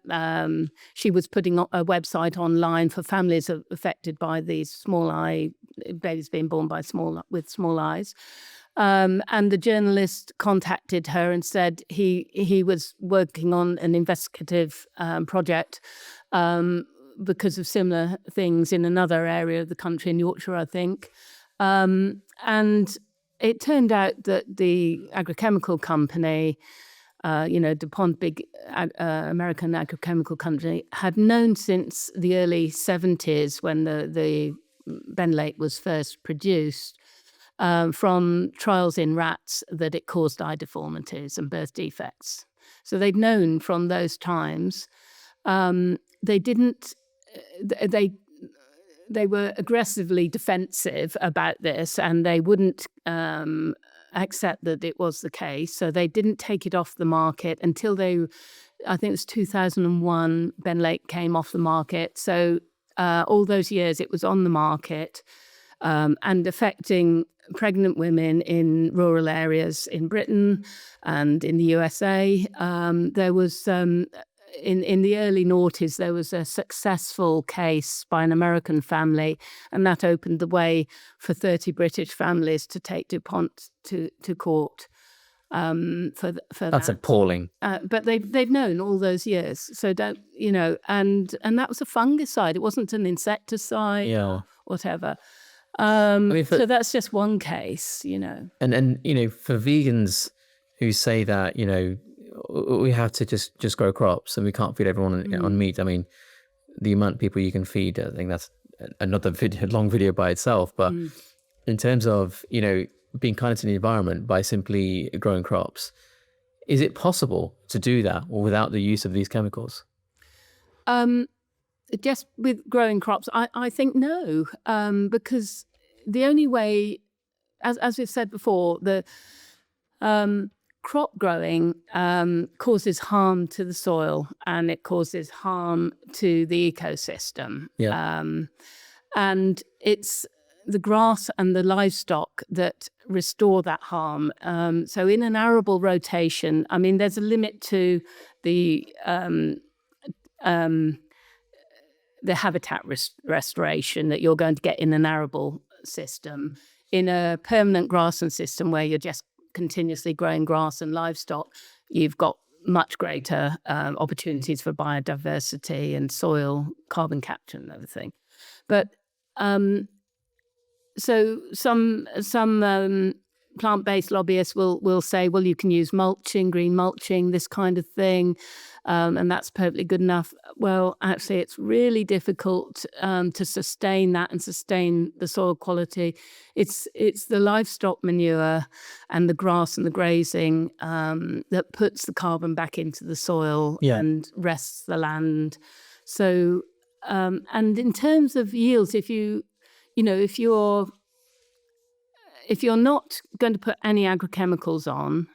She was putting a website online for families affected by these small eye babies being born with small eyes. And the journalist contacted her and said he was working on an investigative project because of similar things in another area of the country, in Yorkshire, I think. And it turned out that the agrochemical company, DuPont, big American agrochemical company, had known since the early 70s when the benlate was first produced, from trials in rats, that it caused eye deformities and birth defects. So they'd known from those times. They were aggressively defensive about this, and they wouldn't accept that it was the case. So they didn't take it off the market until I think it was 2001, benlate came off the market. So all those years it was on the market and affecting pregnant women in rural areas in Britain and in the USA. There was... In the early noughties, there was a successful case by an American family, and that opened the way for 30 British families to take DuPont to court for That's that. appalling. But they've known all those years, so don't and that was a fungicide. It wasn't an insecticide, or whatever. So that's just one case, And for vegans who say that we have to just grow crops and we can't feed everyone on meat. I mean, the amount of people you can feed, I think that's another long video by itself. But in terms of, being kind to the environment by simply growing crops, is it possible to do that or without the use of these chemicals? Just with growing crops, I think no, because the only way, as we've said before, the crop growing causes harm to the soil and it causes harm to the ecosystem. And it's the grass and the livestock that restore that harm. So in an arable rotation, I mean, there's a limit to the habitat restoration that you're going to get in an arable system. In a permanent grassland system where you're just continuously growing grass and livestock, you've got much greater opportunities for biodiversity and soil carbon capture and everything. But so some plant-based lobbyists will say, well, you can use mulching, green mulching, this kind of thing, and that's perfectly good enough. Well, actually, it's really difficult to sustain that and sustain the soil quality. It's the livestock manure and the grass and the grazing that puts the carbon back into the soil and rests the land. So, and in terms of yields, if you're not going to put any agrochemicals on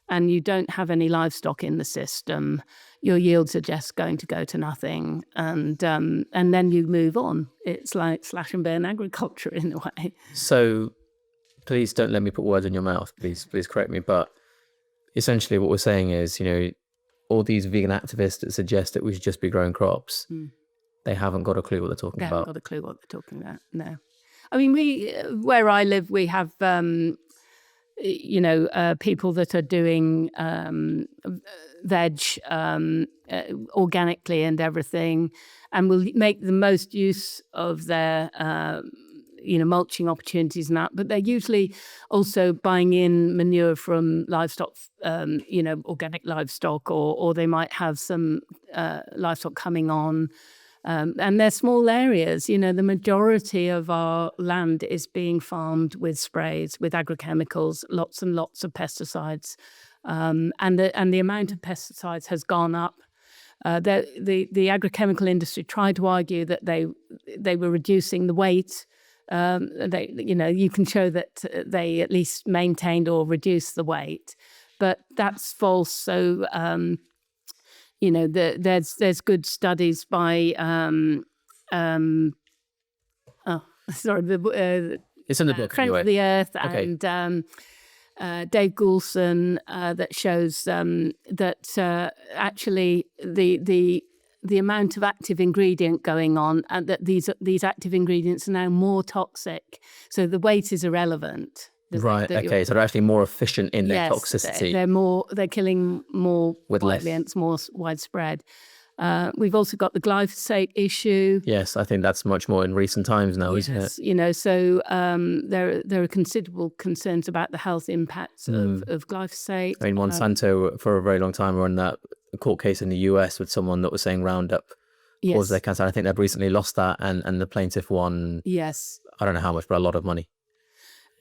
and you don't have any livestock in the system, your yields are just going to go to nothing, and then you move on. It's like slash and burn agriculture in a way. So please don't let me put words in your mouth. Please correct me. But essentially what we're saying is, all these vegan activists that suggest that we should just be growing crops, they haven't got a clue what they're talking about. They haven't got a clue what they're talking about, no. I mean, where I live, we have, people that are doing veg organically and everything, and will make the most use of their, mulching opportunities and that. But they're usually also buying in manure from livestock, organic livestock, or they might have some livestock coming on. And they're small areas. The majority of our land is being farmed with sprays, with agrochemicals, lots and lots of pesticides, and the amount of pesticides has gone up. The agrochemical industry tried to argue that they were reducing the weight. You can show that they at least maintained or reduced the weight, but that's false. So. There's good studies by it's in the book Friends anyway. of the Earth Okay. and Dave Goulson that shows that actually the amount of active ingredient going on, and that these active ingredients are now more toxic. So the weight is irrelevant. Right. Okay. So they're actually more efficient in their toxicity. They're killing more with less. It's more widespread. We've also got the glyphosate issue. Yes, I think that's much more in recent times now, isn't it? You know, so there are considerable concerns about the health impacts of glyphosate. I mean, Monsanto for a very long time were in that court case in the US with someone that was saying Roundup caused their cancer. I think they've recently lost that, and the plaintiff won. Yes, I don't know how much, but a lot of money.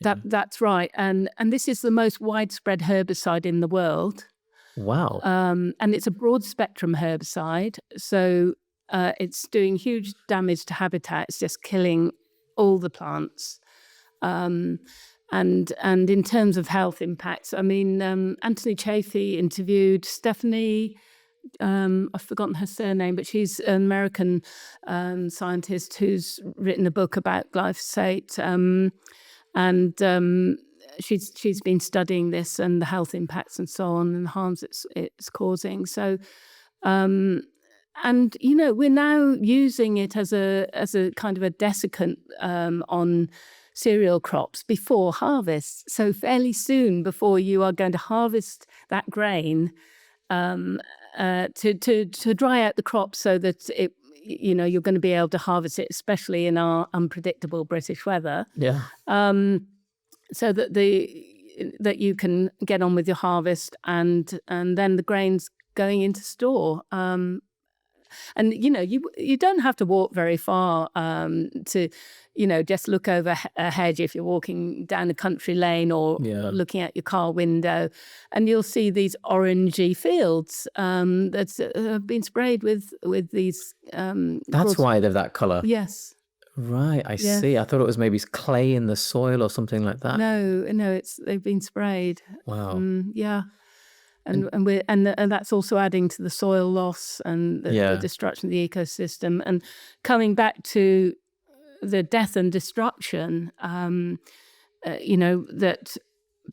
That's right, and this is the most widespread herbicide in the world. Wow. And it's a broad spectrum herbicide, so it's doing huge damage to habitat. It's just killing all the plants. And in terms of health impacts, I mean, Anthony Chaffee interviewed Stephanie, I've forgotten her surname, but she's an American scientist who's written a book about glyphosate. And she's been studying this and the health impacts and so on, and the harms it's causing. So, and you know, we're now using it as a kind of a desiccant on cereal crops before harvest. So fairly soon, before you are going to harvest that grain, to dry out the crop so that you're going to be able to harvest it, especially in our unpredictable British weather. Yeah. So that you can get on with your harvest, and then the grain's going into store. And you don't have to walk very far to just look over a hedge if you're walking down a country lane or looking at your car window, and you'll see these orangey fields that have been sprayed with these. That's why they're that colour. Yes. Right, I see. I thought it was maybe clay in the soil or something like that. No, they've been sprayed. Wow. Yeah. And that's also adding to the soil loss and the destruction of the ecosystem. And coming back to the death and destruction, that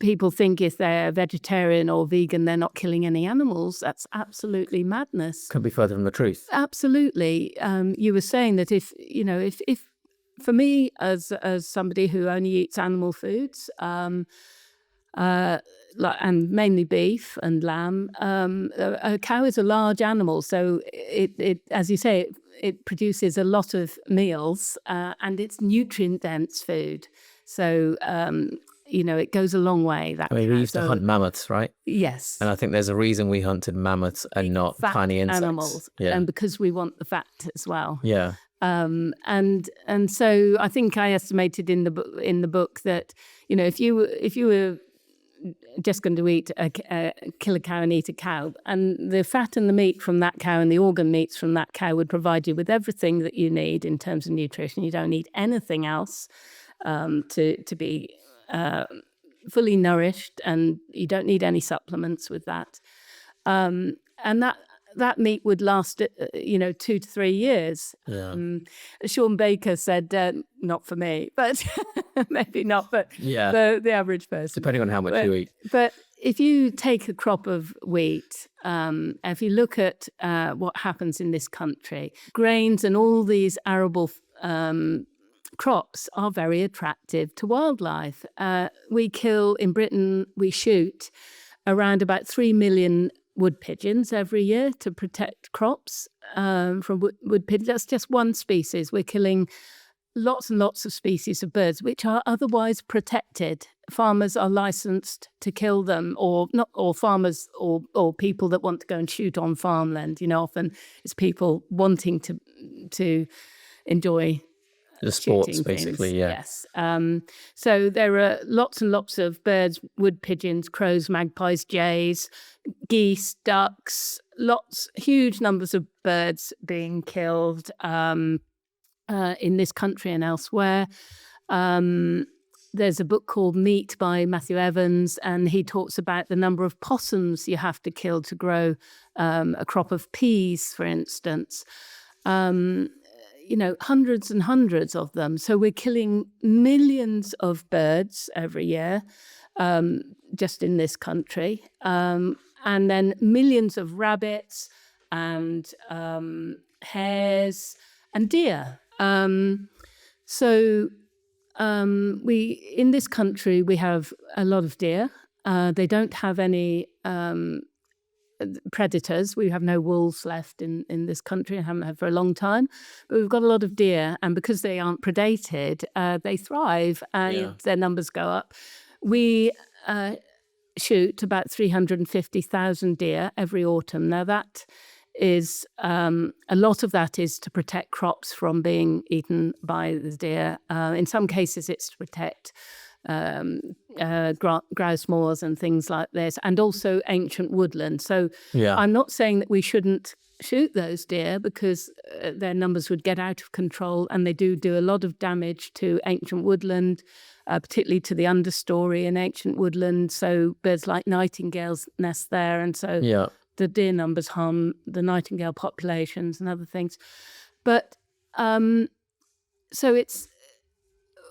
people think if they're vegetarian or vegan, they're not killing any animals. That's absolutely madness. Could be further from the truth. Absolutely. You were saying that if for me, as somebody who only eats animal foods, and mainly beef and lamb, a cow is a large animal, so it as you say, it produces a lot of meals, and it's nutrient dense food. So it goes a long way. We used to hunt mammoths, right? Yes. And I think there's a reason we hunted mammoths and not tiny insects. Animals, and because we want the fat as well. Yeah. And so I think I estimated in the book that if you were just going to kill a cow and eat a cow, and the fat and the meat from that cow and the organ meats from that cow would provide you with everything that you need in terms of nutrition. You don't need anything else to be fully nourished, and you don't need any supplements with that. And that meat would last, 2 to 3 years. Yeah. Sean Baker said, not for me, but maybe not, but the average person. Depending on how much you eat. But if you take a crop of wheat, if you look at what happens in this country, grains and all these arable crops are very attractive to wildlife. In Britain, we shoot around about 3 million wood pigeons every year to protect crops from wood pigeons. That's just one species. We're killing lots and lots of species of birds which are otherwise protected. Farmers are licensed to kill them, or not, or farmers or people that want to go and shoot on farmland. Often it's people wanting to enjoy the sports, basically, Yes. So there are lots and lots of birds: wood pigeons, crows, magpies, jays, geese, ducks. Huge numbers of birds being killed in this country and elsewhere. There's a book called Meat by Matthew Evans, and he talks about the number of possums you have to kill to grow a crop of peas, for instance. Hundreds and hundreds of them. So we're killing millions of birds every year. just in this country. And then millions of rabbits and hares and deer. In this country, we have a lot of deer. They don't have any predators. We have no wolves left in this country and haven't had for a long time. But we've got a lot of deer, and because they aren't predated, they thrive and their numbers go up. We shoot about 350,000 deer every autumn. Now that is a lot of that is to protect crops from being eaten by the deer. In some cases, it's to protect grouse moors and things like this, and also ancient woodland. So I'm not saying that we shouldn't shoot those deer, because their numbers would get out of control, and they do a lot of damage to ancient woodland, particularly to the understory in ancient woodland. So birds like nightingales nest there, and so the deer numbers harm the nightingale populations and other things. But so it's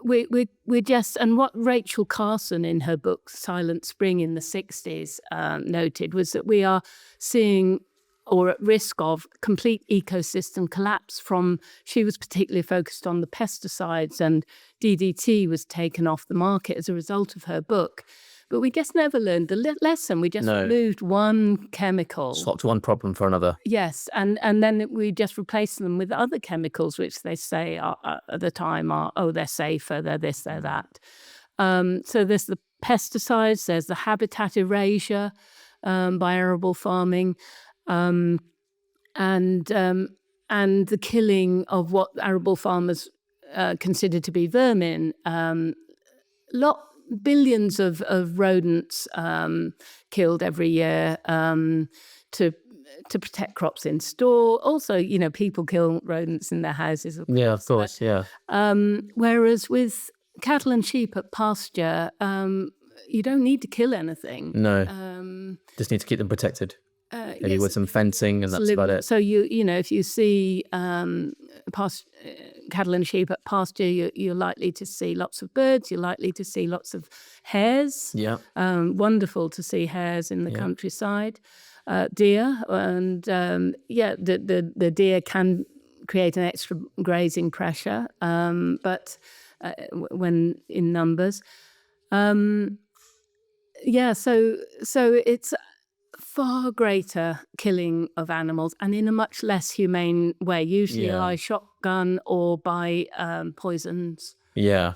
we're just, and what Rachel Carson in her book Silent Spring in the 60s noted was that we are seeing, or at risk of, complete ecosystem collapse from, she was particularly focused on the pesticides, and DDT was taken off the market as a result of her book. But we just never learned the lesson. We just removed one chemical. Swapped one problem for another. Yes, and then we just replaced them with other chemicals, which they say are, at the time are, they're safer, they're this, they're that. So there's the pesticides, there's the habitat erasure by arable farming, and the killing of what arable farmers consider to be vermin. Billions of rodents killed every year to protect crops in store. Also, people kill rodents in their houses. Of course. Whereas with cattle and sheep at pasture, you don't need to kill anything. No. Just need to keep them protected. Maybe with some fencing, and that's about it. So if you see cattle and sheep at pasture, you're likely to see lots of birds. You're likely to see lots of hares. Wonderful to see hares in the countryside. Deer, and the deer can create an extra grazing pressure, but when in numbers, so it's far greater killing of animals, and in a much less humane way, usually by shotgun or by poisons. It's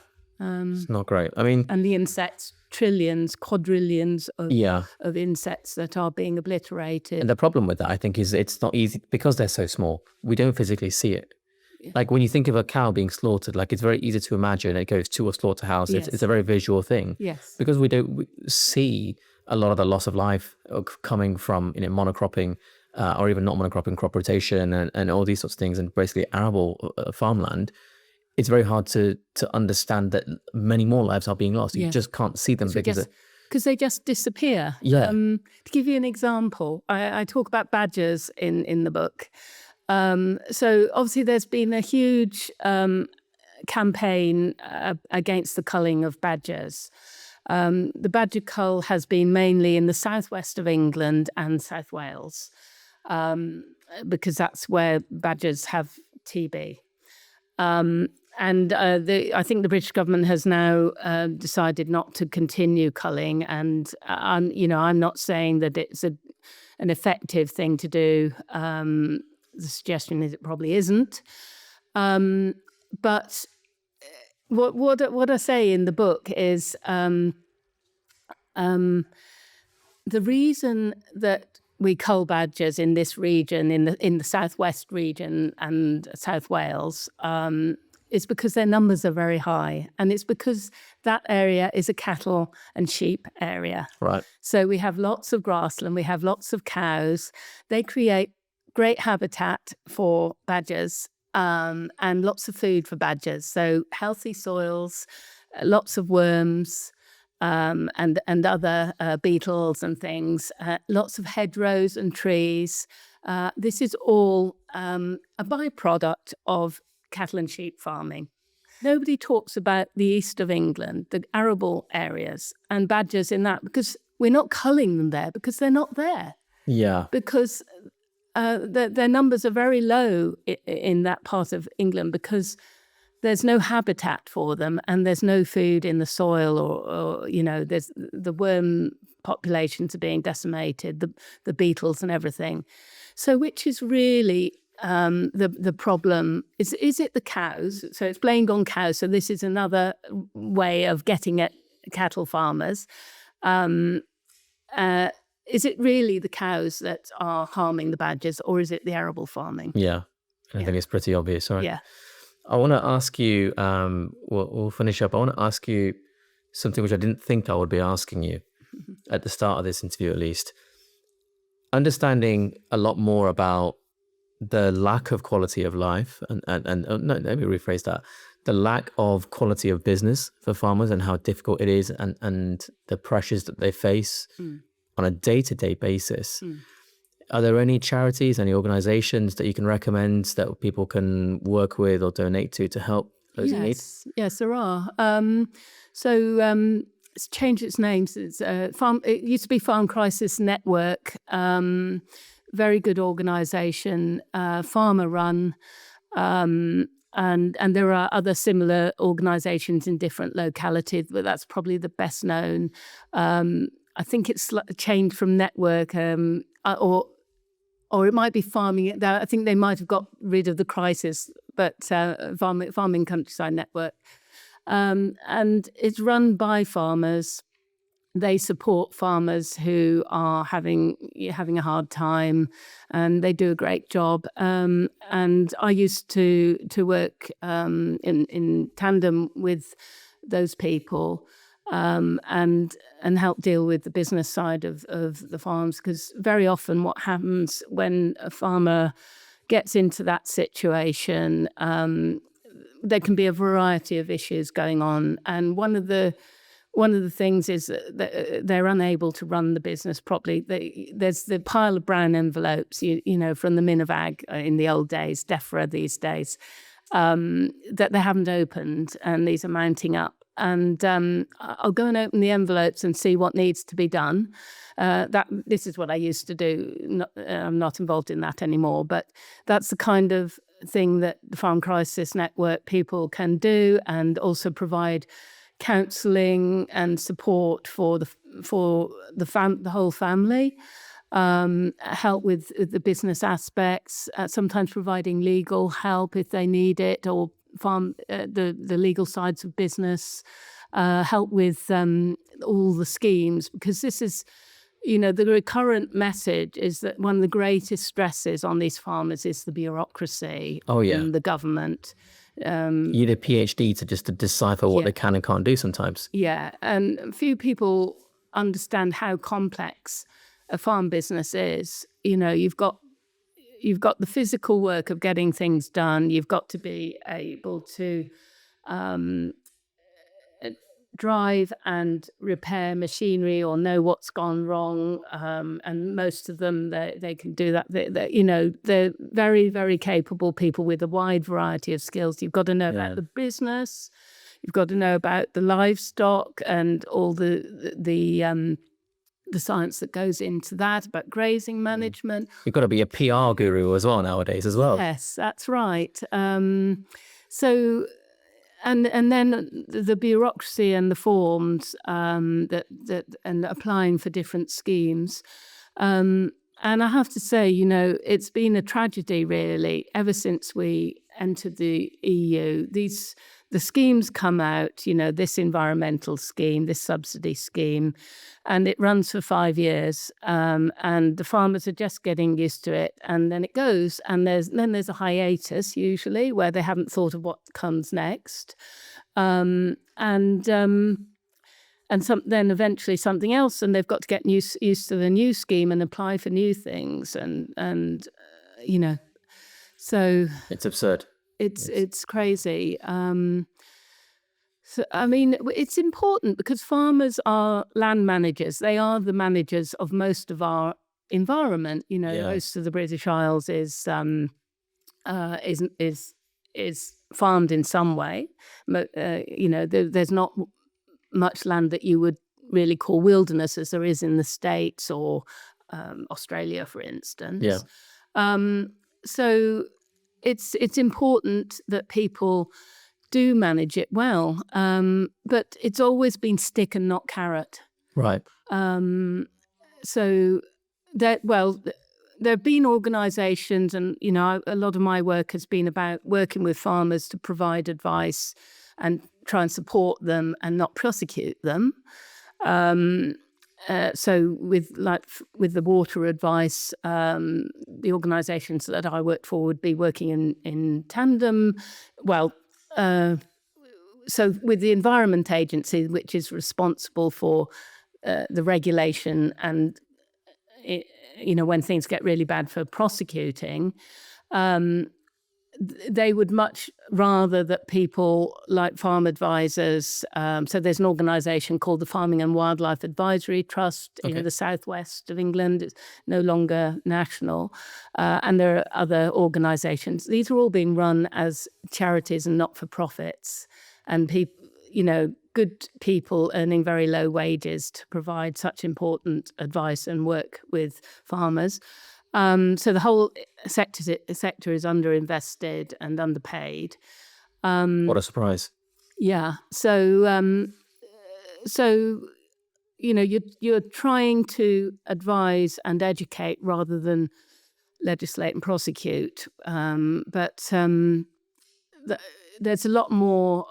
not great. I mean, and the insects, trillions, quadrillions of insects that are being obliterated. And the problem with that, I think, is it's not easy because they're so small. We don't physically see it. Like when you think of a cow being slaughtered, like it's very easy to imagine it goes to a slaughterhouse. It's a very visual thing. Because we don't see a lot of the loss of life coming from monocropping or even not monocropping, crop rotation and all these sorts of things, and basically arable farmland. It's very hard to understand that many more lives are being lost. You just can't see them because they just disappear. To give you an example, I talk about badgers in the book. So obviously there's been a huge campaign against the culling of badgers. The badger cull has been mainly in the southwest of England and South Wales, because that's where badgers have TB. I think the British government has now decided not to continue culling, and I'm not saying that it's an effective thing to do. The suggestion is it probably isn't. But what I say in the book is the reason that we cull badgers in this region, in the southwest region and South Wales, is because their numbers are very high, and it's because that area is a cattle and sheep area. Right. So we have lots of grassland, we have lots of cows. They create great habitat for badgers, and lots of food for badgers. So healthy soils, lots of worms, and other beetles and things, lots of hedgerows and trees. This is all a byproduct of cattle and sheep farming. Nobody talks about the east of England, the arable areas, and badgers in that, because we're not culling them there because they're not there. Yeah. Because their numbers are very low in that part of England because there's no habitat for them and there's no food in the soil, or there's the worm populations are being decimated, the beetles and everything. So which is really the problem? Is it the cows? So it's blamed on cows. So this is another way of getting at cattle farmers. Is it really the cows that are harming the badgers, or is it the arable farming? Yeah. I think it's pretty obvious. All right. Yeah. I want to ask you, we'll finish up. I want to ask you something which I didn't think I would be asking you at the start of this interview, at least. Understanding a lot more about the lack of quality of life and no, let me rephrase that. The lack of quality of business for farmers and how difficult it is and the pressures that they face on a day-to-day basis. Are there any charities, any organizations that you can recommend that people can work with or donate to help those in need? Yes, there are. It's changed its names. It's it used to be Farm Crisis Network. Very good organization, farmer run. And there are other similar organizations in different localities, but that's probably the best known. I think it's changed from network, or it might be farming. I think they might have got rid of the crisis, but Farming Countryside Network. And it's run by farmers. They support farmers who are having a hard time, and they do a great job. And I used to work in tandem with those people. And help deal with the business side of the farms, because very often what happens when a farmer gets into that situation, there can be a variety of issues going on, and one of the things is that they're unable to run the business properly. There's the pile of brown envelopes, from the Minivag in the old days, DEFRA these days, that they haven't opened, and these are mounting up. And I'll go and open the envelopes and see what needs to be done. This is what I used to do. I'm not involved in that anymore, but that's the kind of thing that the Farm Crisis Network people can do, and also provide counselling and support for the whole family. Help with the business aspects, sometimes providing legal help if they need it, or the legal sides of business, help with all the schemes, because this is, the recurrent message is that one of the greatest stresses on these farmers is the bureaucracy and the government. You need a PhD to decipher what they can and can't do sometimes. Yeah, and few people understand how complex a farm business is. You've got the physical work of getting things done. You've got to be able to drive and repair machinery or know what's gone wrong. And most of them, they can do that. They're very, very capable people with a wide variety of skills. You've got to know about the business. You've got to know about the livestock and all the science that goes into that, about grazing management. You've got to be a PR guru as well nowadays as well. Yes, that's right. And then the bureaucracy and the forms and applying for different schemes. And I have to say, it's been a tragedy really ever since we entered the EU. The schemes come out, this environmental scheme, this subsidy scheme, and it runs for 5 years. And the farmers are just getting used to it, and then it goes. And there's a hiatus usually where they haven't thought of what comes next, then eventually something else, and they've got to get used to the new scheme and apply for new things, and so it's absurd. It's crazy. It's important because farmers are land managers. They are the managers of most of our environment. Most of the British Isles is is farmed in some way. There's not much land that you would really call wilderness as there is in the States or Australia, for instance. Yeah. So it's important that people do manage it well, but it's always been stick and not carrot. Right. So there have been organisations, and a lot of my work has been about working with farmers to provide advice and try and support them and not prosecute them. So with the water advice, the organisations that I worked for would be working in tandem. So with the Environment Agency, which is responsible for the regulation and when things get really bad for prosecuting, they would much rather that people like farm advisors. So there's an organisation called the Farming and Wildlife Advisory Trust in the southwest of England. It's no longer national. And there are other organisations. These are all being run as charities and not-for-profits. And good people earning very low wages to provide such important advice and work with farmers. So the whole sector is underinvested and underpaid. What a surprise! Yeah. So you're trying to advise and educate rather than legislate and prosecute. But there's a lot more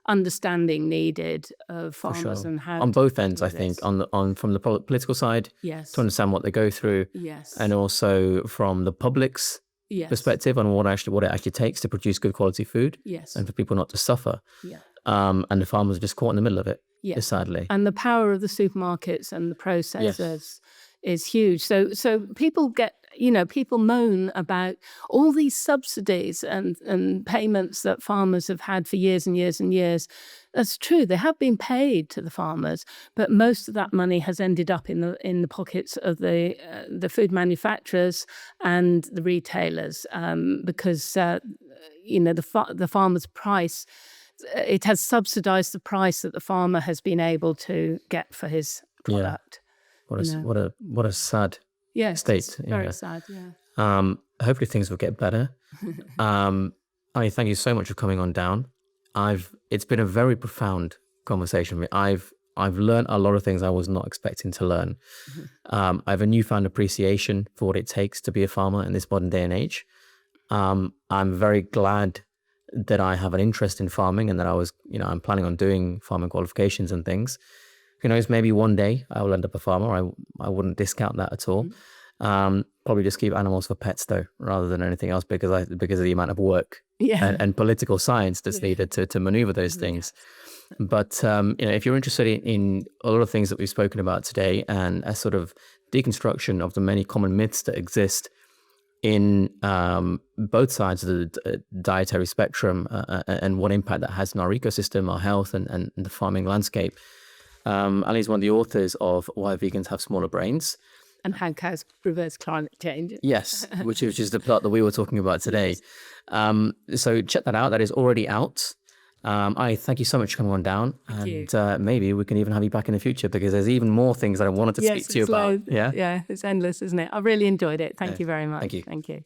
understanding needed of farmers and how on both ends. I think on from the political side, yes, to understand what they go through, yes, and also from the public's perspective on what it actually takes to produce good quality food, yes, and for people not to suffer. Yeah. And the farmers are just caught in the middle of it. Yes. Sadly. And the power of the supermarkets and the processors is huge. So people people moan about all these subsidies and payments that farmers have had for years and years and years. That's true. They have been paid to the farmers, but most of that money has ended up in the pockets of the food manufacturers and the retailers, because the farmer's price. It has subsidised the price that the farmer has been able to get for his product. Yeah. What a sad state. It's very sad. Yeah. Hopefully things will get better. Thank you so much for coming on down. It's been a very profound conversation. I've learned a lot of things I was not expecting to learn. I have a newfound appreciation for what it takes to be a farmer in this modern day and age. I'm very glad that I have an interest in farming and that I'm planning on doing farming qualifications and things. Who knows, maybe one day I will end up a farmer. I wouldn't discount that at all. Probably just keep animals for pets though, rather than anything else, because of the amount of work and political science that's needed to maneuver those things. But if you're interested in a lot of things that we've spoken about today and a sort of deconstruction of the many common myths that exist in both sides of the dietary spectrum and what impact that has on our ecosystem, our health, and the farming landscape. Ali is one of the authors of Why Vegans Have Smaller Brains. And how cows reverse climate change. Yes, which is the plot that we were talking about today. Yes. So check that out. That is already out. I thank you so much for coming on down. And maybe we can even have you back in the future, because there's even more things that I wanted to speak to you about. Yeah, it's endless, isn't it? I really enjoyed it. Thank you very much. Thank you. Thank you.